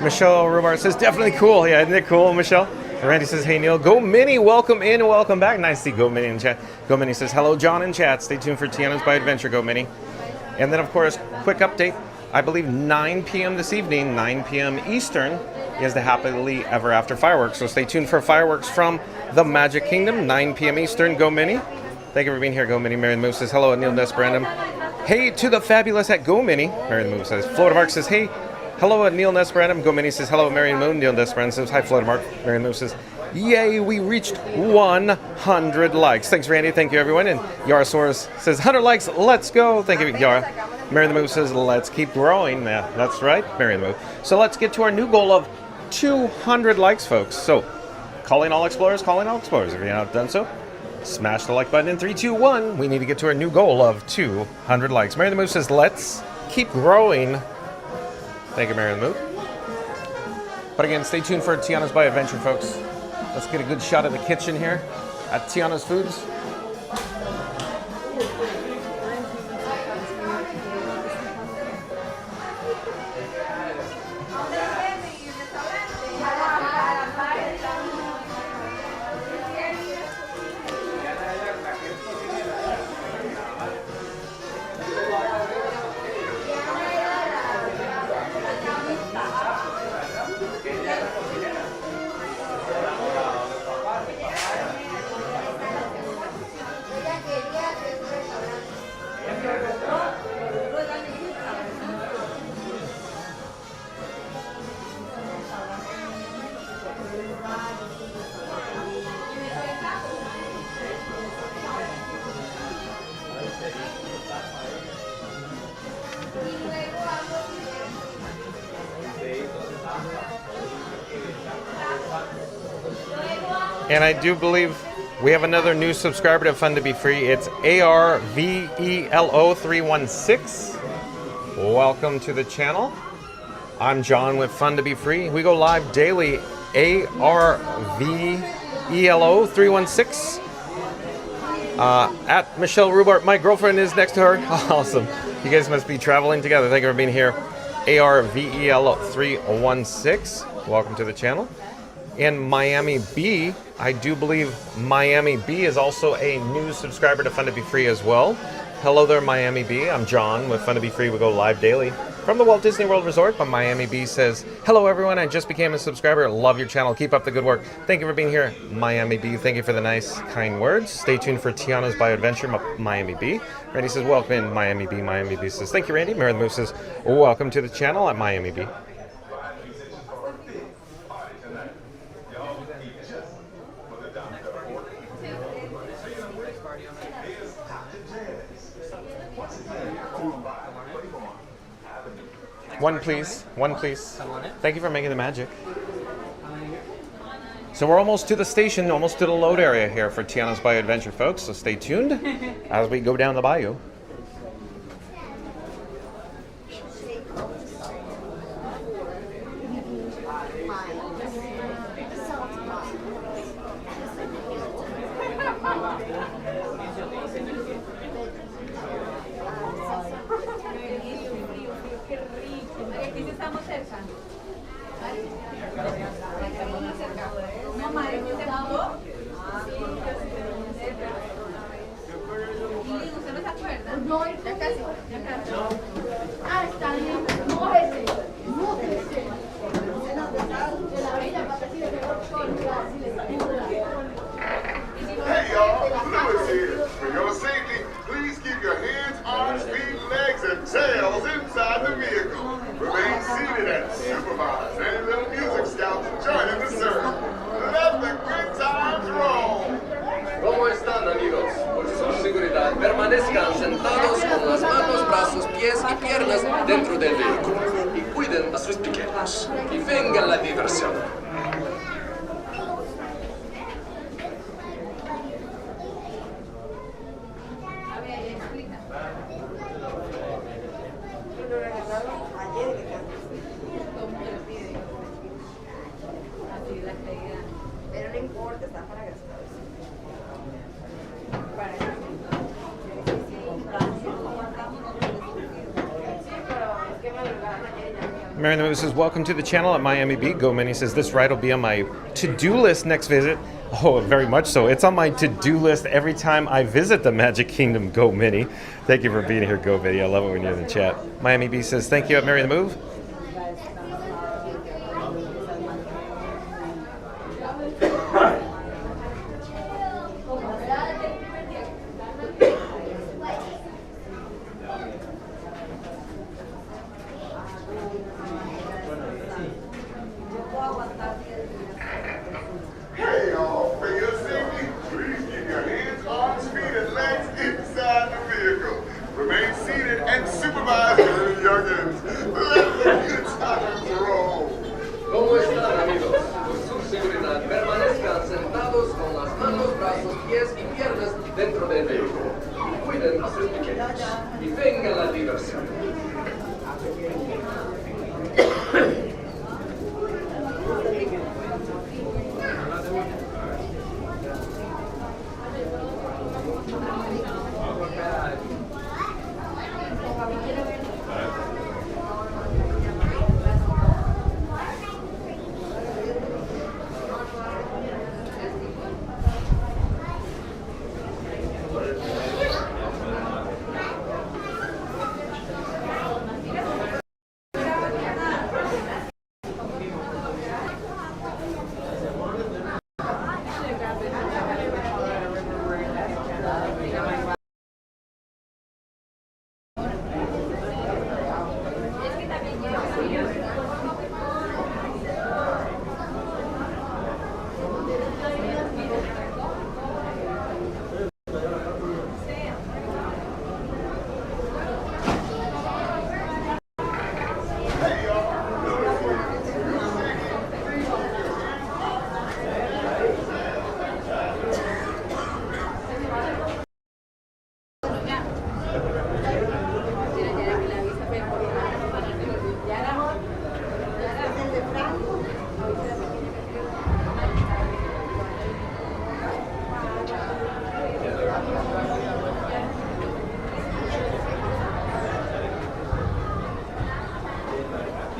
Michelle Rubart says, definitely cool. Yeah, isn't it cool, Michelle? Randy says, hey Neil, Go Mini, welcome in and welcome back. Nice to see Go Mini in chat. Go Mini says, hello John in chat. Stay tuned for Tiana's by Adventure, Go Mini. And then of course, quick update. I believe 9 p.m. this evening, 9 p.m. Eastern, is the Happily Ever After fireworks. So stay tuned for fireworks from the Magic Kingdom, 9 p.m. Eastern, Go Mini. Thank you for being here, Go Mini. Mary the Moose says, hello, Neil Nesbrandom. Hey to the fabulous at Go Mini. Mary the Moose says, Florida Mark says, hey, hello, Neil Nesbrandom. Go Mini says, hello, Mary the Moon. Neil Nesbrandom says, hi, Florida Mark. Mary the Moose says, yay, we reached 100 likes. Thanks, Randy. Thank you, everyone. And Yarasaurus says, 100 likes, let's go. Thank you, Yara. Mary the Moose says, let's keep growing. Yeah, that's right, Mary the Moose. So let's get to our new goal of 200 likes, folks. So, calling all explorers. If you've not done so, smash the like button in 3, 2, 1. We need to get to our new goal of 200 likes. Mary the Moose says, let's keep growing. Thank you, Mary the Moose. But again, stay tuned for Tiana's by Adventure, folks. Let's get a good shot of the kitchen here at Tiana's Foods. And I do believe we have another new subscriber to Fun to Be Free. It's ARVELO316. Welcome to the channel. I'm John with Fun to Be Free. We go live daily. ARVELO316. At Michelle Rubart. My girlfriend is next to her. Awesome. You guys must be traveling together. Thank you for being here. ARVELO316. Welcome to the channel. And Miami B, I do believe Miami B is also a new subscriber to Fun to Be Free as well. Hello there, Miami B. I'm John with Fun to Be Free. We go live daily from the Walt Disney World Resort. But Miami B says, hello everyone, I just became a subscriber. Love your channel. Keep up the good work. Thank you for being here, Miami B. Thank you for the nice, kind words. Stay tuned for Tiana's by Adventure, Miami B. Randy says, welcome in, Miami B. Miami B says, thank you, Randy. Mary the Moose says, welcome to the channel at Miami B. One please, one please. Thank you for making the magic. So we're almost to the station, almost to the load area here for Tiana's by Adventure, folks. So stay tuned as we go down the bayou. y'all. Lewis here. For your safety, please keep your hands, arms, feet, legs, and tails inside the vehicle. Remain seated and supervise any little music scouts joining the service. Let the good times roll. ¿Cómo están, amigos? Por su seguridad, permanezcan sentados con las manos, brazos, pies y piernas dentro del vehículo. Y cuiden a sus pequeños. Y venga la diversión. Pero no importa, está para gastar. Mary Lou says, welcome to the channel at Miami Beat. Go Mini says, this ride will be on my to-do list next visit. Oh, very much so. It's on my to-do list every time I visit the Magic Kingdom. Go Mini. Thank you for being here, Go Mini. I love it when you're in the chat. Miami Beat says, thank you at Mary the Move. Hey, y'all. For your safety, please keep your hands, arms, feet, and legs inside the vehicle. Remain seated and supervise any youngins. Let the good times roll. ¿Cómo están, amigos? Por su seguridad, permanezcan sentados con las manos, brazos, pies y piernas dentro del vehículo. Y cuiden a sus pequeños. Y venga la diversión.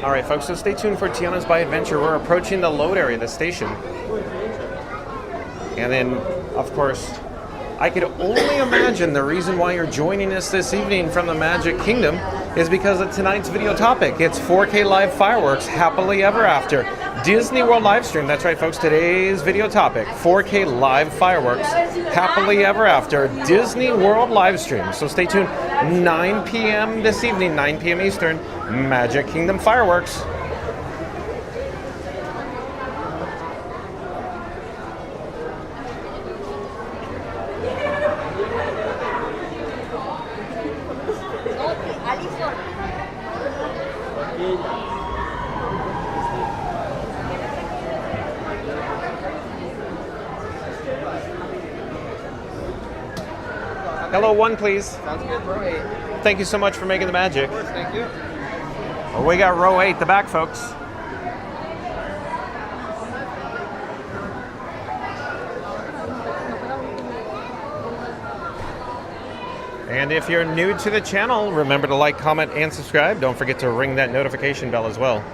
All right, folks, so stay tuned for Tiana's by Adventure. We're approaching the load area of the station. And then, of course, I could only imagine the reason why you're joining us this evening from the Magic Kingdom is because of tonight's video topic. It's 4K live fireworks, happily ever after. Disney World livestream. That's right, folks. Today's video topic, 4K live fireworks, happily ever after. Disney World livestream. So stay tuned. 9 p.m. this evening, 9 p.m. Eastern, Magic Kingdom fireworks. Hello, one, please. Sounds good, row 8. Thank you so much for making the magic. Of course, thank you. Well, we got row 8, the back, folks. And if you're new to the channel, remember to like, comment, and subscribe. Don't forget to ring that notification bell as well.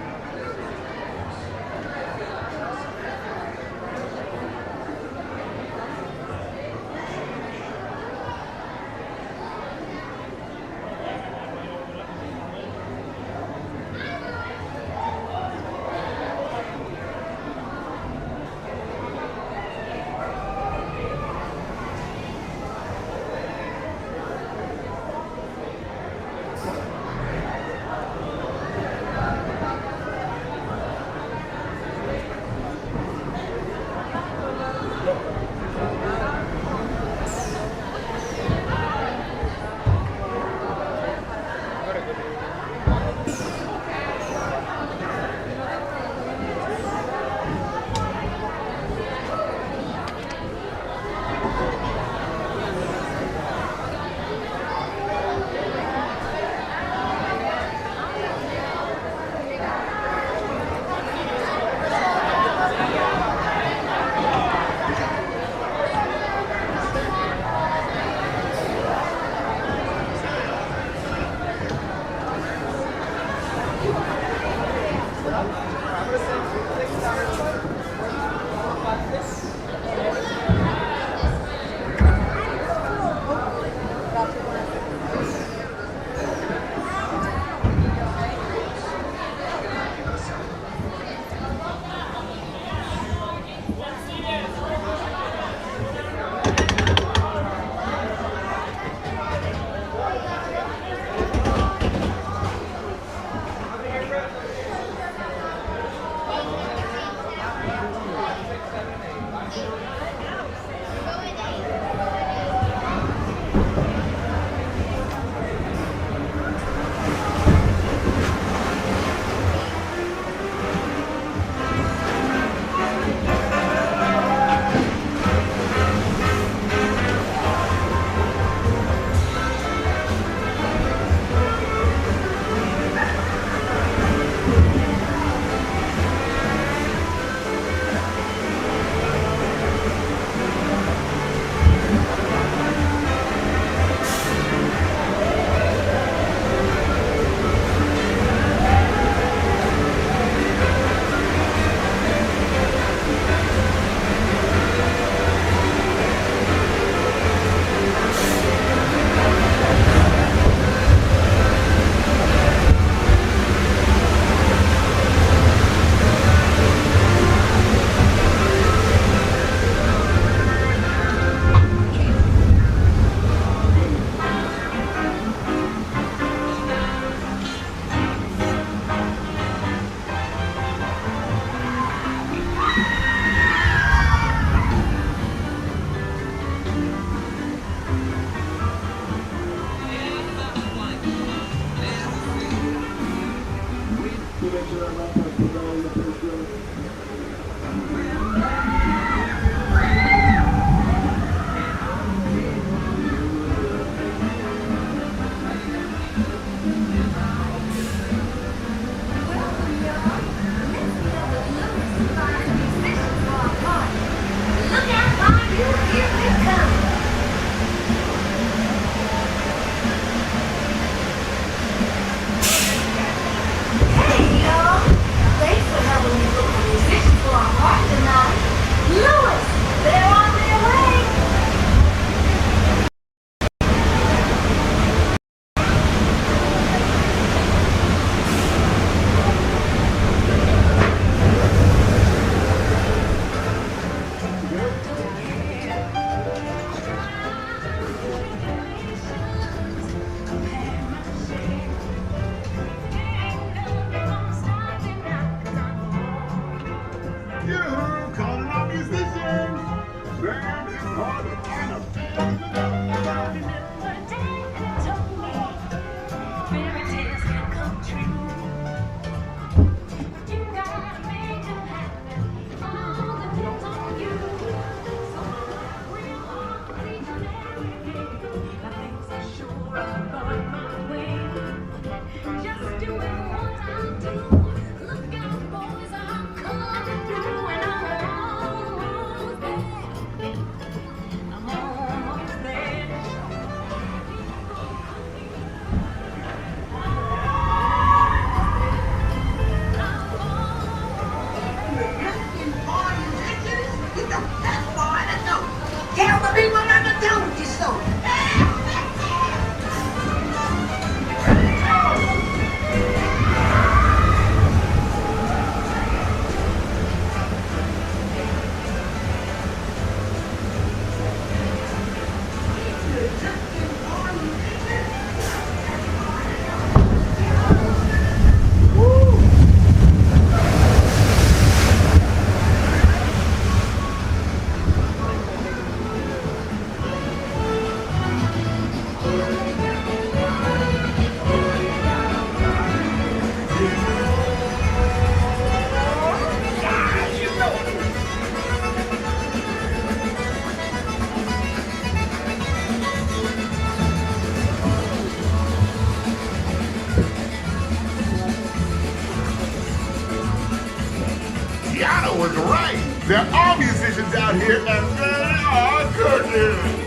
right. There are musicians out here, and they are cooking.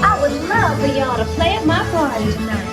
I would love for y'all to play at my party tonight.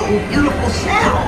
Beautiful sound.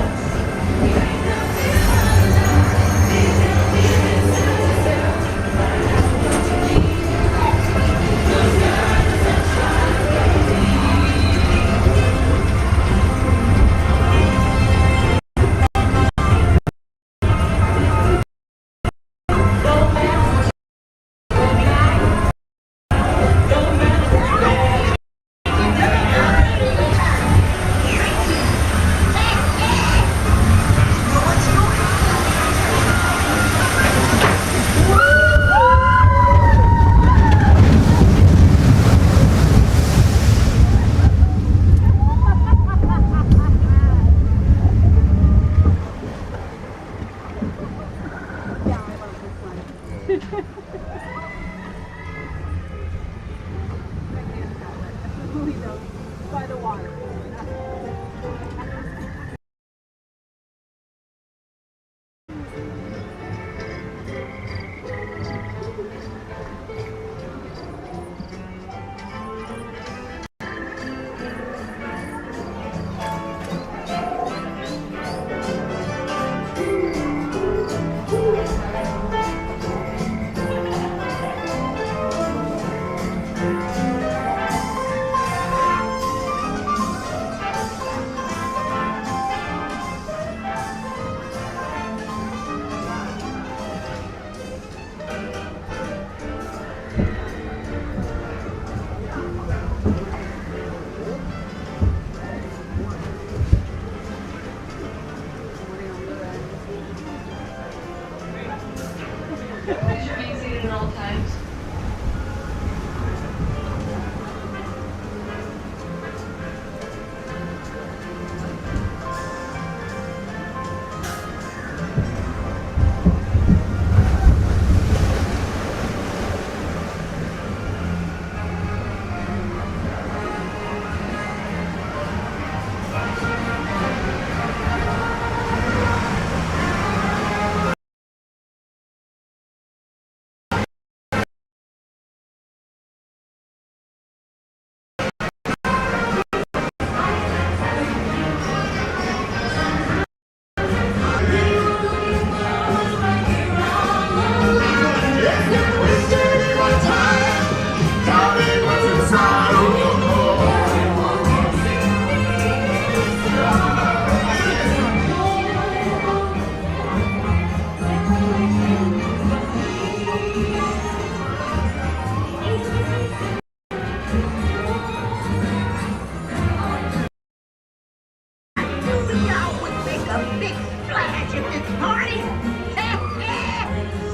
a big splash at this party.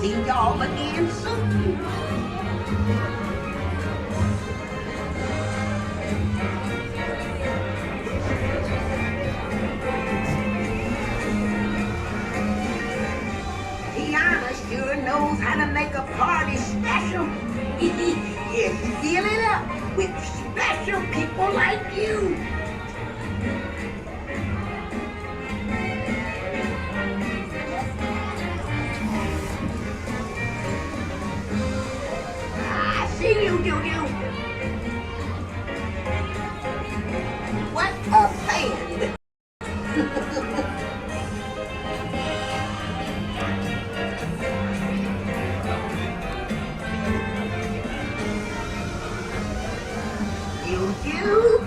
See y'all again soon. Tiana sure knows how to make a party special. Yeah, fill it up with special people like you. I see you, Doo-Doo. What a band. You.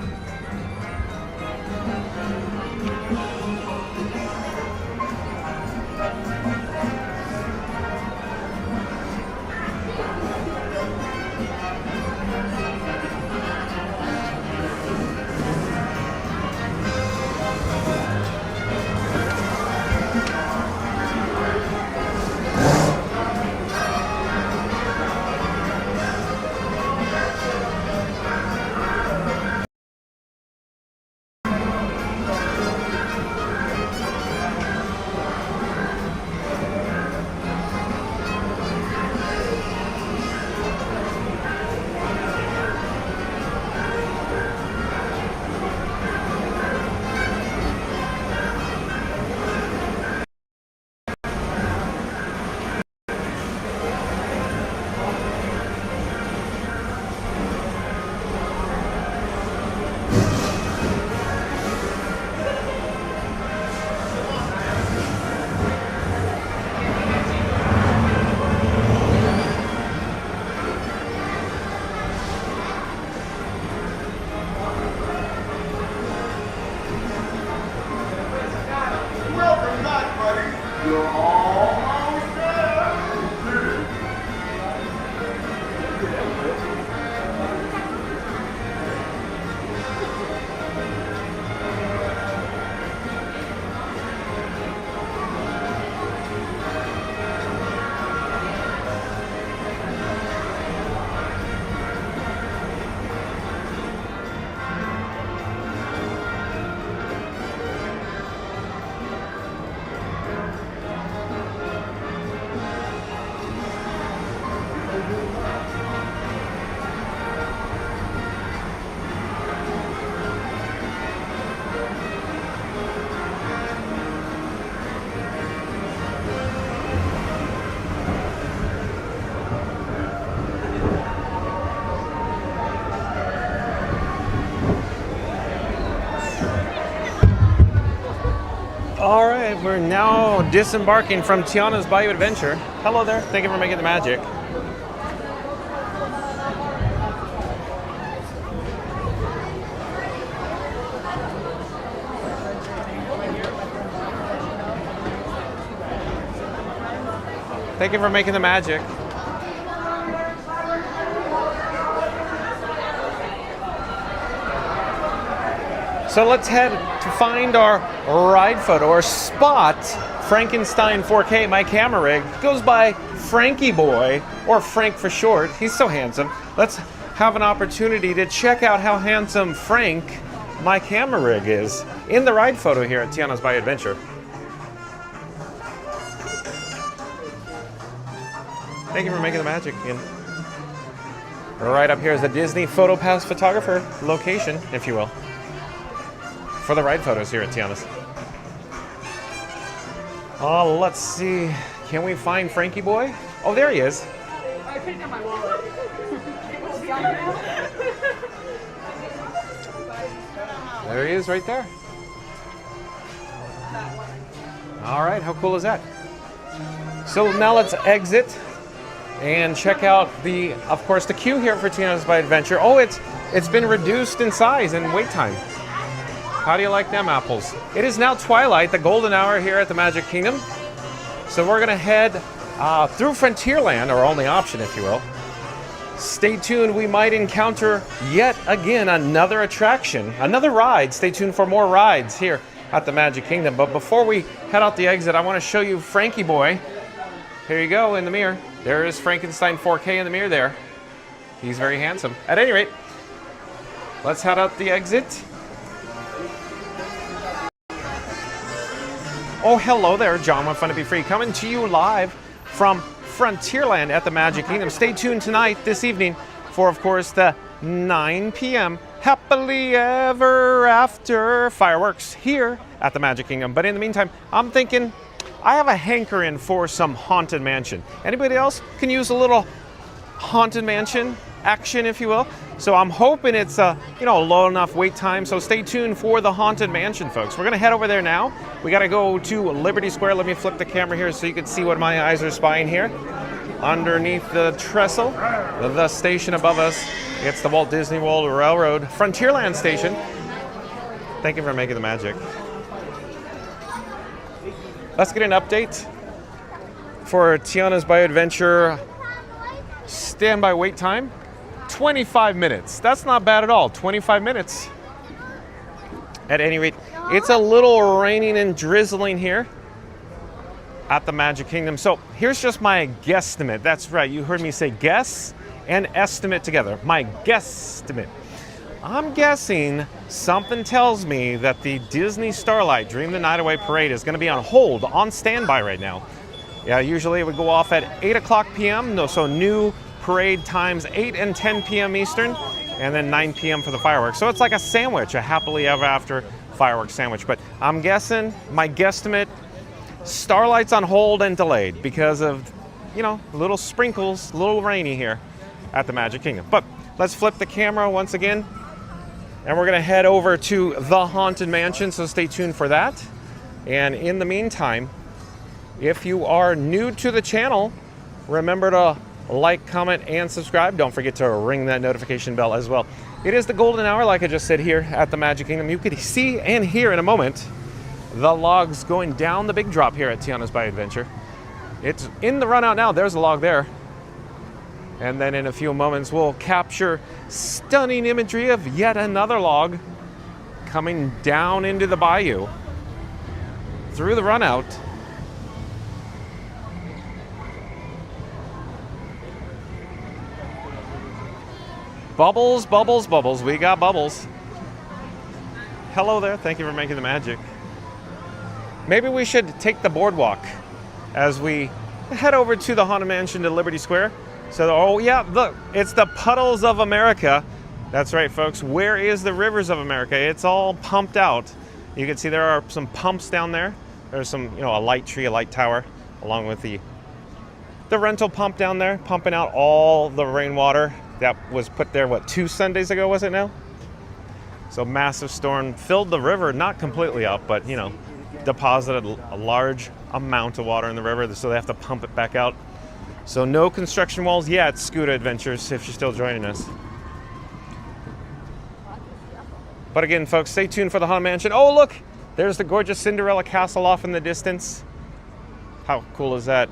Welcome back, buddy. You're almost there. All right, we're now disembarking from Tiana's Bayou Adventure. Hello there. Thank you for making the magic. Thank you for making the magic. So let's head to find our ride photo or spot Frankenstein 4K. My camera rig goes by Frankie Boy, or Frank for short. He's so handsome. Let's have an opportunity to check out how handsome Frank, my camera rig, is in the ride photo here at Tiana's Bayou Adventure. Thank you for making the magic. And right up here is the Disney PhotoPass photographer location, if you will, for the ride photos here at Tiana's. Oh, let's see. Can we find Frankie Boy? Oh, there he is. I picked up my wallet. There he is right there. All right, how cool is that? So now let's exit and check out the, of course, the queue here for Tiana's Bayou Adventure. Oh, it's been reduced in size and wait time. How do you like them apples? It is now twilight, the golden hour here at the Magic Kingdom. So we're gonna head through Frontierland, our only option, if you will. Stay tuned, we might encounter yet again another attraction, another ride. Stay tuned for more rides here at the Magic Kingdom. But before we head out the exit, I want to show you Frankie Boy. Here you go in the mirror. There is Frankenstein 4K in the mirror there. He's very handsome. At any rate, let's head out the exit. Oh, hello there, John with Fun to Be Free, coming to you live from Frontierland at the Magic Kingdom. Stay tuned tonight, this evening, for, of course, the 9 p.m. Happily Ever After fireworks here at the Magic Kingdom. But in the meantime, I'm thinking I have a hankering for some Haunted Mansion. Anybody else can use a little Haunted Mansion action, if you will? So I'm hoping it's a low enough wait time. So stay tuned for the Haunted Mansion, folks. We're gonna head over there now. We gotta go to Liberty Square. Let me flip the camera here so you can see what my eyes are spying here. Underneath the trestle, the station above us, it's the Walt Disney World Railroad Frontierland station. Thank you for making the magic. Let's get an update for Tiana's Bayou Adventure standby wait time. 25 minutes. That's not bad at all. 25 minutes. At any rate, it's a little raining and drizzling here at the Magic Kingdom. So here's just my guesstimate. That's right. You heard me say guess and estimate together. My guesstimate. I'm guessing something tells me that the Disney Starlight Dream the Night Away parade is going to be on hold, on standby right now. Yeah, usually it would go off at 8 o'clock p.m. No, so new parade times 8 and 10 p.m. Eastern, and then 9 p.m. for the fireworks. So it's like a sandwich, a happily ever after fireworks sandwich. But I'm guessing, my guesstimate, Starlight's on hold and delayed because of, little sprinkles, a little rainy here at the Magic Kingdom. But let's flip the camera once again, and we're gonna head over to the Haunted Mansion, so stay tuned for that. And in the meantime, if you are new to the channel, remember to like, comment, and subscribe. Don't forget to ring that notification bell as well. It is the golden hour, like I just said, here at the Magic Kingdom. You could see and hear in a moment the logs going down the big drop here at Tiana's Bayou Adventure. It's in the run out now. There's a log there. And then in a few moments, we'll capture stunning imagery of yet another log coming down into the bayou through the run out. Bubbles, bubbles, bubbles. We got bubbles. Hello there. Thank you for making the magic. Maybe we should take the boardwalk as we head over to the Haunted Mansion to Liberty Square. So, oh yeah, look, it's the Puddles of America. That's right, folks. Where is the Rivers of America? It's all pumped out. You can see there are some pumps down there. There's some, a light tree, a light tower, along with the rental pump down there, pumping out all the rainwater that was put there, 2 Sundays ago, was it now? So massive storm filled the river, not completely up, but, deposited a large amount of water in the river, so they have to pump it back out. So no construction walls yet, Scuba Adventures, if you're still joining us. But again, folks, stay tuned for the Haunted Mansion. Oh, look, there's the gorgeous Cinderella Castle off in the distance. How cool is that?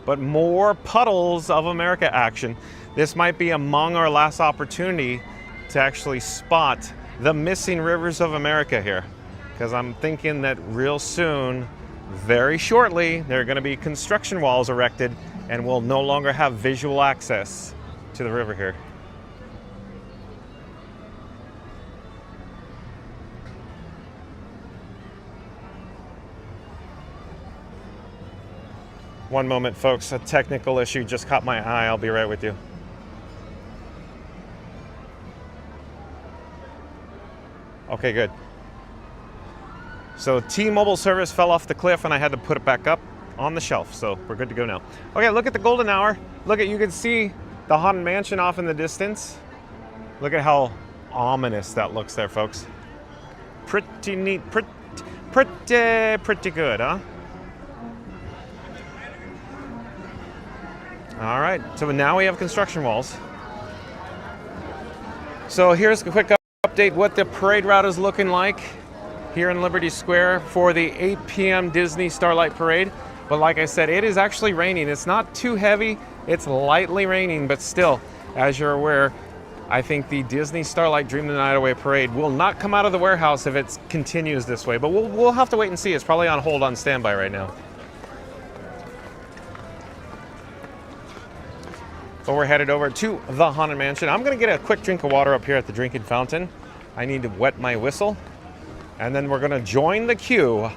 But more Puddles of America action. This might be among our last opportunity to actually spot the missing Rivers of America here, because I'm thinking that real soon, very shortly, there are going to be construction walls erected and we'll no longer have visual access to the river here. One moment, folks. A technical issue just caught my eye. I'll be right with you. Okay, good. So T-Mobile service fell off the cliff and I had to put it back up on the shelf. So we're good to go now. Okay, look at the golden hour. Look at, you can see the Haunted Mansion off in the distance. Look at how ominous that looks there, folks. Pretty neat, pretty good, huh? All right, so now we have construction walls. So here's a quick update what the parade route is looking like here in Liberty Square for the 8 p.m. Disney Starlight Parade. But like I said, it is actually raining. It's not too heavy, it's lightly raining, but still, as you're aware, I think the Disney Starlight Dream the Night Away parade will not come out of the warehouse if it continues this way, but we'll have to wait and see. It's probably on hold on standby right now. But we're headed over to the Haunted Mansion. I'm going to get a quick drink of water up here at the drinking fountain. I need to wet my whistle. And then we're going to join the queue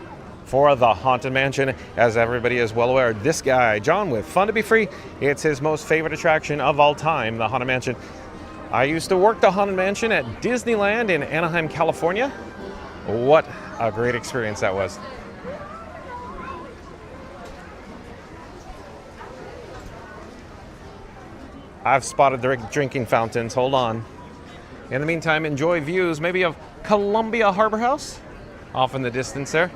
for the Haunted Mansion. As everybody is well aware, this guy, John with Fun to Be Free, it's his most favorite attraction of all time, the Haunted Mansion. I used to work the Haunted Mansion at Disneyland in Anaheim, California. What a great experience that was. I've spotted the drinking fountains. Hold on. In the meantime, enjoy views maybe of Columbia Harbor House off in the distance there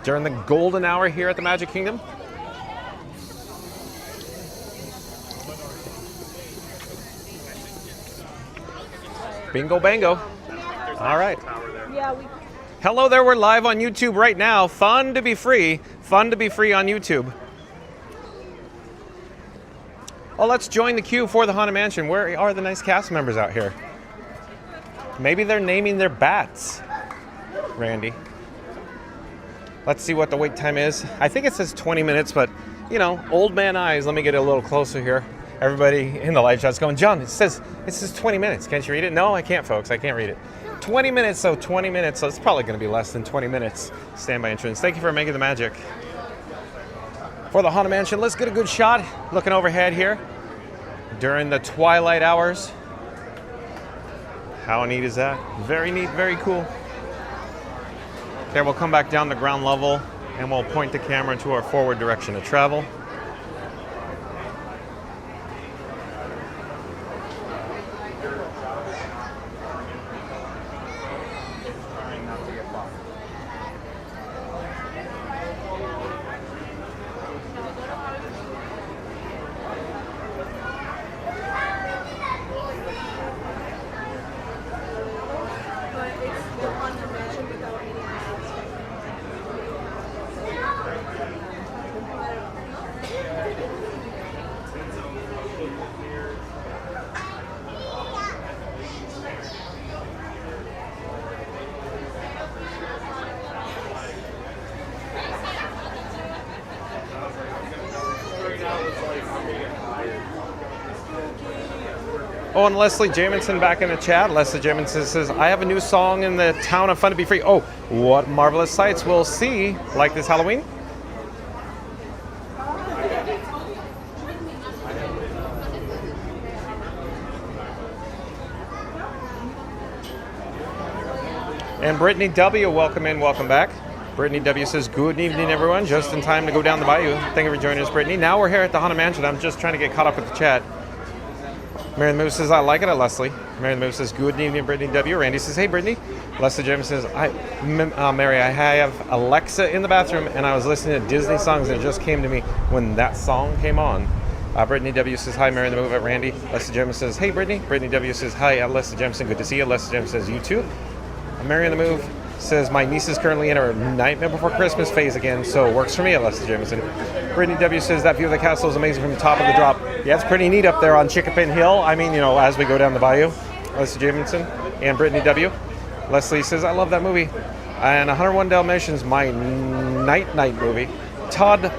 during the golden hour here at the Magic Kingdom. Bingo bango. All right. Hello there, we're live on YouTube right now. Fun to be free. Fun to be free on YouTube. Oh, let's join the queue for the Haunted Mansion. Where are the nice cast members out here? Maybe they're naming their bats, Randy. Let's see what the wait time is. I think it says 20 minutes, but, you know, old man eyes. Let me get a little closer here. Everybody in the live chat's going, John, it says 20 minutes. Can't you read it? No, I can't, folks. I can't read it. 20 minutes, so 20 minutes. So it's probably going to be less than 20 minutes. Standby entrance. Thank you for making the magic. For the Haunted Mansion, let's get a good shot looking overhead here during the twilight hours. How neat is that? Very neat, very cool. Okay, we'll come back down to ground level and we'll point the camera to our forward direction of travel. Oh, and Leslie Jamison back in the chat. Leslie Jamison says, I have a new song in the town of Fun to Be Free. Oh, what marvelous sights we'll see like this Halloween. And Brittany W, welcome in, welcome back. Brittany W says, good evening, everyone. Just in time to go down the bayou. Thank you for joining us, Brittany. Now we're here at the Haunted Mansion. I'm just trying to get caught up with the chat. Mary the Move says, I like it at Leslie. Mary the Move says, good evening, Brittany W. Randy says, hey, Brittany. Leslie James says, Mary, I have Alexa in the bathroom, and I was listening to Disney songs, and it just came to me when that song came on. Brittany W says, hi, Mary the Move at Randy. Leslie James says, hey, Brittany. Brittany W says, hi, Leslie Jameson, good to see you. Leslie James says, you too. Mary the Move says, my niece is currently in her Nightmare Before Christmas phase again, so it works for me, Leslie Jameson. Brittany W says, that view of the castle is amazing from the top of the drop. Yeah, it's pretty neat up there on Chickapin Hill. I mean, you know, as we go down the bayou. Leslie Jameson and Brittany W. Leslie says, I love that movie. And 101 Dalmatians, my night movie. Todd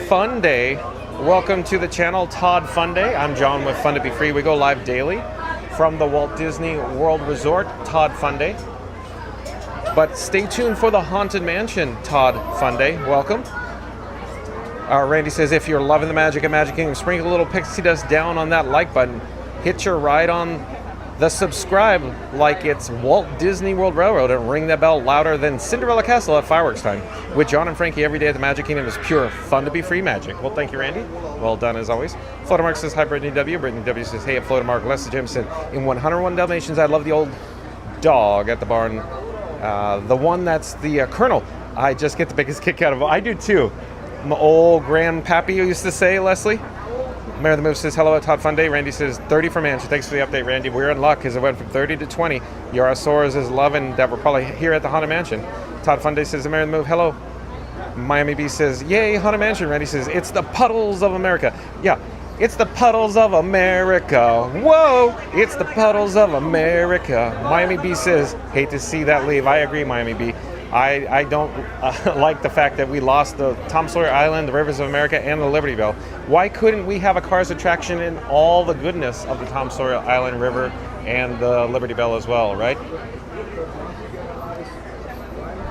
Fun Day. Welcome to the channel, Todd Fun Day. I'm John with Fun to Be Free. We go live daily from the Walt Disney World Resort, Todd Fun Day. But stay tuned for the Haunted Mansion, Todd Fun Day. Welcome. Randy says, if you're loving the magic at Magic Kingdom, sprinkle a little pixie dust down on that like button. Hit your ride on the subscribe like it's Walt Disney World Railroad and ring that bell louder than Cinderella Castle at fireworks time. With John and Frankie every day at the Magic Kingdom is pure fun to be free magic. Well, thank you, Randy. Well done as always. Flotamark says, hi, Brittany W. Brittany W says, hey, at Flotamark. Leslie Jameson, in 101 Dalmatians, I love the old dog at the barn. The one that's the Colonel. I just get the biggest kick out of it. I do too. My old grandpappy used to say, Leslie. Mary the Move says, hello at Todd Fun Day. Randy says, 30 for Mansion. Thanks for the update, Randy. We're in luck because it went from 30 to 20. Yarasaurus is loving that we're probably here at the Haunted Mansion. Todd Fun Day says, Mary the Move, hello. Miami B says, yay, Haunted Mansion. Randy says, it's the puddles of America. Yeah, It's the puddles of America. Whoa! It's the puddles of America. Miami B says, hate to see that leave. I agree, Miami B. I don't like the fact that we lost the Tom Sawyer Island, the Rivers of America, and the Liberty Bell. Why couldn't we have a Cars attraction in all the goodness of the Tom Sawyer Island River and the Liberty Bell as well, right?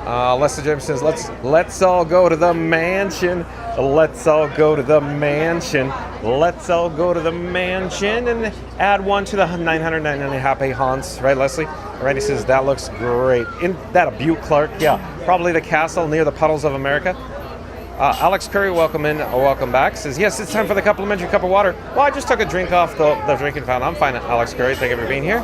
Lester James says, let's all go to the mansion. Let's all go to the mansion. Let's all go to the mansion and add one to the 999 happy haunts, right, Leslie? Randy says that looks great. Isn't that a Butte, Clark? Yeah, probably the castle near the puddles of America. Alex Curry, welcome in, welcome back. Says yes, it's time for the complimentary cup of water. Well, I just took a drink off the drinking fountain. I'm fine, Alex Curry. Thank you for being here.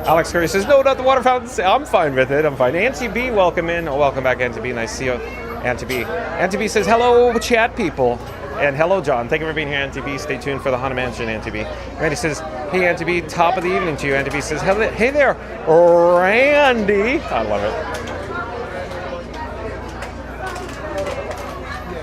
Alex Curry says, no, not the water fountain. I'm fine with it. I'm fine. Auntie B, welcome in. Welcome back, Auntie B. Nice to see you. Auntie B. Auntie B says, hello, chat people. And hello, John. Thank you for being here, Auntie B. Stay tuned for the Haunted Mansion, Auntie B. Randy says, hey, Auntie B, top of the evening to you. Auntie B says, hey there, Randy. I love it.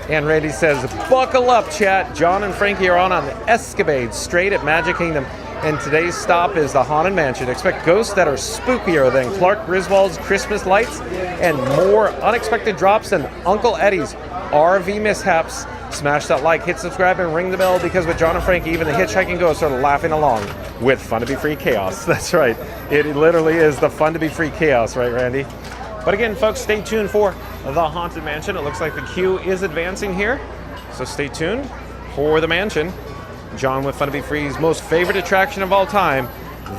And Randy says, buckle up, chat. John and Frankie are on an escapade straight at Magic Kingdom. And today's stop is the Haunted Mansion. Expect ghosts that are spookier than Clark Griswold's Christmas lights and more unexpected drops than Uncle Eddie's RV mishaps. Smash that like, hit subscribe, and ring the bell because with John and Frankie, even the hitchhiking ghosts are laughing along with Fun to Be Free chaos. That's right. It literally is the Fun to Be Free chaos, right, Randy? But again, folks, stay tuned for the Haunted Mansion. It looks like the queue is advancing here. So stay tuned for the mansion. John with Fun to Be Free's most favorite attraction of all time,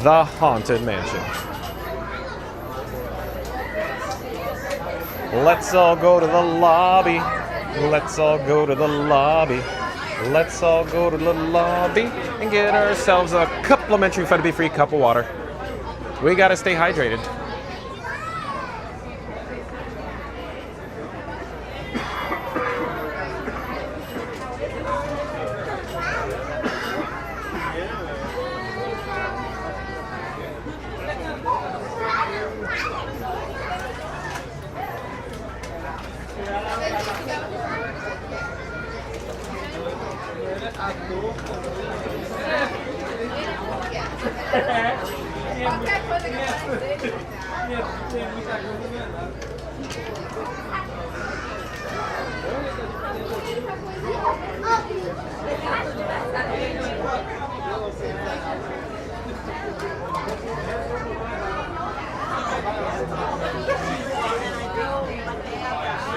the Haunted Mansion. Let's all go to the lobby. Let's all go to the lobby. Let's all go to the lobby and get ourselves a complimentary Fun to Be Free cup of water. We gotta stay hydrated.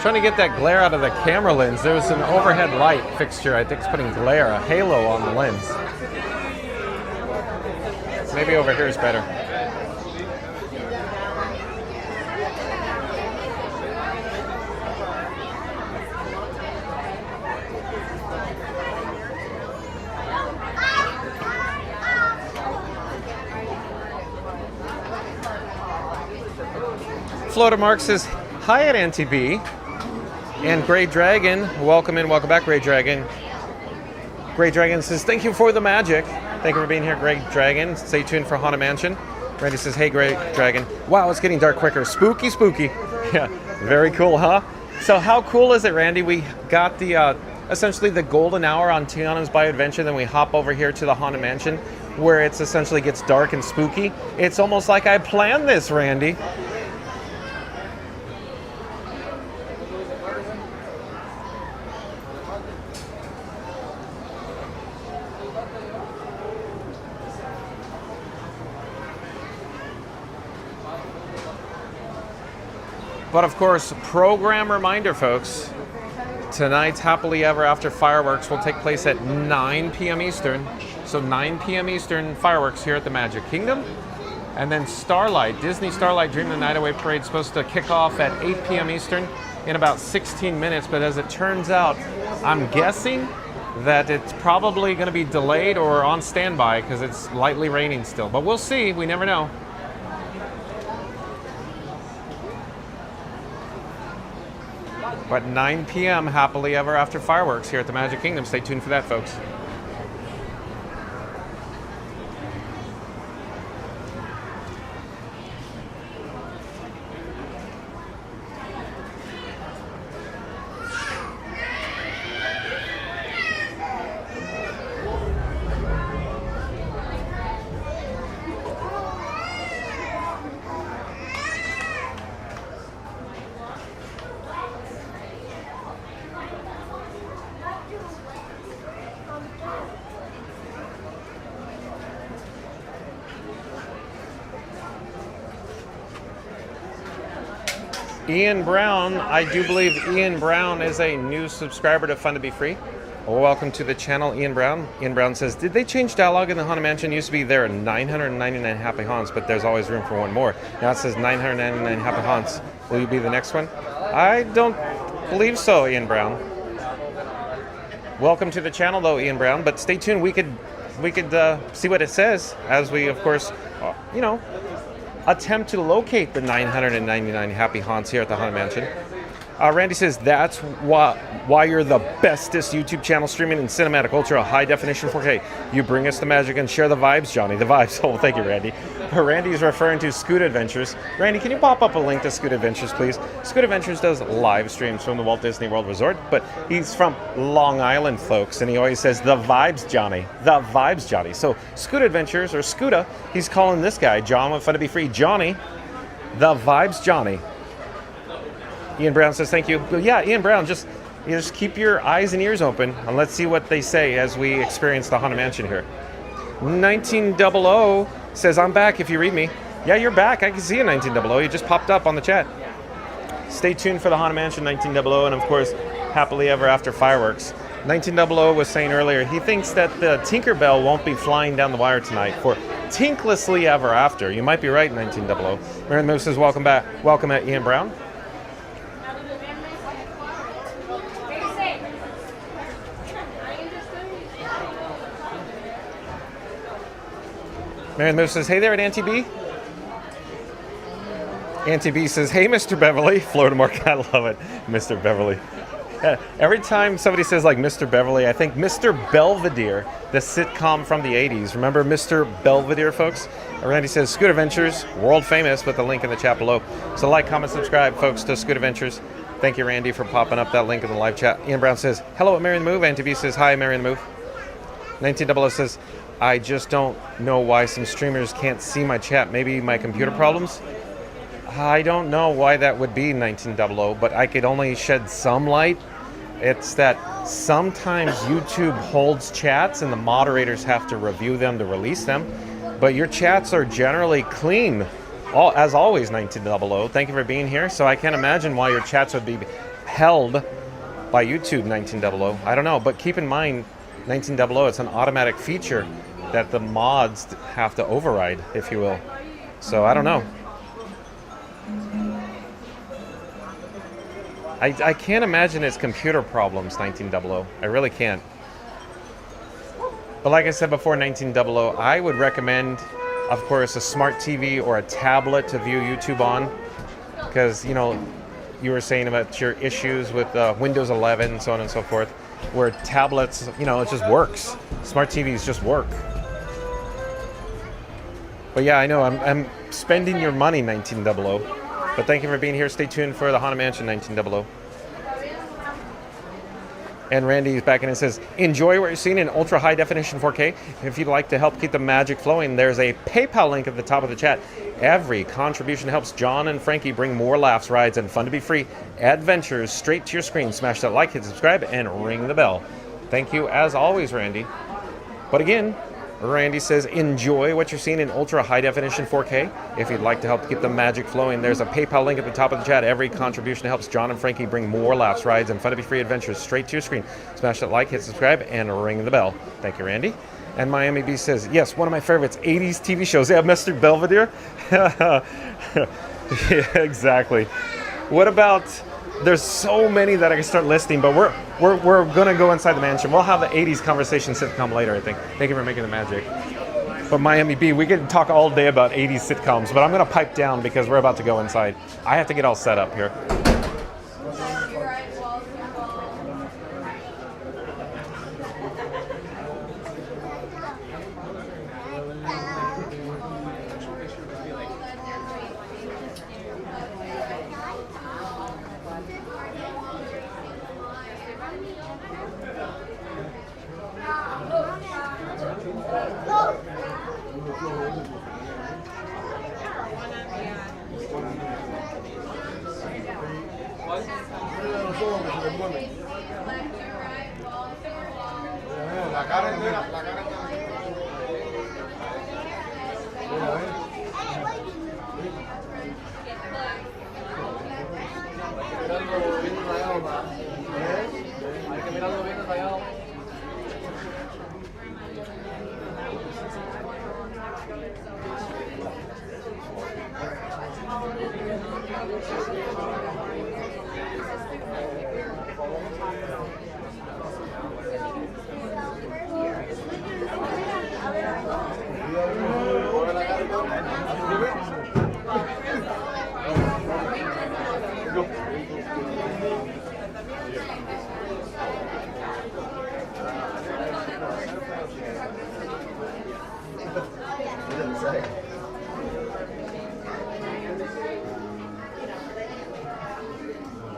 Trying to get that glare out of the camera lens. There was an overhead light fixture, I think it's putting glare, a halo on the lens. Maybe over here is better. Florida Mark says, hi at Auntie B. And Grey Dragon, welcome in, welcome back, Grey Dragon. Grey Dragon says, thank you for the magic. Thank you for being here, Grey Dragon. Stay tuned for Haunted Mansion. Randy says, hey, Grey Dragon. Wow, it's getting dark quicker. Spooky, spooky. Yeah, very cool, huh? So how cool is it, Randy? We got the, essentially the golden hour on Tiana's Bayou Adventure, then we hop over here to the Haunted Mansion, where it essentially gets dark and spooky. It's almost like I planned this, Randy. But of course, program reminder, folks, tonight's Happily Ever After fireworks will take place at 9 p.m. Eastern. So 9 p.m. Eastern fireworks here at the Magic Kingdom. And then Starlight, Disney Starlight Dream the Night Away Parade is supposed to kick off at 8 p.m. Eastern in about 16 minutes. But as it turns out, I'm guessing that it's probably going to be delayed or on standby because it's lightly raining still. But we'll see. We never know. But 9 p.m. Happily Ever After fireworks here at the Magic Kingdom. Stay tuned for that, folks. Ian Brown, I do believe Ian Brown is a new subscriber to Fun to Be Free. Well, welcome to the channel, Ian Brown. Ian Brown says, did they change dialogue in the Haunted Mansion? Used to be there are 999 happy haunts, but there's always room for one more. Now it says 999 happy haunts. Will you be the next one? I don't believe so, Ian Brown. Welcome to the channel, though, Ian Brown. But stay tuned. We could see what it says as we, of course, attempt to locate the 999 happy haunts here at the Haunted Mansion. Randy says, that's why you're the bestest YouTube channel streaming in cinematic, ultra, high definition 4K. You bring us the magic and share the vibes, Johnny. The vibes. Oh, thank you, Randy. Randy is referring to Scoot Adventures. Randy, can you pop up a link to Scoot Adventures, please? Scoot Adventures does live streams from the Walt Disney World Resort, but he's from Long Island, folks, and he always says, the vibes, Johnny. The vibes, Johnny. So Scoot Adventures, or Scoota, he's calling this guy, John with Fun to Be Free, Johnny, the vibes, Johnny. Ian Brown says, thank you. But yeah, Ian Brown, just keep your eyes and ears open, and let's see what they say as we experience the Haunted Mansion here. 1900 says, I'm back if you read me. Yeah, you're back. I can see you, 1900. You just popped up on the chat. Stay tuned for the Haunted Mansion, 1900, and of course, Happily Ever After fireworks. 1900 was saying earlier, he thinks that the Tinkerbell won't be flying down the wire tonight for Tinklessly Ever After. You might be right, 1900. Mary Moose says, welcome back. Welcome at Ian Brown. Mary Moose says, hey there at Auntie B. Auntie B says, hey, Mr. Beverly. Florida Mark, I love it. Mr. Beverly. Every time somebody says like Mr. Beverly, I think Mr. Belvedere, the sitcom from the 80s. Remember Mr. Belvedere, folks? Randy says, Scoot Adventures, world famous, with the link in the chat below. So like, comment, subscribe, folks, to Scoot Adventures. Thank you, Randy, for popping up that link in the live chat. Ian Brown says, hello at Mary in the Move. Auntie B says, hi, Mary in the Move. 1900 says, I just don't know why some streamers can't see my chat. Maybe my computer problems? I don't know why that would be, 1900, but I could only shed some light. It's that sometimes YouTube holds chats and the moderators have to review them to release them. But your chats are generally clean, as always, 1900. Thank you for being here. So I can't imagine why your chats would be held by YouTube, 1900. I don't know, but keep in mind, 1900, it's an automatic feature that the mods have to override, if you will. So I don't know. I can't imagine it's computer problems, 1900. I really can't. But like I said before, 1900, I would recommend, of course, a smart TV or a tablet to view YouTube on. Because, you know, you were saying about your issues with Windows 11 and so on and so forth, where tablets, you know, it just works. Smart TVs just work. But yeah, I know, I'm spending your money, 1900. But thank you for being here. Stay tuned for the Haunted Mansion, 1900. And Randy is back in and says, enjoy what you're seeing in ultra high definition 4K. If you'd like to help keep the magic flowing, there's a PayPal link at the top of the chat. Every contribution helps John and Frankie bring more laughs, rides, and fun to be free adventures straight to your screen. Smash that like, hit subscribe, and ring the bell. Thank you as always, Randy. But again, Randy says, enjoy what you're seeing in ultra high definition 4K. If you'd like to help keep the magic flowing, there's a PayPal link at the top of the chat. Every contribution helps John and Frankie bring more laughs, rides, and fun to be free adventures straight to your screen. Smash that like, hit subscribe, and ring the bell. Thank you, Randy. And Miami B says, yes, one of my favorites, 80s TV shows. Yeah, Mr. Belvedere. Yeah, exactly. What about, there's so many that I can start listing, but we're gonna go inside the mansion. We'll have the 80s conversation sitcom later, I think. Thank you for making the magic. But Miami B, we could talk all day about 80s sitcoms, but I'm gonna pipe down because we're about to go inside. I have to get all set up here.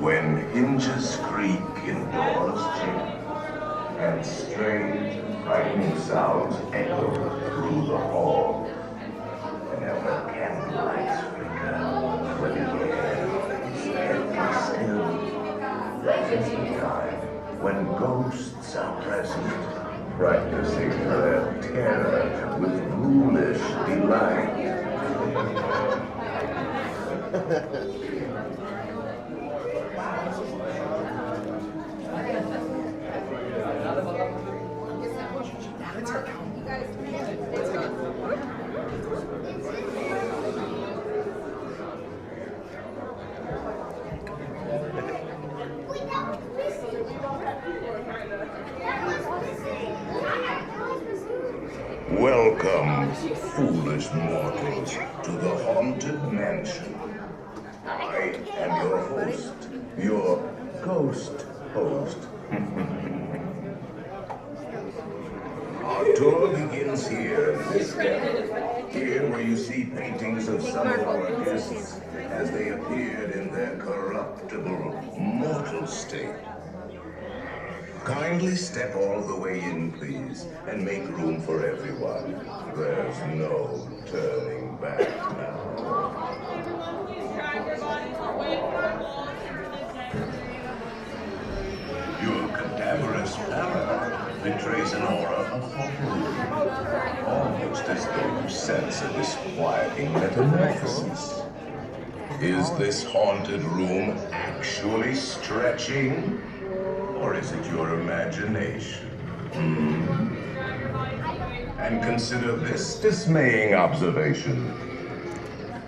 When hinges creak and doors chain, and strange and frightening sounds echo through the hall, and ever candlelights flicker, when the air is deadly still, that is the time when ghosts are present, practicing their terror with ghoulish delight. Welcome, foolish mortals, to the haunted mansion. I am your host, your ghost host. Our tour begins here in this gallery, here where you see paintings of some of our guests as they appeared in their corruptible, mortal state. Kindly step all the way in, please, and make room for everyone. There's no turning back now. Your cadaverous pallor betrays an aura of horror, almost as though you sense a disquieting metamorphosis. Is this haunted room actually stretching? Or is it your imagination? And consider this dismaying observation.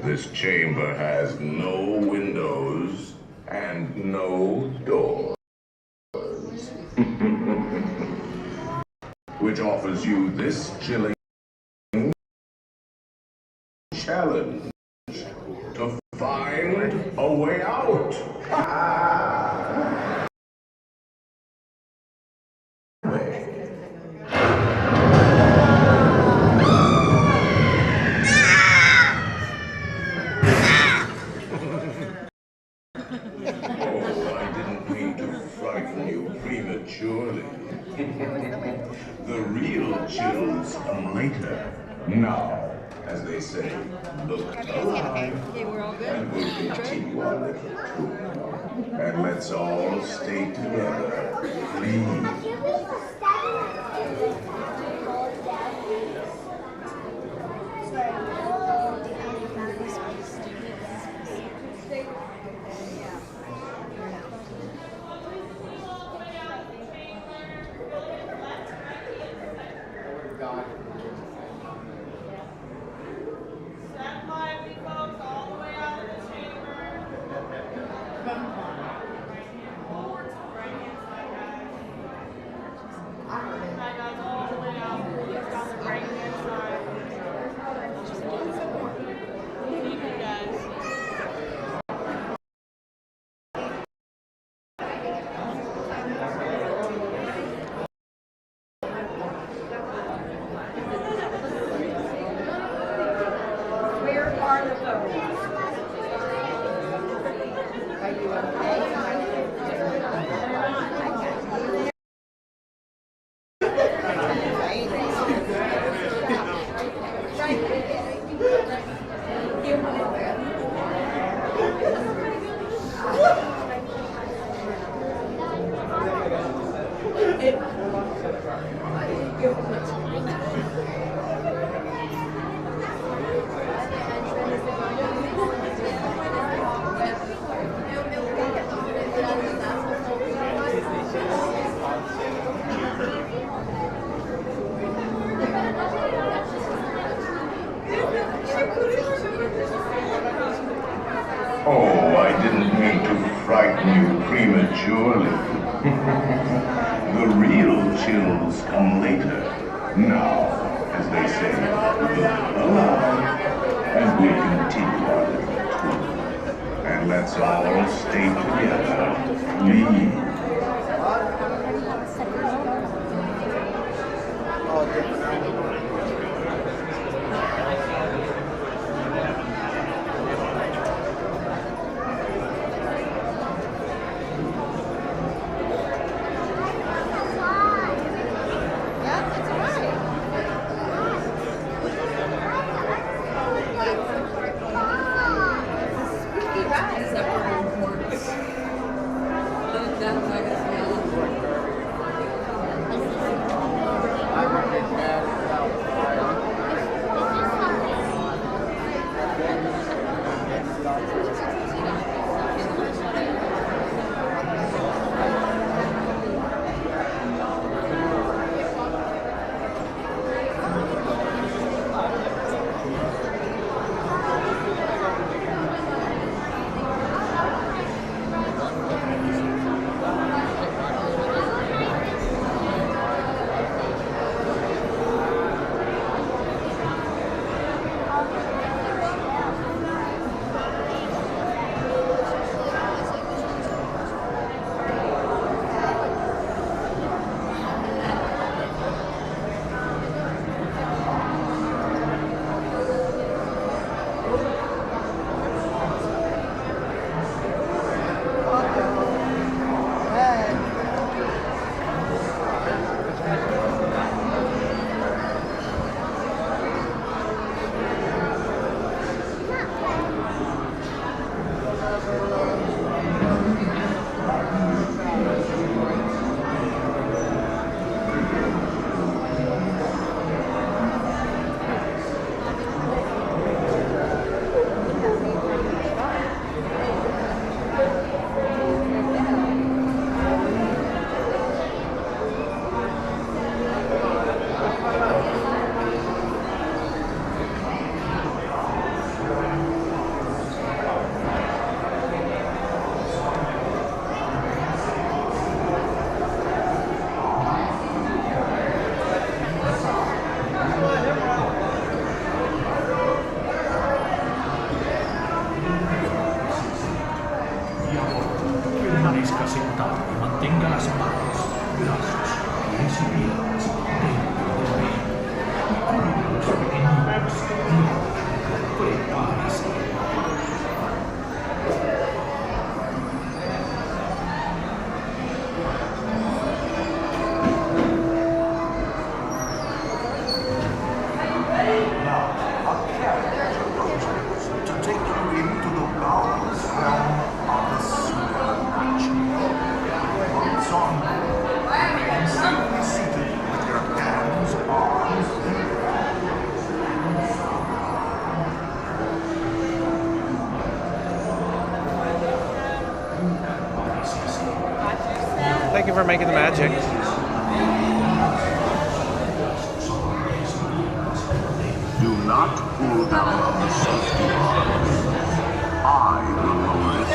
This chamber has no windows and no doors. Which offers you this chilling challenge to find a way out. The real chills come later. Now, as they say, look alive. And we'll continue our little tour. And let's all stay together, please. Oh, I didn't mean to frighten you prematurely. The real chills come later. Now, as they say, look alive, and we'll continue our little tour. And let's all stay together, please. Thank you for making the magic. Do not pull down on the safety bars. I will lower it.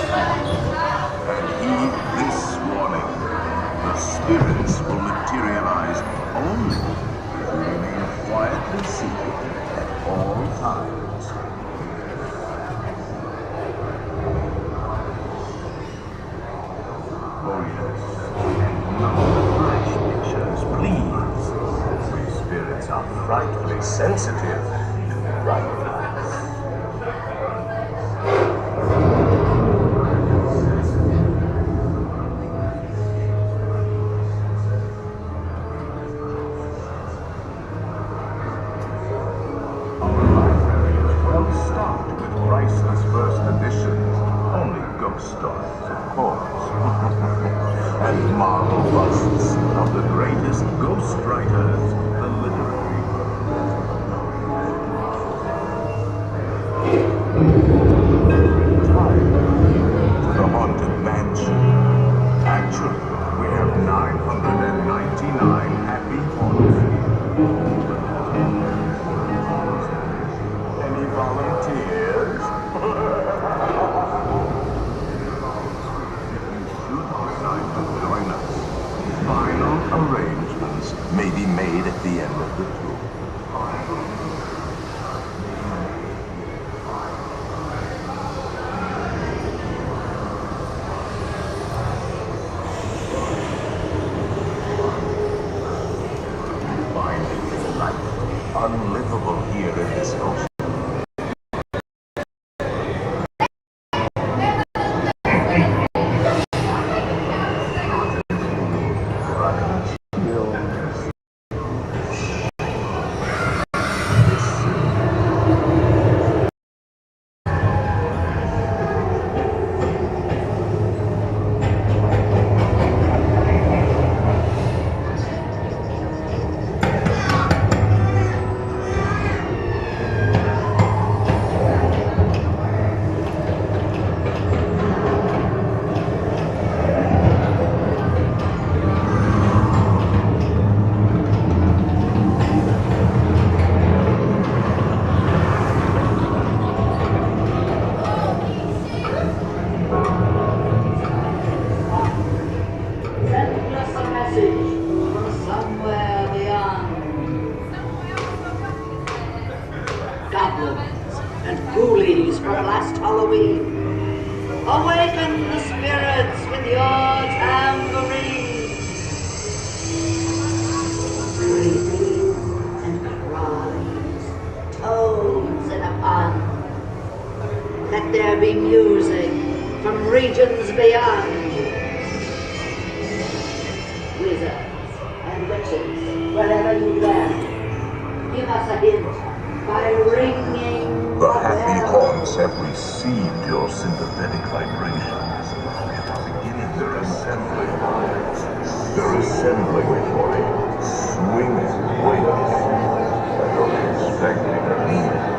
And heed this warning. The spirits will materialize only if you remain quietly seated at all times. Oh yes. None of the flash pictures, please. We spirits are frightfully sensitive to brightness. Our library is well stocked with priceless first editions. Only ghost stories, of course. And marble busts of the greatest ghost writers the literary world. To the haunted mansion. Actually, we have 999 happy haunts. Any volunteers? ghoulies from last Halloween. Awaken the spirits with your tambourine. Breathing and cries, tones in a pun. Let there be music from regions beyond. Wizards and witches, wherever you land, give us a hint by ringing The happy haunts have received your sympathetic vibrations. Beginning their assembly. They're assembling for a swinging wake. I don't expect me.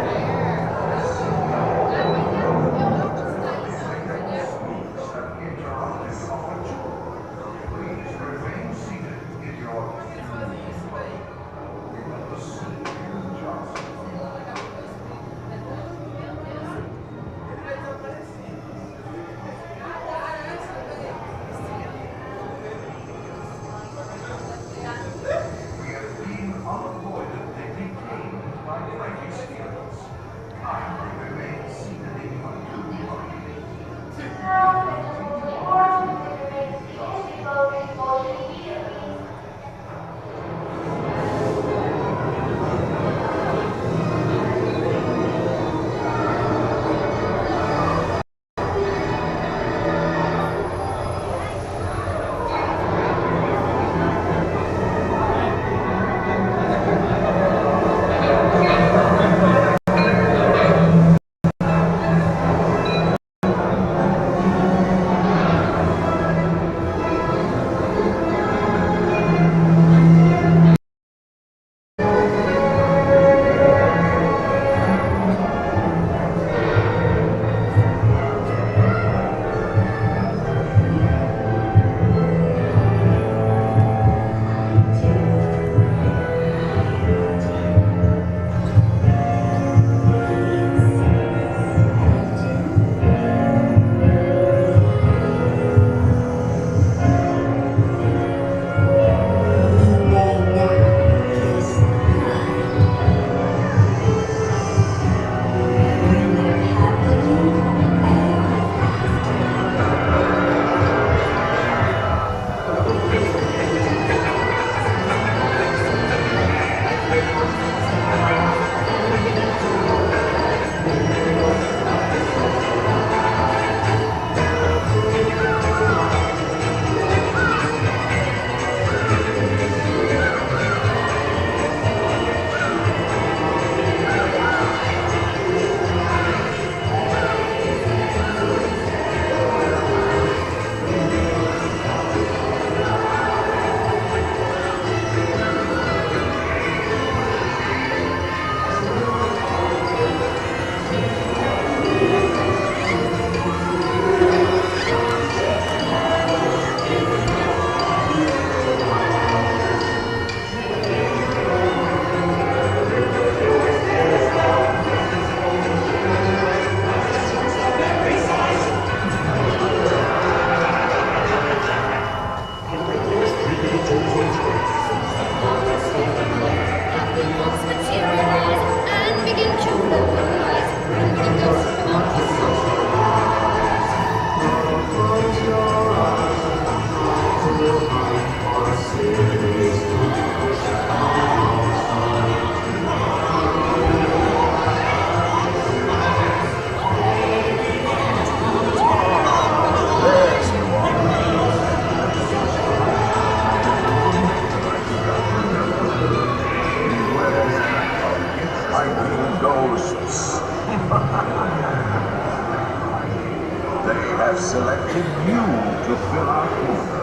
selected you to fill our quota.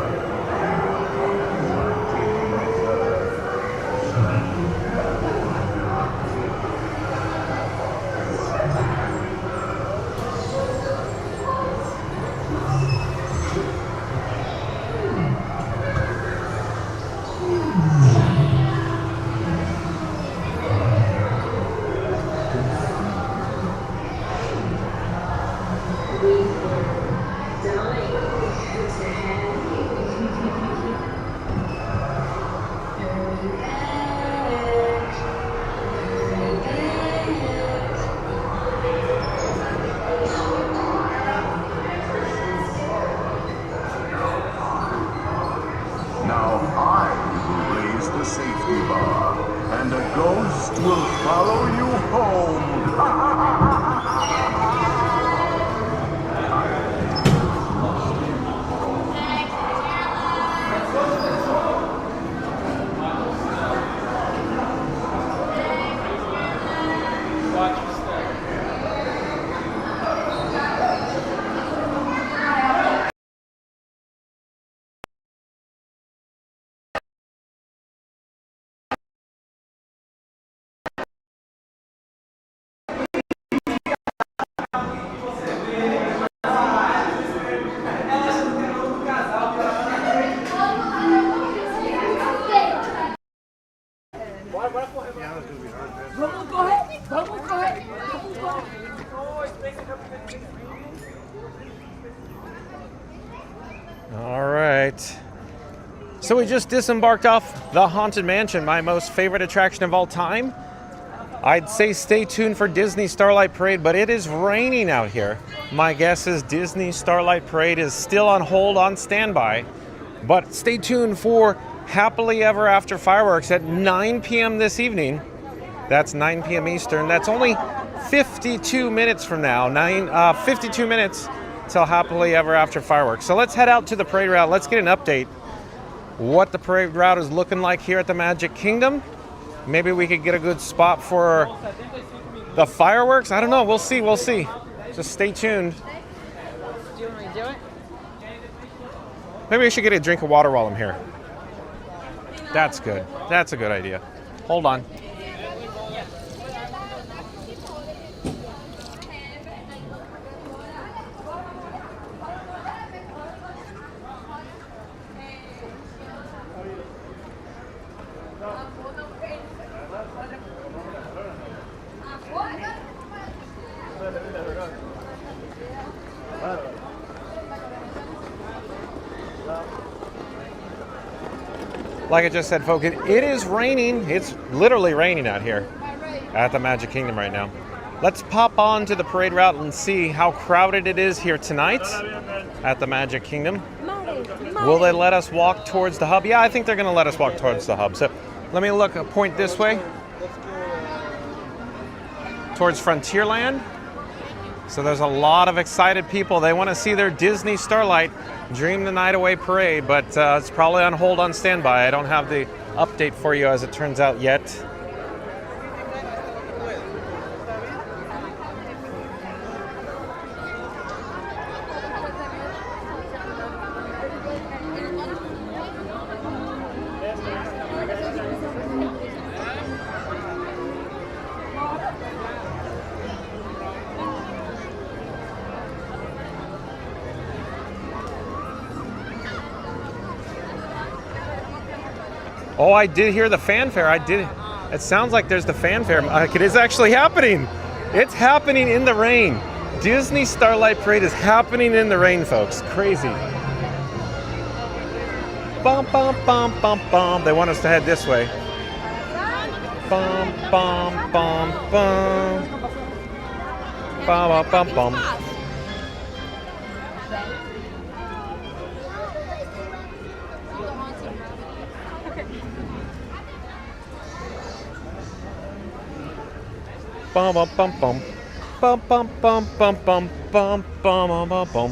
Dying to have you. All right. So we just disembarked off the Haunted Mansion, my most favorite attraction of all time. I'd say stay tuned for Disney Starlight Parade, but it is raining out here. My guess is Disney Starlight Parade is still on hold, on standby. But stay tuned for Happily Ever After fireworks at 9 p.m. this evening. That's 9 p.m. Eastern. That's only 52 minutes from now. 52 minutes till Happily Ever After fireworks. So let's head out to the parade route. Let's get an update. What the parade route is looking like here at the Magic Kingdom. Maybe we could get a good spot for the fireworks. I don't know. We'll see. We'll see. Just stay tuned. Do you want me to do it? Maybe I should get a drink of water while I'm here. That's good. That's a good idea. Hold on. Like I just said, folks, it is raining. It's literally raining out here at the Magic Kingdom right now. Let's pop on to the parade route and see how crowded it is here tonight at the Magic Kingdom. Will they let us walk towards the hub? Yeah, I think they're going to let us walk towards the hub. So let me point this way towards Frontierland. So there's a lot of excited people. They want to see their Disney Starlight Dream the Night Away parade, but it's probably on hold, on standby. I don't have the update for you as it turns out yet. Oh, I did hear the fanfare. I did. It sounds like there's the fanfare. It is actually happening. It's happening in the rain. Disney Starlight Parade is happening in the rain, folks. Crazy. Bum, bum, bum, bum, bum. They want us to head this way. Bum, bum, bum, bum. Bum, bum, bum, bum. Bum bum bum bum bum bum bum bum bum bum bum bum bum.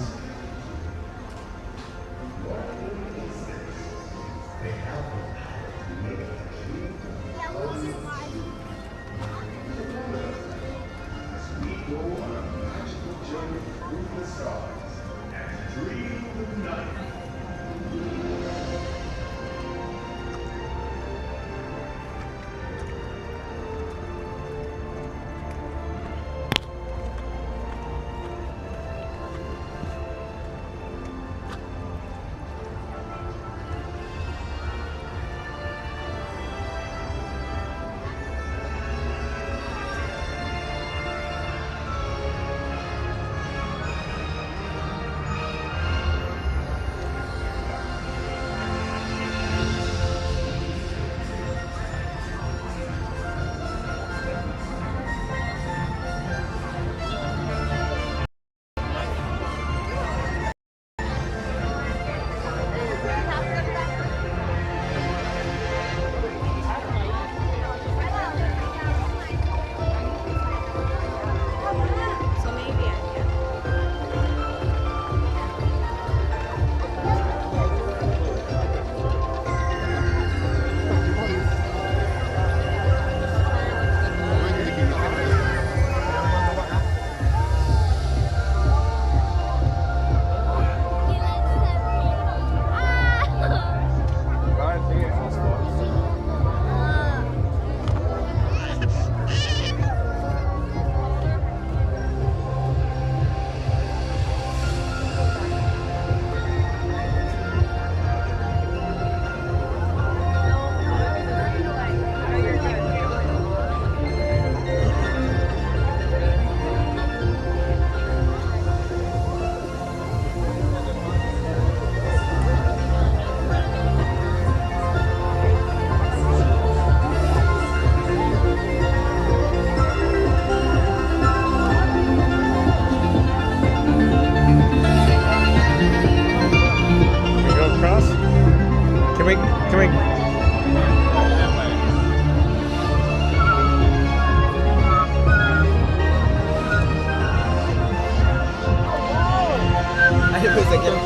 Can we? Ahí pensé que era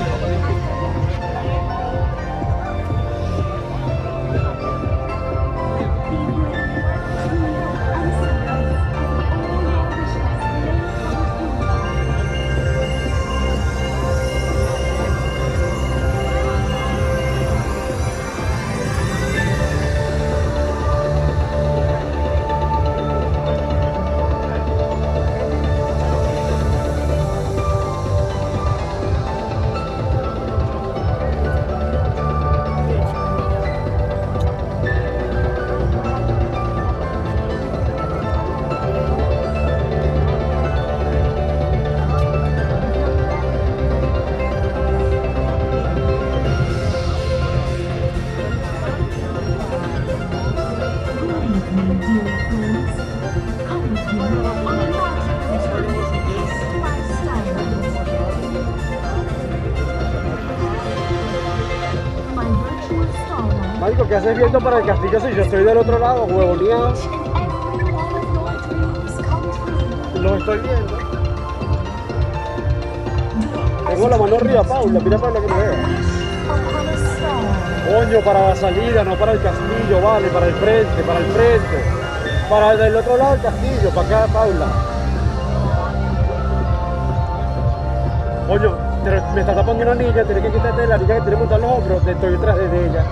Marico, ¿qué haces viendo para el castillo si yo estoy del otro lado, huevoneado? Lo estoy viendo. Tengo la mano arriba, Paula, mira para la que me vea. Coño, para la salida, no para el castillo, vale, para el frente, para el frente. Para el del otro lado del castillo, para acá, Paula. Coño, me está tapando una anilla, tienes que quitarte la anilla que tiene montada en los hombros, estoy detrás de ella.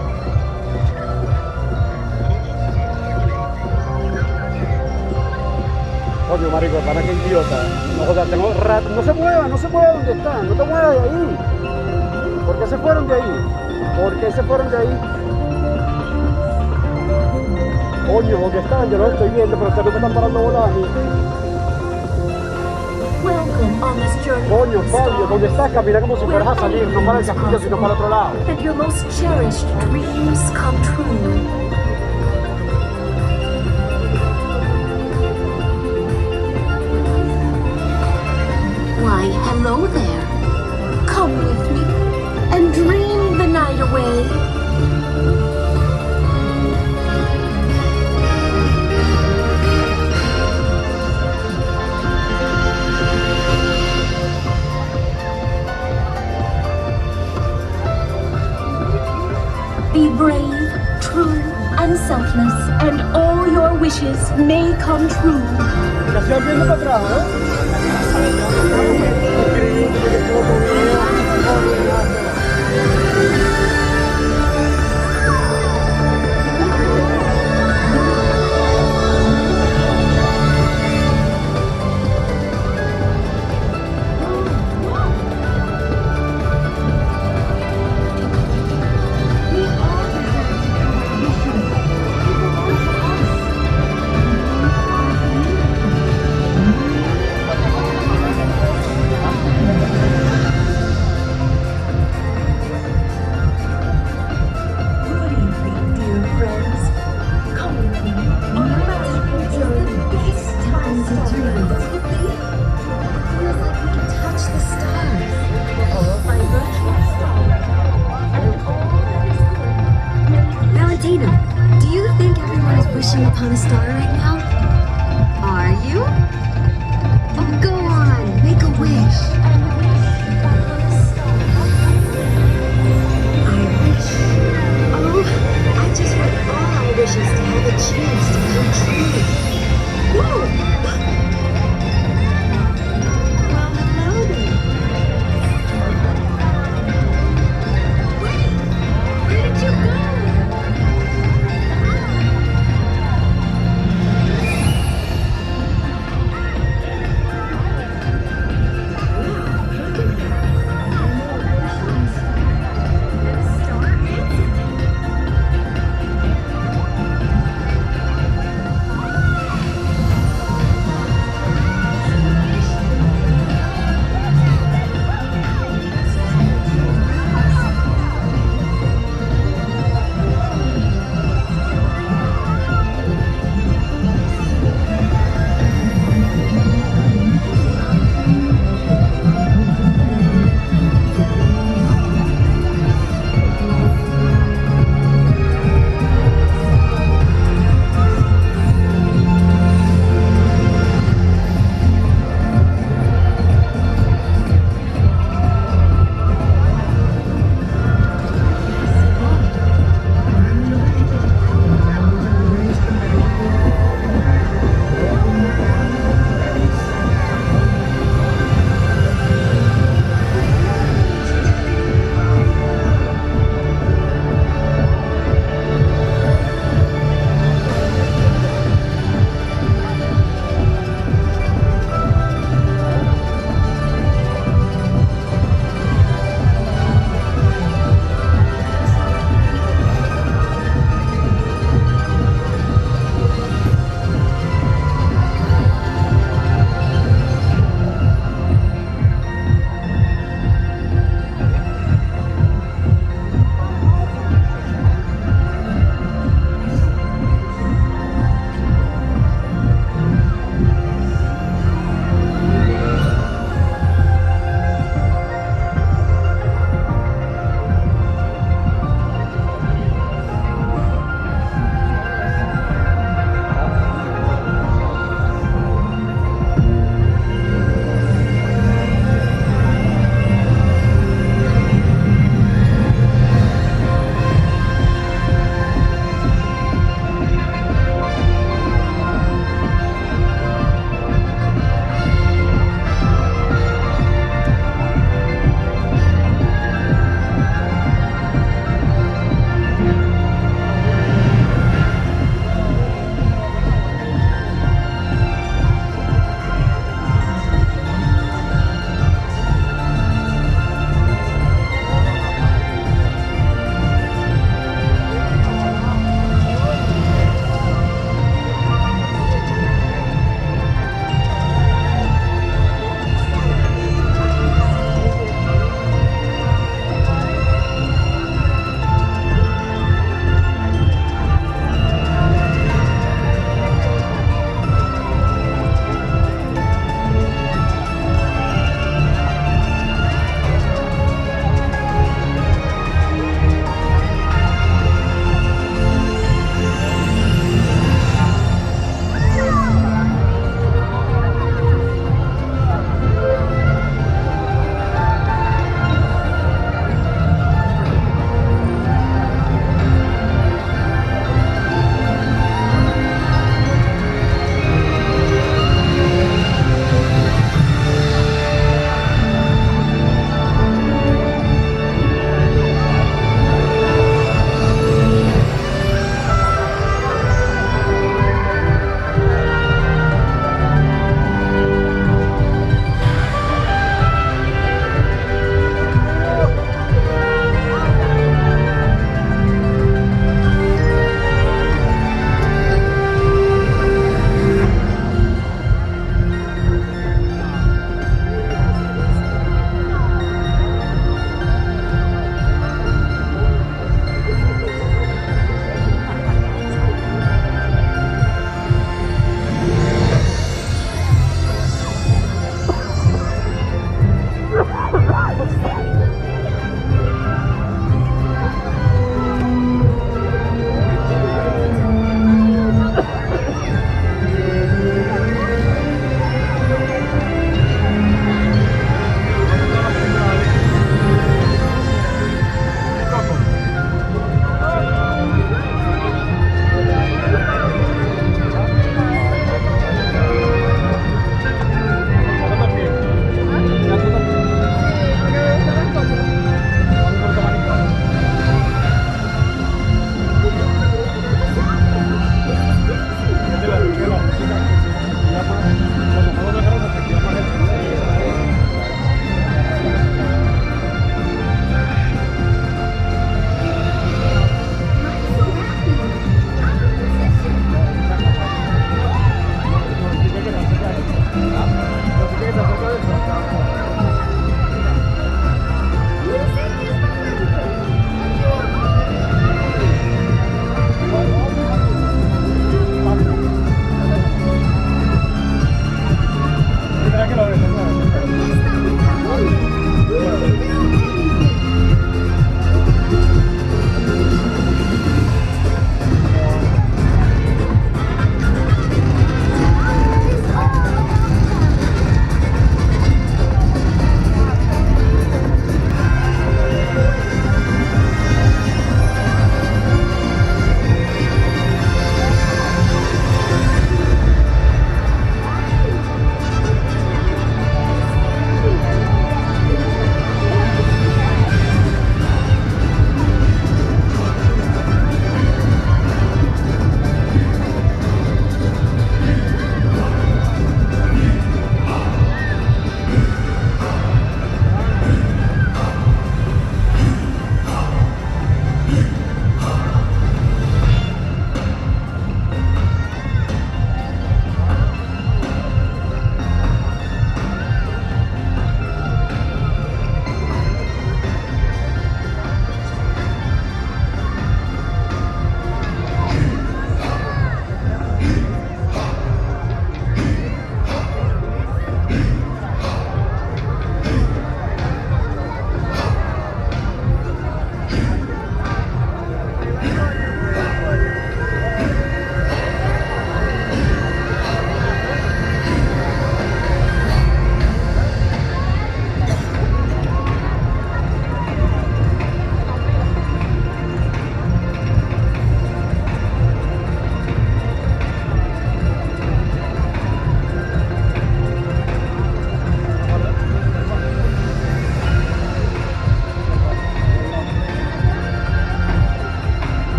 Coño, marico, para qué idiota. No, o sea, tengo rato. No se mueva donde están. No te muevas de ahí. ¿Por qué se fueron de ahí? ¿Por qué se fueron de ahí? Coño, ¿dónde están? Yo los estoy viendo, pero ustedes me están parando bolas a mí. Coño, Fabio, ¿dónde estás? Camina como si fueras a salir, no para el castillo, sino para el otro lado. That your most cherished dreams come true. Why, hello there. Come with me and dream the night away. Be brave, true, and selfless, and all your wishes may come true. La estoy viendo para atrás,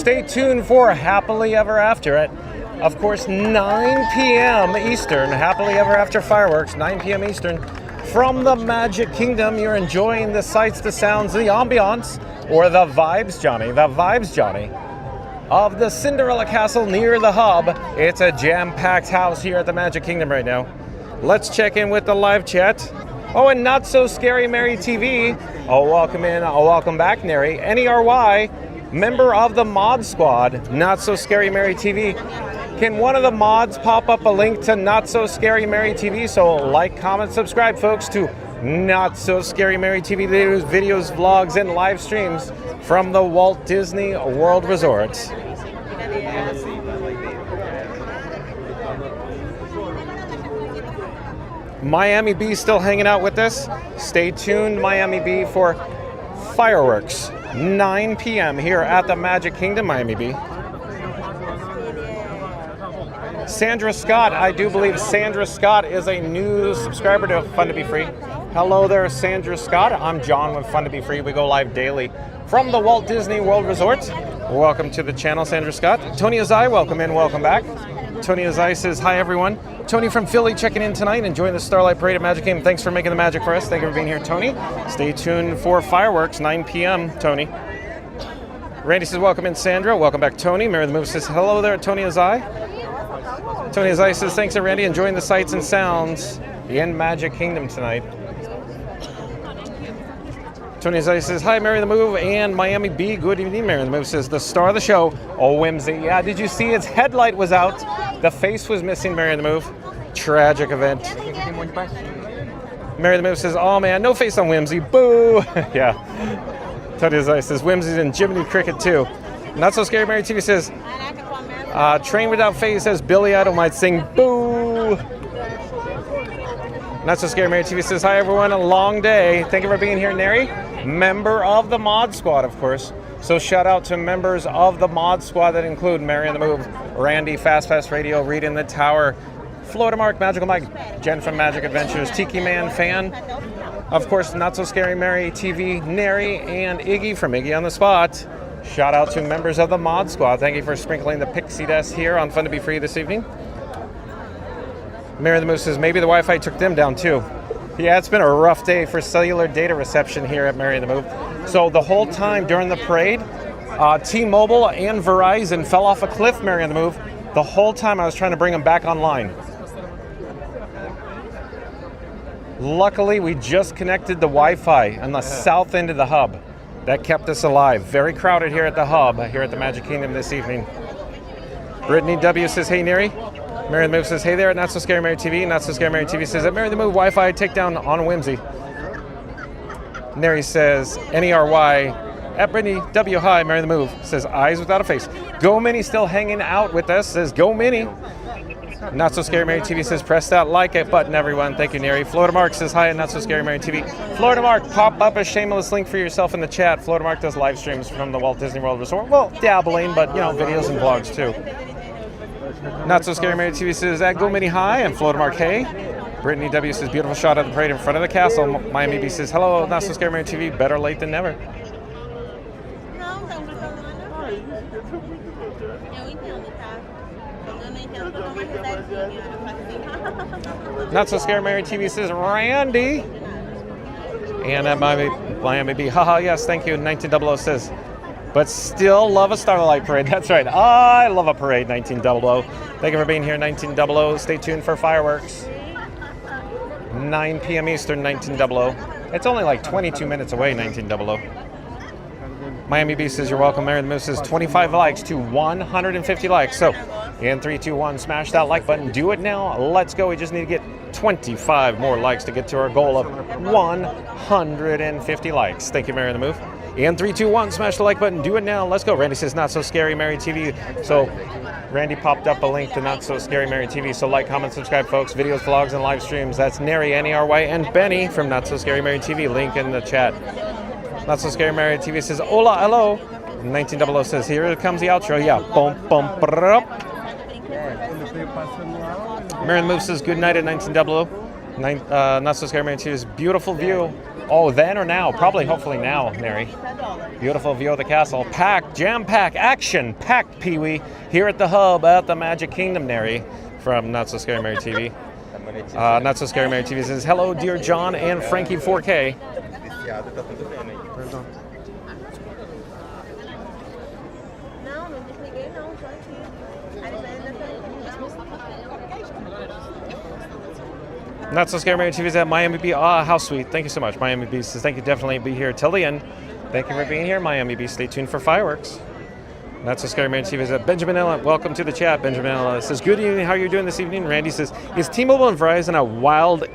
stay tuned for Happily Ever After at, of course, 9 p.m. Eastern. Happily Ever After fireworks, 9 p.m. Eastern. From the Magic Kingdom, you're enjoying the sights, the sounds, the ambiance, or the vibes, Johnny, of the Cinderella Castle near the hub. It's a jam-packed house here at the Magic Kingdom right now. Let's check in with the live chat. Oh, and Not So Scary Mary TV. Oh, welcome in. Oh, welcome back, Neri. NERY, member of the mod squad, Not So Scary Mary TV. Can one of the mods pop up a link to Not So Scary Mary TV? So like, comment, subscribe, folks, to Not So Scary Mary TV videos, vlogs, and live streams from the Walt Disney World Resorts. Miami B still hanging out with us. Stay tuned, Miami B, for fireworks, 9 p.m. here at the Magic Kingdom, Miami B. Sandra Scott, I do believe Sandra Scott is a new subscriber to Fun to Be Free. Hello there, Sandra Scott. I'm John with Fun to Be Free. We go live daily from the Walt Disney World Resort. Welcome to the channel, Sandra Scott. Tony Azai, welcome in, welcome back. Tony Azai says, hi everyone. Tony from Philly checking in tonight, enjoying the Starlight Parade at Magic Kingdom. Thanks for making the magic for us. Thank you for being here, Tony. Stay tuned for fireworks, 9 p.m., Tony. Randy says, welcome in, Sandra. Welcome back, Tony. Mary the Move says, hello there, Tony Azai. Tony Azai says, thanks, Randy. Enjoying the sights and sounds in Magic Kingdom tonight. Tony Azai says, hi, Mary the Move and Miami B. Good evening, Mary the Move says, the star of the show. Oh, Whimsy. Yeah, did you see its headlight was out? The face was missing, Mary the Move. Tragic event. Mary the Move says, oh man, no face on Whimsy. Boo. Yeah. Tony Azai says, Whimsy's in Jiminy Cricket too. Not So Scary Mary TV says, Train Without Face says, Billy Idol might sing boo. Not So Scary Mary TV says, hi everyone, a long day. Thank you for being here, Neri. Member of the mod squad, of course. So shout out to members of the mod squad that include Mary on the Move, Randy, Fast Radio, Reed in the Tower, Florida Mark, Magical Mike, Jen from Magic Adventures, Tiki Man Fan, of course, Not So Scary Mary TV, Neri, and Iggy from Iggy on the Spot. Shout out to members of the mod squad. Thank you for sprinkling the pixie dust here on Fun to Be Free this evening. Mary the Moose says, maybe the Wi-Fi took them down too. Yeah, it's been a rough day for cellular data reception here at Mary the Move. So the whole time during the parade, T-Mobile and Verizon fell off a cliff, Mary on the Move. The whole time I was trying to bring them back online. Luckily, we just connected the Wi-Fi on the south end of the hub. That kept us alive. Very crowded here at the hub, here at the Magic Kingdom this evening. Brittany W. says, hey, Neri. Mary the Move says, hey there at Not So Scary Mary TV. Not So Scary Mary TV says, at Mary the Move, Wi-Fi takedown on Whimsy. Neri says, NERY. At Brittany W. Hi, Mary the Move says, eyes without a face. Go Minnie still hanging out with us, says, go Minnie. Not So Scary Mary TV says, press that like it button, everyone. Thank you, Neri. Florida Mark says, hi, and Not So Scary Mary TV. Florida Mark, pop up a shameless link for yourself in the chat. Florida Mark does live streams from the Walt Disney World Resort. Well, dabbling, but, you know, videos and vlogs, too. Not So Scary Mary TV says, at Go Mini Hi, and Florida Mark, hey. Brittany W says, beautiful shot of the parade in front of the castle. Miami B says, hello, Not So Scary Mary TV. Better late than never. Not So Scary Mary TV says, Randy. And at Miami B, haha, yes, thank you. 1900 says, but still love a Starlight Parade. That's right. I love a parade, 1900. Thank you for being here, 1900. Stay tuned for fireworks. 9 p.m. Eastern, 1900. It's only like 22 minutes away, 1900. Miami B says, you're welcome. Mary the Moose says, 25 likes to 150 likes. So, in 3, 2, 1, smash that like button. Do it now. Let's go. We just need to get 25 more likes to get to our goal of 150 likes. Thank you, Mary the Move. In 3, 2, 1, smash the like button. Do it now. Let's go. Randy says, Not So Scary Mary TV. So, Randy popped up a link to Not So Scary Mary TV. So, like, comment, subscribe, folks. Videos, vlogs, and live streams. That's Neri, N-E-R-Y, and Benny from Not So Scary Mary TV. Link in the chat. Not So Scary Mary TV says, hola, hello. 1900 says, here comes the outro. Yeah. Boom, boom, brrrr. Mary the Move says, good night at 1900. Not So Scary Mary TV's beautiful view. Oh, then or now? Probably, hopefully now, Mary. Beautiful view of the castle. Packed, jam-packed, action-packed, Pee-wee. Here at the hub at the Magic Kingdom, Mary, from Not So Scary Mary TV. Not So Scary Mary TV says, hello, dear John and Frankie 4K. Not So Scary Mary TV is at Miami Beach. Ah, how sweet. Thank you so much. Miami Beach says, thank you. Definitely be here till the end. Thank you for being here, Miami Beach. Stay tuned for fireworks. Not So Scary Mary TV is at Benjamin Ella. Welcome to the chat. Benjamin Ella says, good evening. How are you doing this evening? Randy says, is T-Mobile and Verizon a wild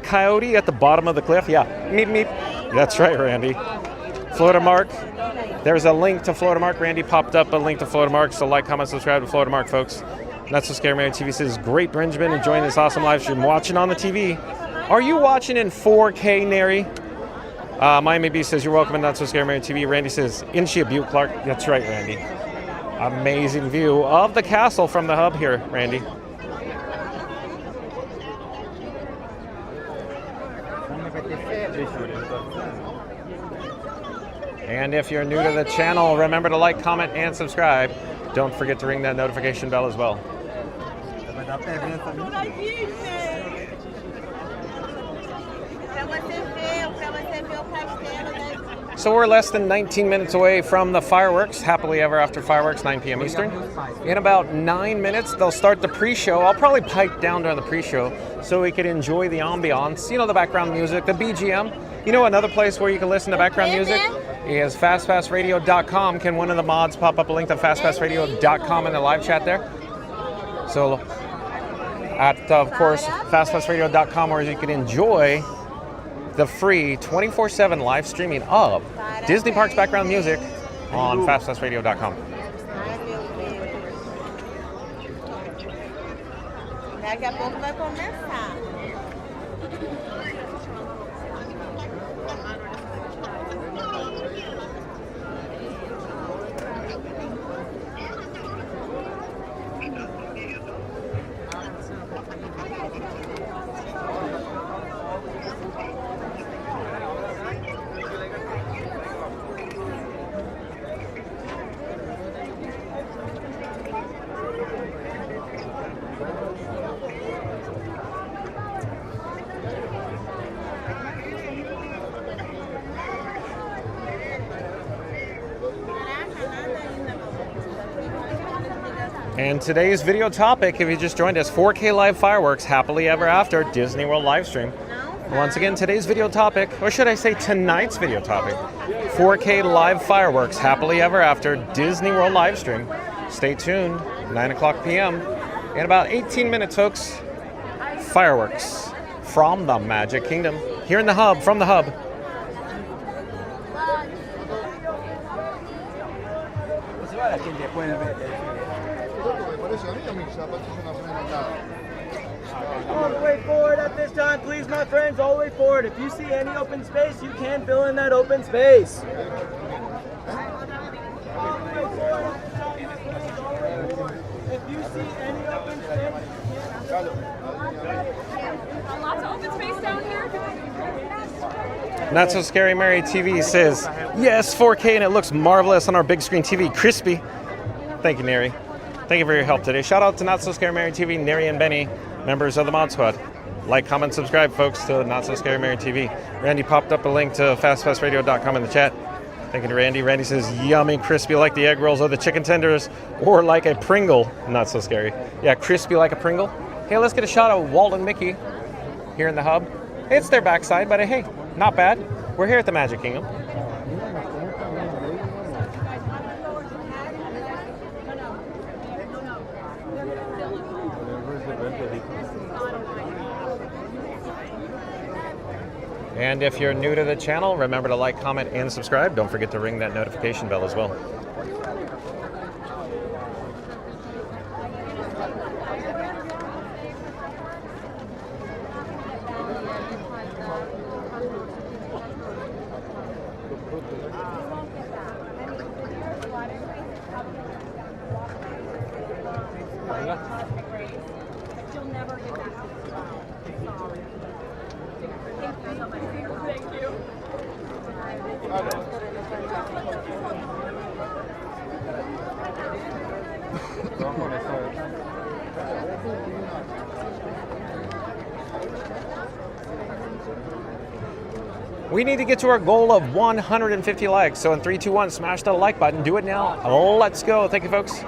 coyote at the bottom of the cliff? Yeah. Meep, meep. That's right, Randy. Florida Mark. There's a link to Florida Mark. Randy popped up a link to Florida Mark. So like, comment, subscribe to Florida Mark, folks. Not So Scary Mary TV says, great, Benjamin, enjoying this awesome live stream. Watching on the TV. Are you watching in 4K, Nary? Miami B says, you're welcome to Not So Scary Mary TV. Randy says, isn't she a beaut, Clark? That's right, Randy. Amazing view of the castle from the hub here, Randy. And if you're new to the channel, remember to like, comment, and subscribe. Don't forget to ring that notification bell as well. So we're less than 19 minutes away from the fireworks, Happily Ever After fireworks, 9 p.m. Eastern. In about 9 minutes, they'll start the pre-show. I'll probably pipe down during the pre-show so we can enjoy the ambiance, you know, the background music, the BGM. You know, another place where you can listen to background music is fastfastradio.com. Can one of the mods pop up a link to fastfastradio.com in the live chat there? So at, of course, fastfastradio.com, where you can enjoy the free 24/7 live streaming of Disney Parks background music on fastfastradio.com. Daqui a pouco vai começar. And today's video topic, if you just joined us, 4K live fireworks, Happily Ever After, Disney World livestream. Once again, today's video topic, or should I say tonight's video topic, 4K live fireworks, Happily Ever After, Disney World livestream. Stay tuned, 9 o'clock p.m. In about 18 minutes, folks, fireworks from the Magic Kingdom, here in the hub, from the hub. All the way forward at this time, please, my friends, all the way forward. If you see any open space, you can fill in that open space. If you see any open space, Lots of open space down here. Not So Scary Mary TV says, yes, 4K, and it looks marvelous on our big screen TV. Crispy. Thank you, Neri. Thank you for your help today. Shout out to Not So Scary Mary TV, Neri and Benny, members of the Mod Squad. Like, comment, subscribe, folks, to Not So Scary Mary TV. Randy popped up a link to fastfastradio.com in the chat. Thank you to Randy. Randy says, yummy, crispy like the egg rolls or the chicken tenders, or like a Pringle. Not so scary. Yeah, crispy like a Pringle. Hey, let's get a shot of Walt and Mickey here in the hub. It's their backside, but hey, not bad. We're here at the Magic Kingdom. And if you're new to the channel, remember to like, comment, and subscribe. Don't forget to ring that notification bell as well. We need to get to our goal of 150 likes. So in 3, 2, 1, smash that like button. Do it now. Let's go. Thank you, folks.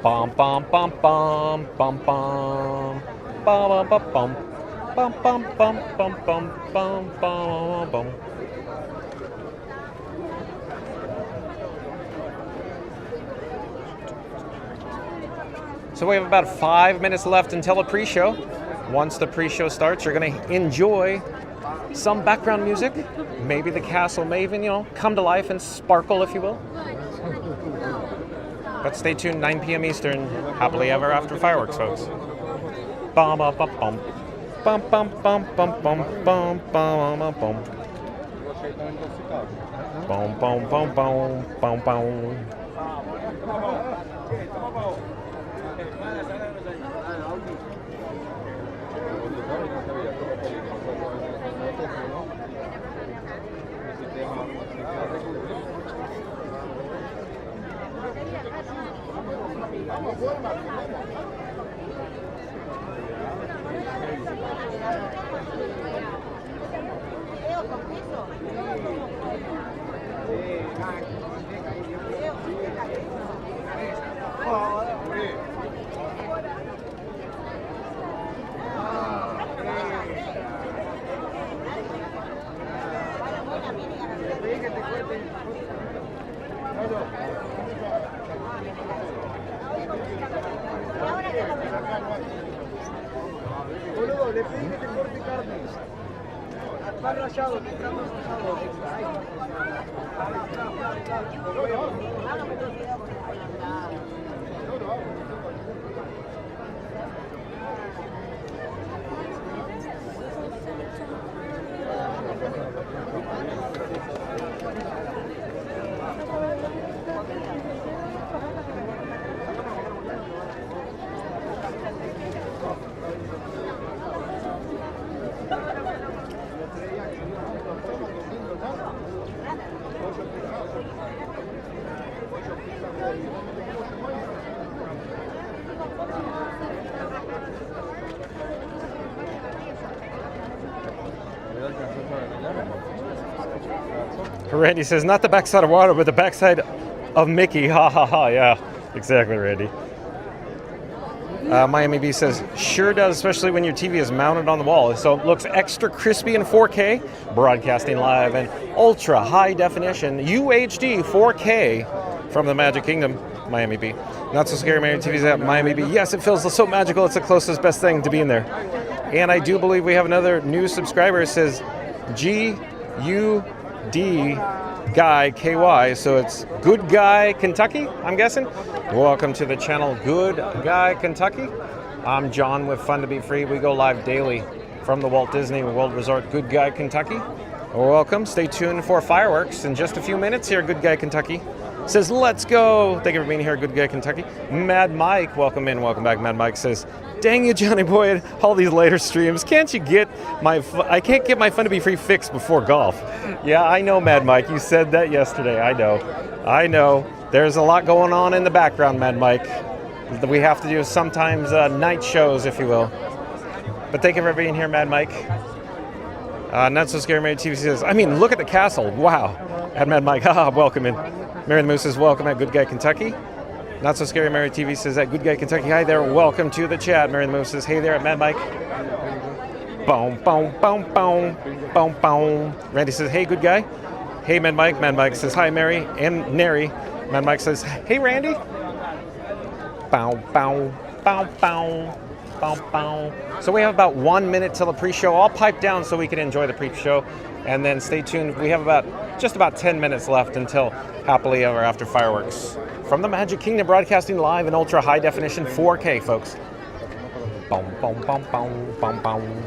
Bum bum bum bum bum bum bum bum bum bum bum bum bum bum bum bum bum. So we have about 5 minutes left until the pre-show. Once the pre-show starts, you're going to enjoy some background music. Maybe the castle may even, come to life and sparkle, if you will. But stay tuned, 9 p.m. Eastern. Happily ever after fireworks, folks. Bum bum bum bum bum bum bum bum bum bum bum bum bum bum bum bum bum. Boludo, le pedí que te corte carne. Pan rallado, que está más rallado. Randy says, not the backside of water, but the backside of Mickey. Ha ha ha. Yeah, exactly, Randy. Miami B says, sure does, especially when your TV is mounted on the wall. So it looks extra crispy in 4K, broadcasting live in ultra high definition, UHD 4K from the Magic Kingdom, Miami B. Not so scary, Mary TV's at Miami B. Yes, it feels so magical. It's the closest, best thing to be in there. And I do believe we have another new subscriber. It says GUD Guy KY. So it's Good Guy Kentucky, I'm guessing. Welcome to the channel Good Guy Kentucky. I'm John with Fun to Be Free. We go live daily from the Walt Disney World Resort, Good Guy Kentucky. Welcome. Stay tuned for fireworks in just a few minutes here, Good Guy Kentucky. Says, let's go. Thank you for being here, Good Guy Kentucky. Mad Mike, welcome in. Welcome back. Mad Mike says, dang you, Johnny Boy, all these later streams. Can't you get I can't get my Fun to Be Free fixed before golf. Yeah, I know, Mad Mike. You said that yesterday. I know. There's a lot going on in the background, Mad Mike. We have to do sometimes night shows, if you will. But thank you for being here, Mad Mike. Not So Scary Mary TV says, I mean, look at the castle. Wow. At Mad Mike, haha, welcome in. Mary the Moose says, welcome at Good Guy Kentucky. Not So Scary Mary TV says, at Good Guy Kentucky, hi there, welcome to the chat. Mary the Moose says, hey there at Mad Mike. Boom, boom, boom, boom, boom, boom. Randy says, hey, Good Guy. Hey, Mad Mike. Mad Mike says, hi, Mary and Nary. Mad Mike says, hey, Randy. Bow, bow, bow, bow, bow, bow. So we have about 1 minute till the pre-show. I'll pipe down so we can enjoy the pre-show. And then stay tuned. We have just about 10 minutes left until Happily Ever After Fireworks. From the Magic Kingdom, broadcasting live in ultra high definition 4K, folks. Boom, boom, boom, boom, boom, boom.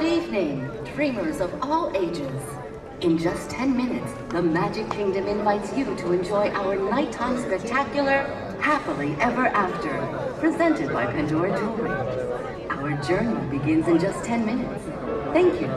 Good evening, dreamers of all ages. In just 10 minutes, the Magic Kingdom invites you to enjoy our nighttime spectacular Happily Ever After, presented by Pandora Jewelry. Our journey begins in just 10 minutes. Thank you.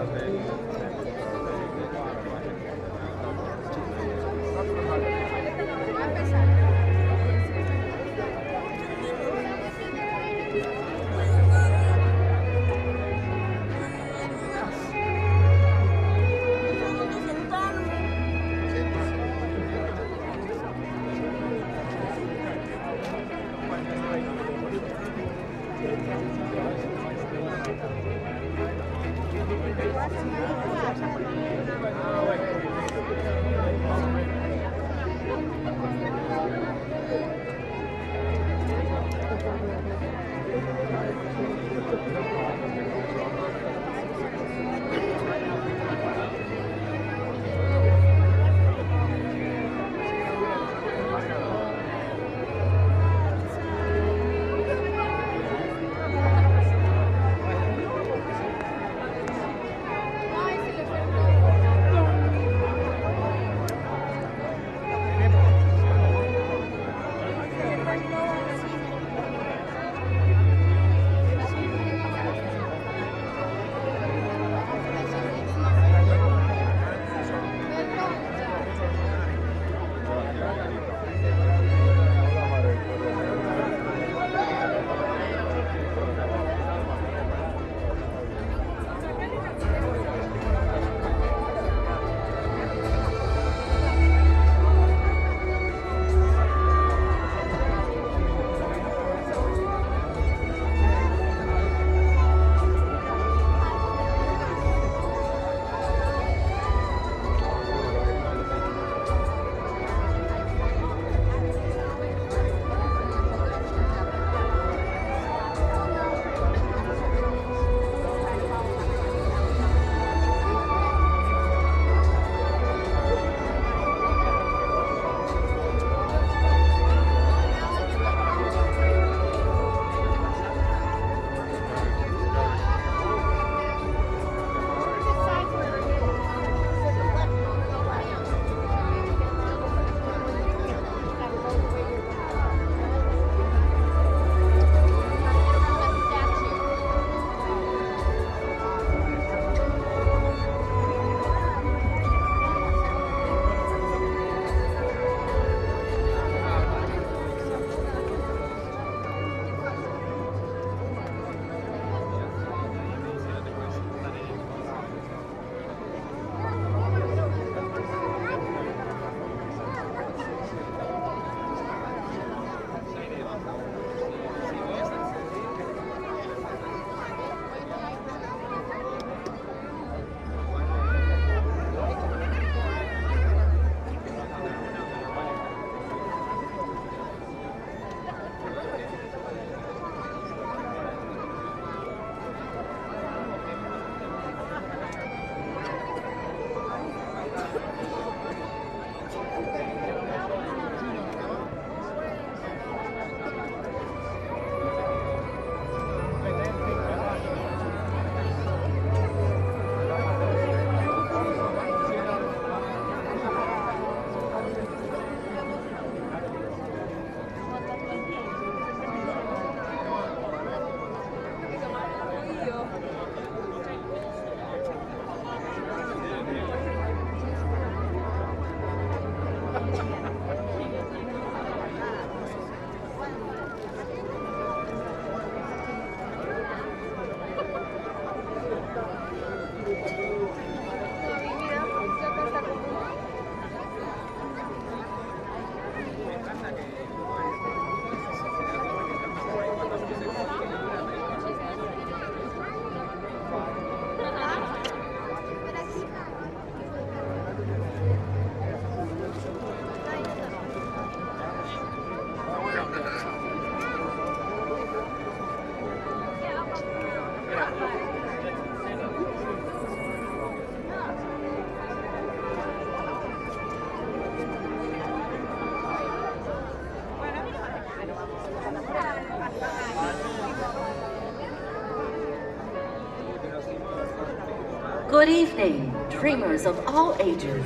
Good evening, dreamers of all ages.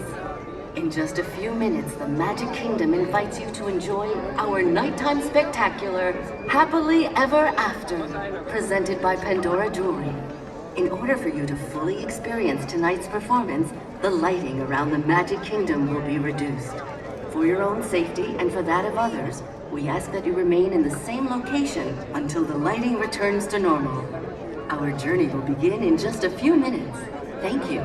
In just a few minutes, the Magic Kingdom invites you to enjoy our nighttime spectacular, Happily Ever After, presented by Pandora Jewelry. In order for you to fully experience tonight's performance, the lighting around the Magic Kingdom will be reduced. For your own safety and for that of others, we ask that you remain in the same location until the lighting returns to normal. Our journey will begin in just a few minutes. Thank you.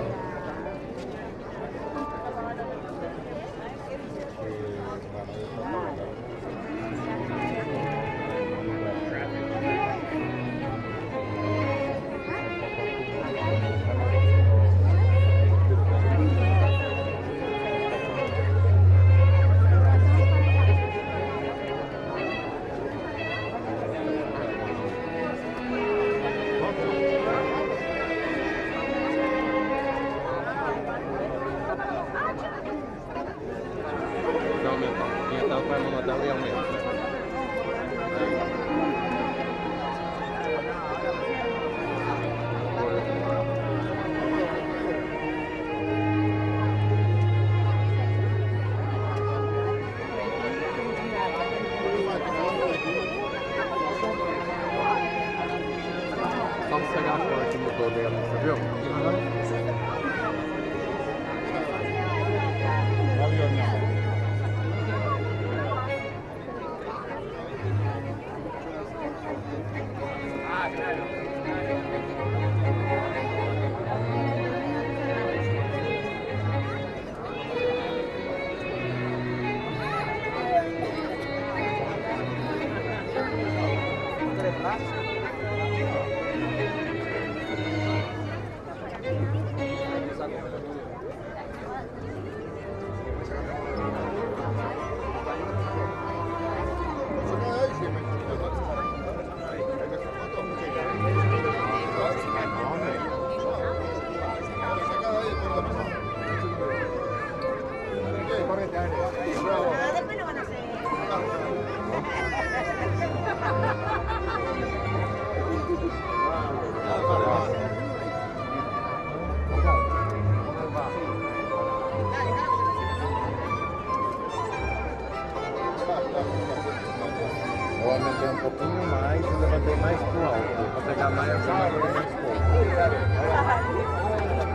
Eu aumentei um pouquinho mais e levantei mais pro alto. Vou pegar mais uma vez mais pouco.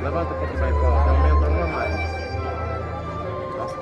Levanta um pouquinho mais pro alto, aumenta uma mais. Nossa,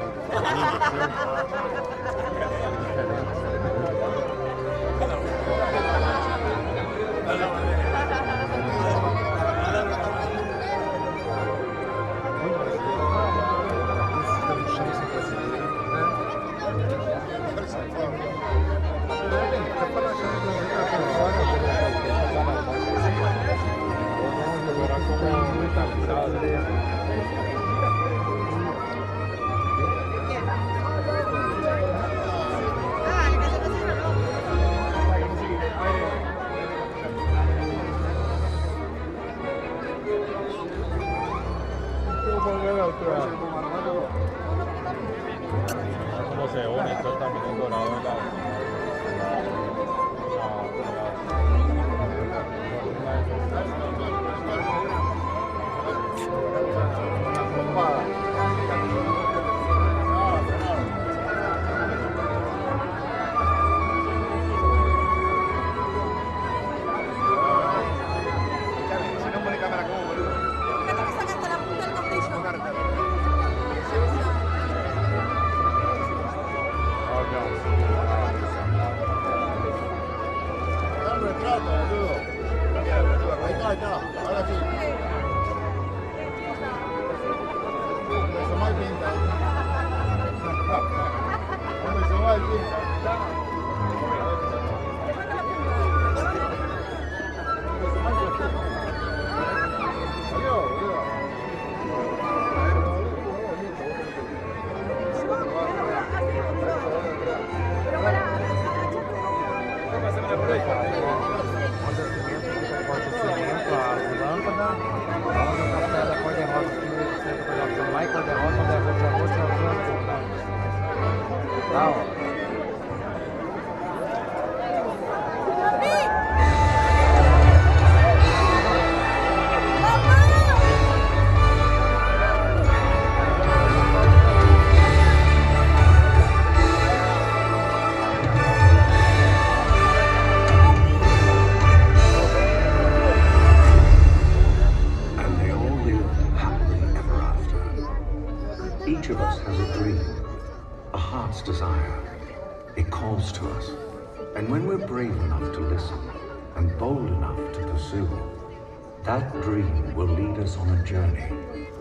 cómo se une todo también dorado en la heart's desire. It calls to us. And when we're brave enough to listen and bold enough to pursue, that dream will lead us on a journey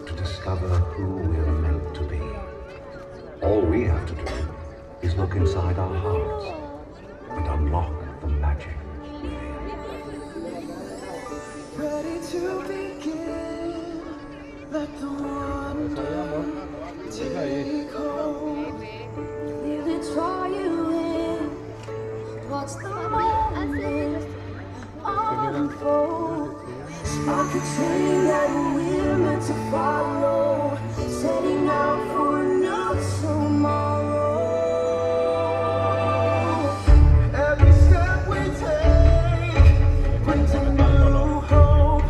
to discover who we're meant to be. All we have to do is look inside our hearts and unlock the magic within. Ready to begin. Let the wonder take hold. Feel it draw you in. Watch the moment unfold. Spark a train that we're meant to follow. Setting out for a new tomorrow. Every step we take brings a new hope,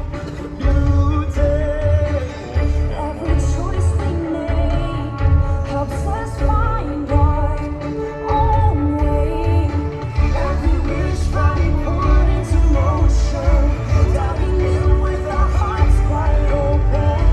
new day. Every choice we make helps us find our own way. Every wish finally put into motion, diving in with our hearts wide open.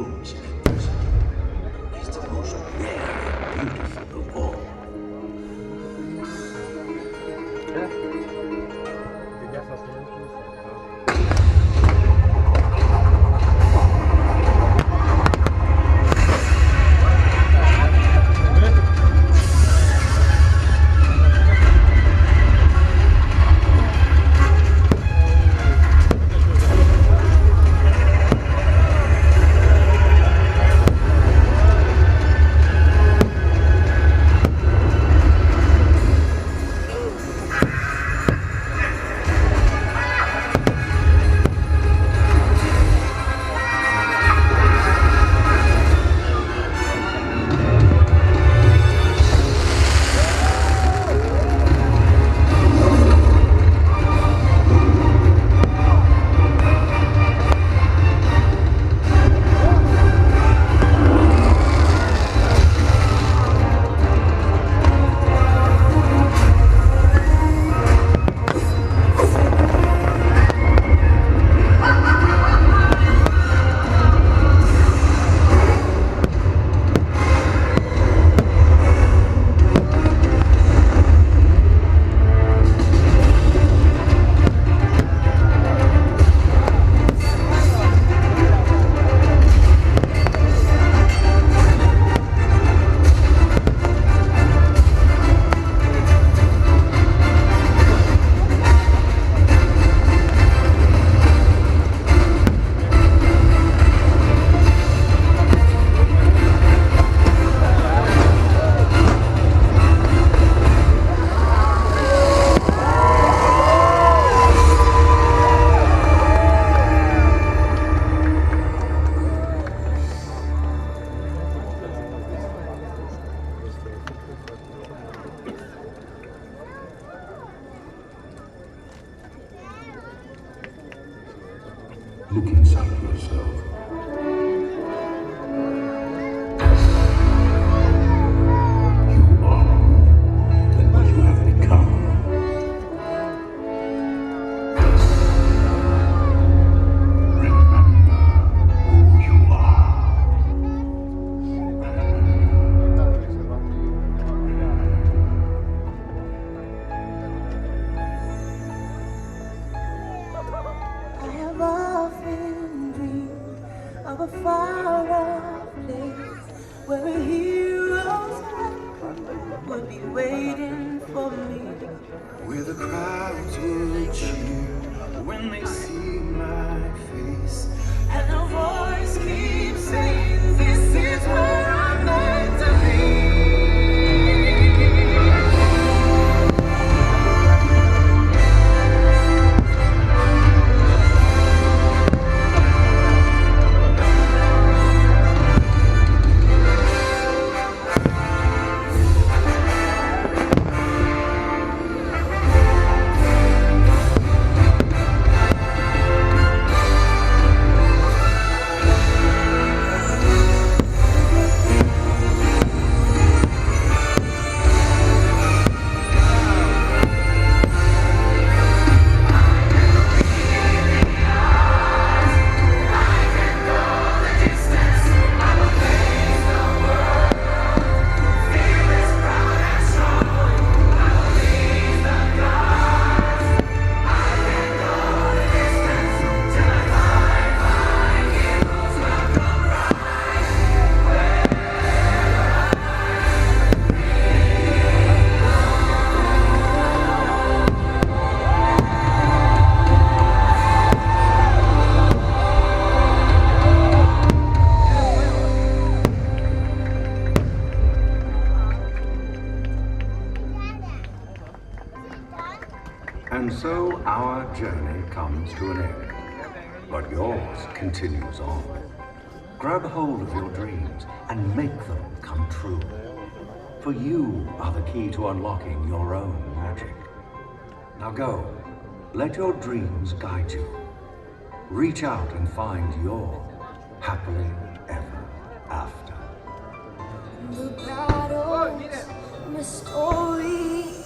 rose is the most rare and beautiful of all. Look inside yourself. You are more than what you have become. Remember who you are. I have often dreamed of a far-off place where a hero's life would be waiting for me. Where the crowds would cheer when they see my face. And a voice keeps saying, this is where I'm meant to be. And so our journey comes to an end, but yours continues on. Grab hold of your dreams and make them come true. For you are the key to unlocking your own magic. Now go, let your dreams guide you. Reach out and find your happily ever after. The battles, the stories,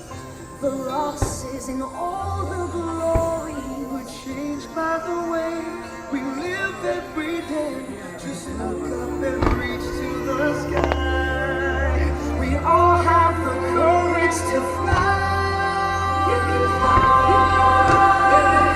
the losses and all the glory were changed by the way we live every day. Just look up and reach to the sky. We all have the courage to fly. You can fly. You can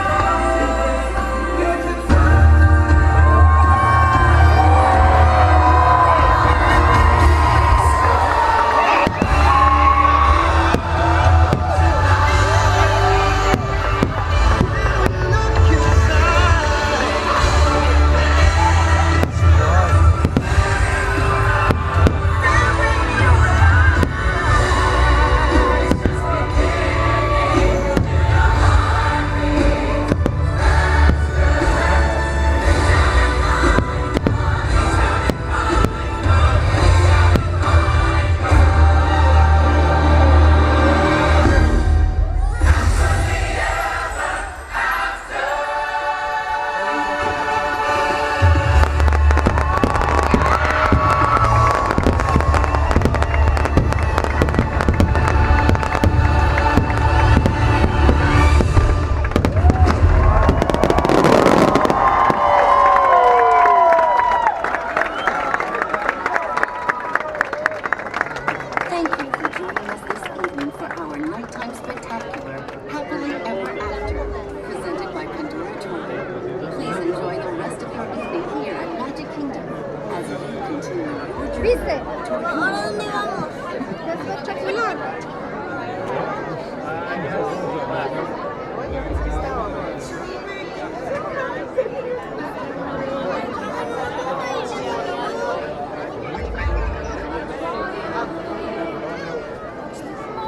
Thank you for joining us this evening for our nighttime spectacular, Happily Ever After, presented by Pandora Touring. Please enjoy the rest of your evening here at Magic Kingdom as you continue your journey to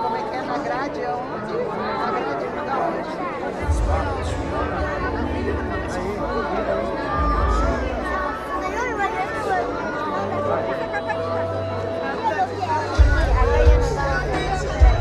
Como é que é na grade? Onde? Na grade da onde? Acá ya nos da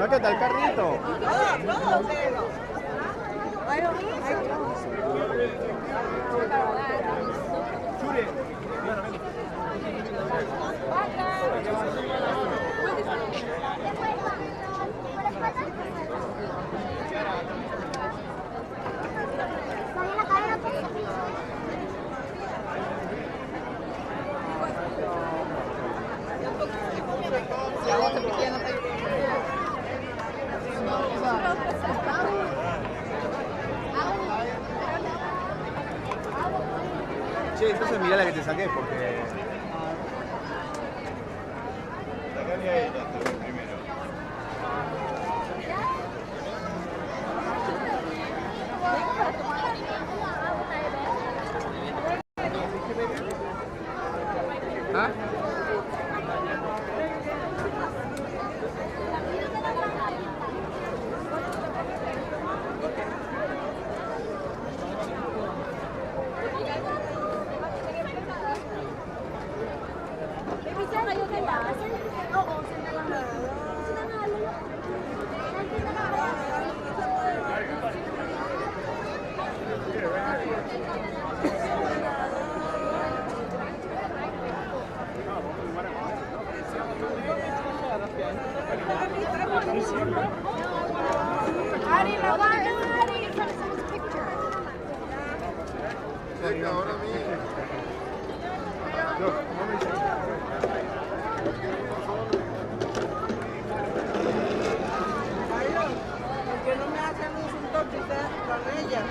No, que está el carrito. Che, entonces mira la que te saqué porque... ¿Ah? ¿Por qué no me hacen un toque con ellas?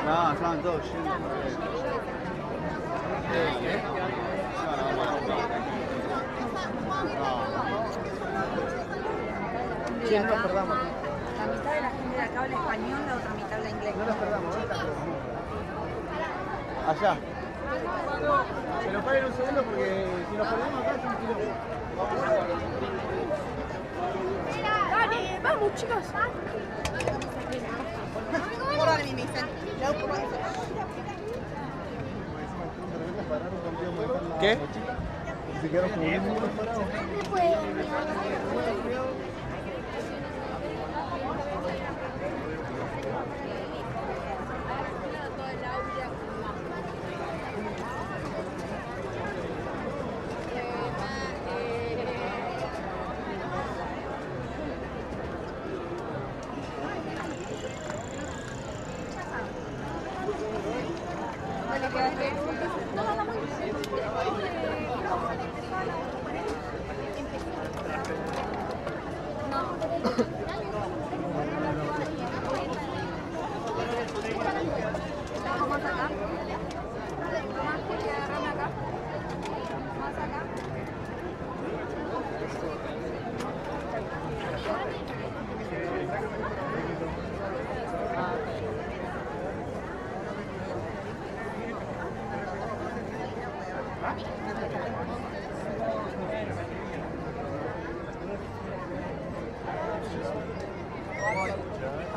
No, estaban todos llenos. Sí, no nos perdamos. La mitad de la gente de acá habla español, la otra mitad habla inglés. No nos perdamos, allá. Que nos paguen un segundo porque si nos perdemos acá es un kilómetro. Dale, vamos chicos. ¿Qué? Se quedaron como bien parados.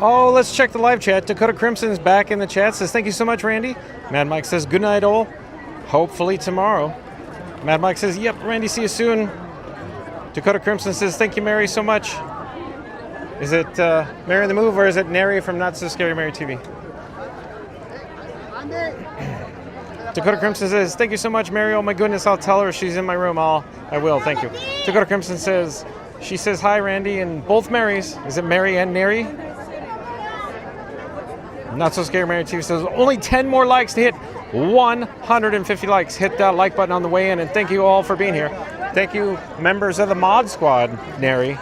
Oh, let's check the live chat. Dakota Crimson's back in the chat. Says, thank you so much, Randy. Mad Mike says, good night, all. Hopefully tomorrow. Mad Mike says, yep, Randy, see you soon. Dakota Crimson says, thank you, Mary, so much. Is it Mary in the Move or is it Neri from Not So Scary Mary TV? Dakota Crimson says, thank you so much, Mary. Oh my goodness, I'll tell her she's in my room. I will, thank you. Dakota Crimson says, she says, hi, Randy, and both Marys. Is it Mary and Neri? Not So Scary Mary TV says, only 10 more likes to hit 150 likes. Hit that like button on the way in, and thank you all for being here. Thank you, members of the Mod Squad, Neri.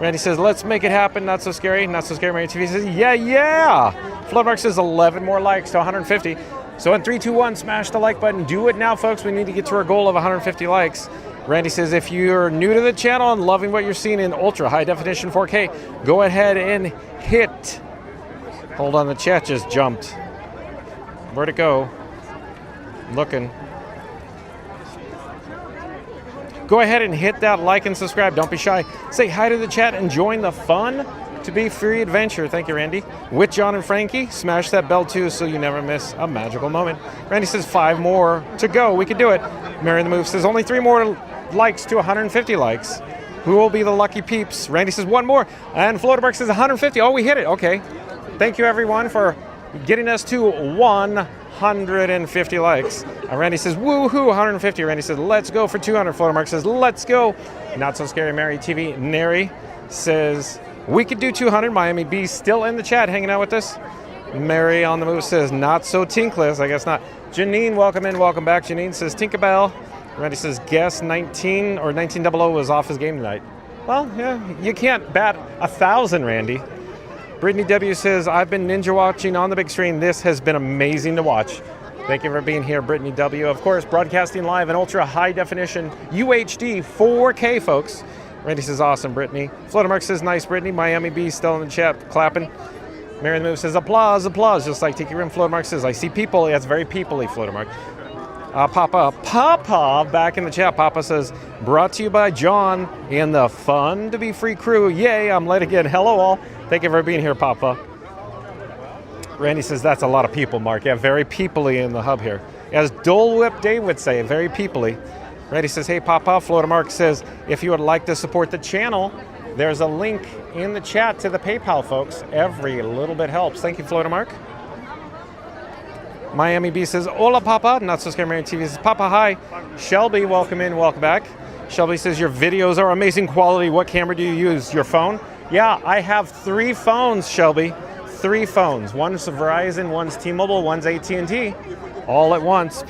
Randy says, let's make it happen. Not So Scary. Not So Scary Mary TV says, yeah. Floodmark says 11 more likes to 150. So in 3, 2, 1, smash the like button. Do it now, folks. We need to get to our goal of 150 likes. Randy says, if you're new to the channel and loving what you're seeing in ultra high definition 4K, go ahead and hit. Hold on, the chat just jumped. Where'd it go? Looking. Go ahead and hit that like and subscribe. Don't be shy. Say hi to the chat and join the fun to be free adventure. Thank you, Randy. With John and Frankie, smash that bell too so you never miss a magical moment. Randy says 5 more to go. We can do it. Mary in the Move says only 3 more likes to 150 likes. Who will be the lucky peeps? Randy says 1 more. And Floaterbark says 150. Oh, we hit it. Okay. Thank you, everyone, for getting us to 150 likes. Randy says, woohoo, 150. Randy says, let's go for 200. Floatermark says, let's go. Not So Scary Mary TV. Neri says, we could do 200. Miami B still in the chat hanging out with us. Mary on the Move says, not so tinkless. I guess not. Janine, welcome in, welcome back. Janine says, Tinkerbell. Randy says, guess 19 or 1900 was off his game tonight. Well, yeah, you can't bat 1,000, Randy. Brittany W says, I've been ninja watching on the big screen. This has been amazing to watch. Thank you for being here, Brittany W. Of course, broadcasting live in ultra high definition UHD 4K, folks. Randy says, awesome, Brittany. Floatermark says, nice, Brittany. Miami B still in the chat, clapping. Mary in the Move says, applause, applause. Just like Tiki Rim. Floatermark says, I see people. That's very people-y, Floatermark. Papa, back in the chat. Papa says, brought to you by John and the Fun to Be Free crew. Yay, I'm late again. Hello, all. Thank you for being here, Papa. Randy says, that's a lot of people, Mark. Yeah, very people-y in the hub here. As Dole Whip Dave would say, very people-y. Randy says, hey, Papa. Floatermark says, if you would like to support the channel, there's a link in the chat to the PayPal, folks. Every little bit helps. Thank you, Floatermark. Miami B says, hola, Papa. Not So Scary Mary TV says, Papa, hi. Shelby, welcome in, welcome back. Shelby says, your videos are amazing quality. What camera do you use? Your phone? Yeah, I have 3 phones, Shelby. 3 phones. One's Verizon, one's T-Mobile, one's AT&T. All at once.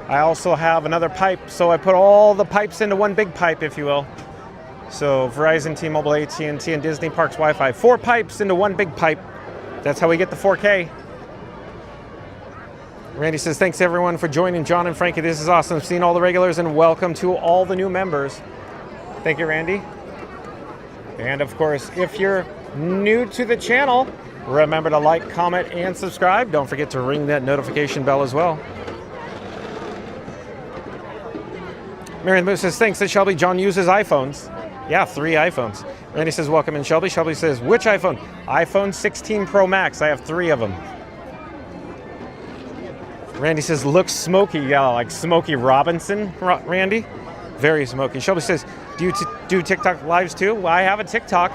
I also have another pipe, so I put all the pipes into one big pipe, if you will. So Verizon, T-Mobile, AT&T, and Disney Parks Wi-Fi. 4 pipes into one big pipe. That's how we get the 4K. Randy says, thanks everyone for joining John and Frankie. This is awesome. Seeing all the regulars and welcome to all the new members. Thank you, Randy. And of course, if you're new to the channel, remember to like, comment, and subscribe. Don't forget to ring that notification bell as well. Marion Moose says, thanks to Shelby. John uses iPhones. Yeah, 3 iPhones. Randy says, welcome in, Shelby. Shelby says, which iPhone? iPhone 16 Pro Max. I have 3 of them. Randy says, looks smoky. Yeah, like Smokey Robinson, Randy. Very smoky. Shelby says, do you do TikTok lives too? Well, I have a TikTok.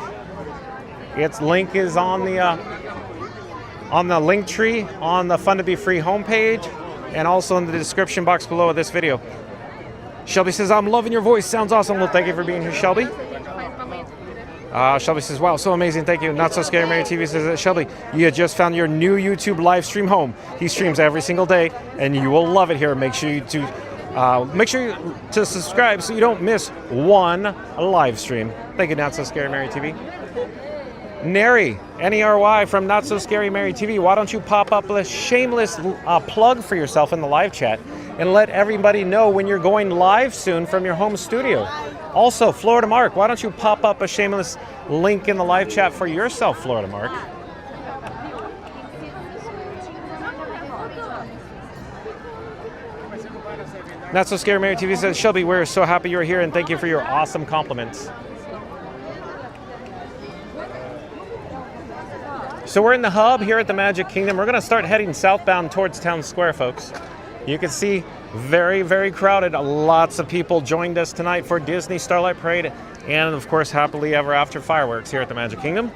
Its link is on the link tree on the Fun to Be Free homepage and also in the description box below of this video. Shelby says, I'm loving your voice. Sounds awesome. Well, thank you for being here, Shelby. Shelby says, wow, so amazing. Thank you. Not So Scary Mary TV says, Shelby, you just found your new YouTube live stream home. He streams every single day, and you will love it here. Make sure you to subscribe so you don't miss one live stream. Thank you, Not So Scary Mary TV. Neri, N-E-R-Y from Not So Scary Mary TV. Why don't you pop up a shameless plug for yourself in the live chat and let everybody know when you're going live soon from your home studio. Also, Florida Mark, why don't you pop up a shameless link in the live chat for yourself, Florida Mark? Not So Scary Mary TV says, Shelby, we're so happy you're here and thank you for your awesome compliments. So we're in the hub here at the Magic Kingdom. We're going to start heading southbound towards Town Square, folks. You can see very, very crowded. Lots of people joined us tonight for Disney Starlight Parade and, of course, Happily Ever After fireworks here at the Magic Kingdom.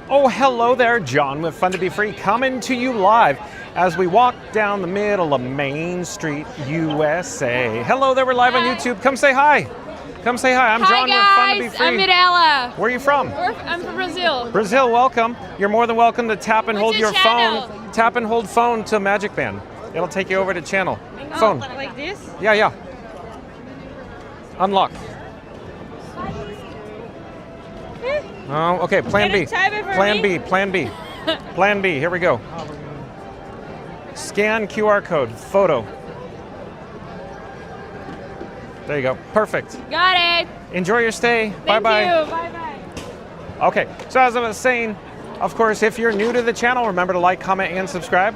Oh, hello there, John with Fun to Be Free, coming to you live as we walk down the middle of Main Street, USA. Hello there, we're live on YouTube. Come say hi. Come say hi. I'm John with Fun to Be Free. I'm Mirella. Where are you from? I'm from Brazil. Brazil, welcome. You're more than welcome to tap and hold What's your your channel? phone. Tap and hold phone to Magic Band. It'll take you over to channel. Phone. Like this? Yeah, yeah. Unlock. Oh, okay, plan B. Plan B, plan B. Plan B, here we go. Scan QR code, photo. There you go, perfect. Got it. Enjoy your stay, bye-bye. Thank you, bye-bye. Okay, so as I was saying, of course, if you're new to the channel, remember to like, comment, and subscribe.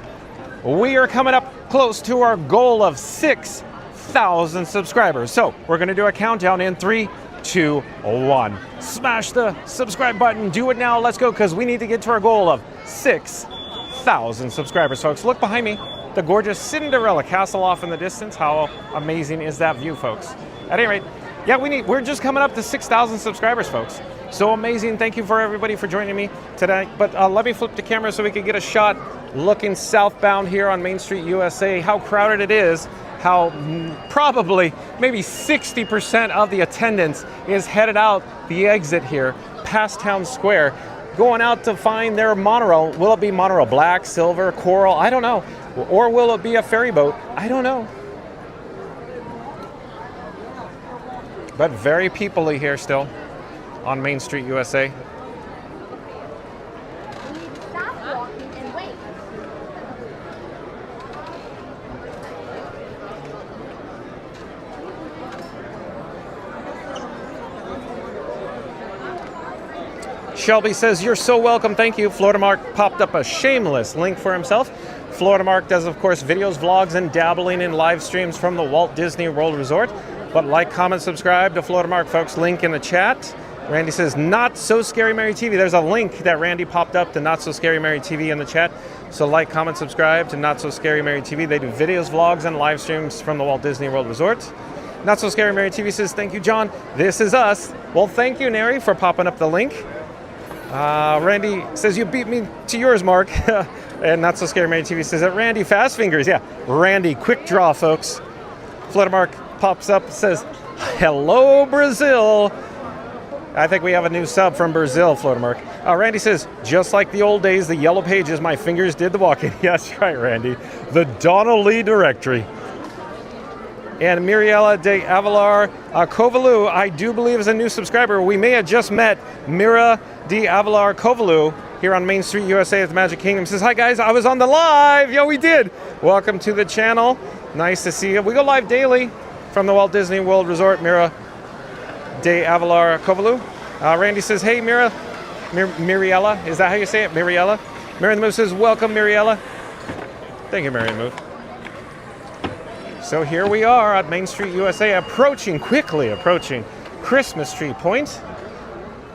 We are coming up close to our goal of 6,000 subscribers. So we're gonna do a countdown in 3, 2, 1. Smash the subscribe button, do it now, let's go, because we need to get to our goal of 6,000 subscribers, folks. Look behind me, the gorgeous Cinderella Castle off in the distance. How amazing is that view, folks? At any rate, yeah, we're just coming up to 6,000 subscribers, folks. So amazing, thank you for everybody for joining me today. But let me flip the camera so we can get a shot looking southbound here on Main Street, USA, how crowded it is. How probably maybe 60% of the attendance is headed out the exit here past Town Square, going out to find their monorail. Will it be monorail black, silver, coral? I don't know. Or will it be a ferry boat? I don't know. But very people-y here still on Main Street, USA. Shelby says, you're so welcome, thank you. Florida Mark popped up a shameless link for himself. Florida Mark does, of course, videos, vlogs, and dabbling in live streams from the Walt Disney World Resort. But like, comment, subscribe to Florida Mark, folks. Link in the chat. Randy says, Not So Scary Mary TV. There's a link that Randy popped up to Not So Scary Mary TV in the chat. So like, comment, subscribe to Not So Scary Mary TV. They do videos, vlogs, and live streams from the Walt Disney World Resort. Not So Scary Mary TV says, thank you, John. This is us. Well, thank you, Neri, for popping up the link. Randy says, you beat me to yours, Mark. And Not So Scary Mary TV says that Randy Fast Fingers. Yeah, Randy, quick draw, folks. Florida Mark pops up, says, hello, Brazil. I think we have a new sub from Brazil, Florida Mark. Randy says, just like the old days, the yellow pages, my fingers did the walking. Yes, right, Randy. The Donald Lee directory. And Miriella de Avalar Kovalu, I do believe is a new subscriber. We may have just met Mira de Avalar Kovalu here on Main Street, USA at the Magic Kingdom. Says, hi guys, I was on the live. Yeah, we did. Welcome to the channel. Nice to see you. We go live daily from the Walt Disney World Resort, Mira de Avalar Kovalu. Randy says, hey, Miriella. Is that how you say it? Miriella? Mary the Move says, welcome, Miriella. Thank you, Mary the Move. So here we are at Main Street, USA, quickly approaching Christmas Tree Point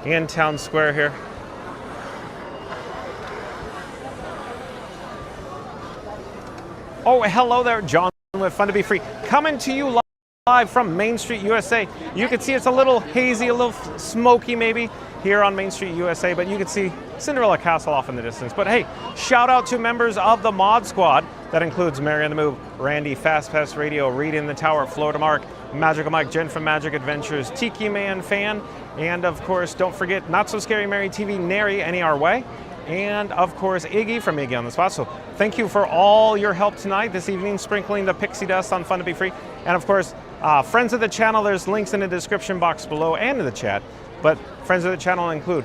in Town Square here. Oh, hello there, John with Fun to Be Free. Coming to you live from Main Street, USA. You can see it's a little hazy, a little smoky maybe here on Main Street, USA, but you can see Cinderella Castle off in the distance. But hey, shout out to members of the Mod Squad. That includes Mary on the Move, Randy, Fast Pass Radio, Reed in the Tower, Florida Mark, Magical Mike, Jen from Magic Adventures, Tiki Man Fan, and of course, don't forget, Not So Scary Mary TV, Neri, N-E-R-Way, and of course, Iggy from Iggy on the Spot. So thank you for all your help tonight, this evening, sprinkling the pixie dust on Fun to Be Free. And of course, friends of the channel, there's links in the description box below and in the chat. But friends of the channel include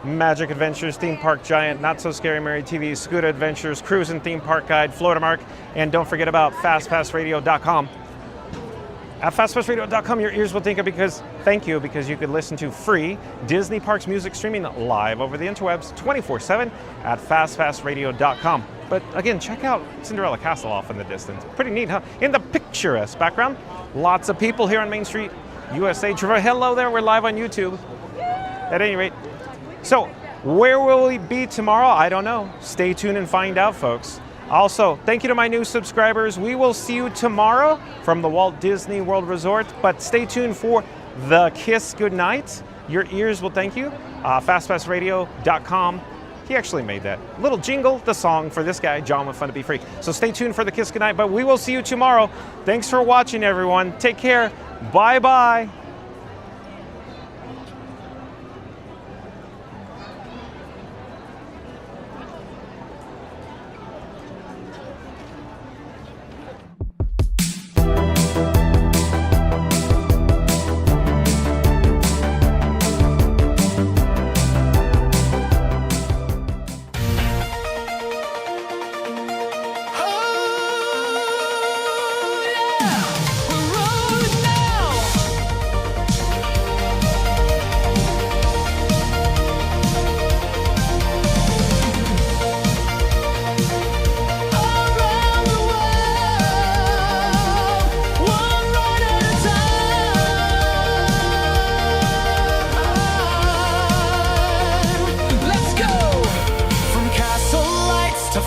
Magic Adventures, Theme Park Giant, Not So Scary Mary TV, Scuda Adventures, Cruise and Theme Park Guide, Florida Mark, and don't forget about fastpassradio.com. At fastpassradio.com, your ears will thank you because you could listen to free Disney Parks music streaming live over the interwebs 24/7 at fastpassradio.com. But again, check out Cinderella Castle off in the distance. Pretty neat, huh? In the picturesque background, lots of people here on Main Street, USA. Hello there, we're live on YouTube. At any rate, so where will we be tomorrow? I don't know. Stay tuned and find out, folks. Also, thank you to my new subscribers. We will see you tomorrow from the Walt Disney World Resort, but stay tuned for the Kiss Goodnight. Your ears will thank you. Fastpassradio.com. He actually made that little jingle, the song for this guy, John with Fun to Be Free. So stay tuned for the Kiss Goodnight, but we will see you tomorrow. Thanks for watching, everyone. Take care. Bye-bye.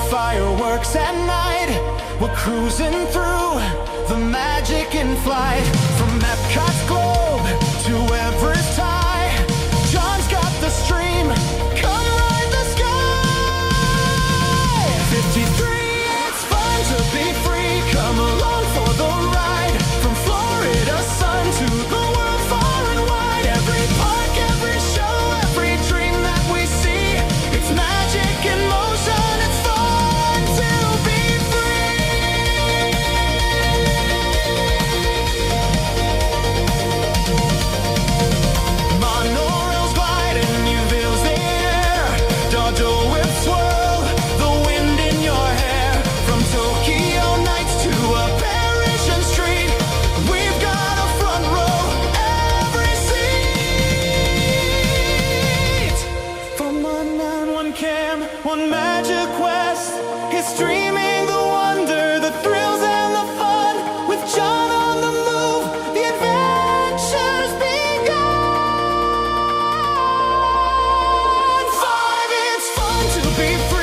Fireworks at night, we're cruising through the magic in flight. From Epcot's globe to Everest high, John's got the stream, come ride the sky. 53, it's fun to be free, come along for the ride. From Florida sun to the world far and wide. Every park, every show, every dream that we see, it's magic in motion. One magic quest is streaming the wonder, the thrills and the fun. With John on the move, the adventure's begun. 5, it's fun to be free.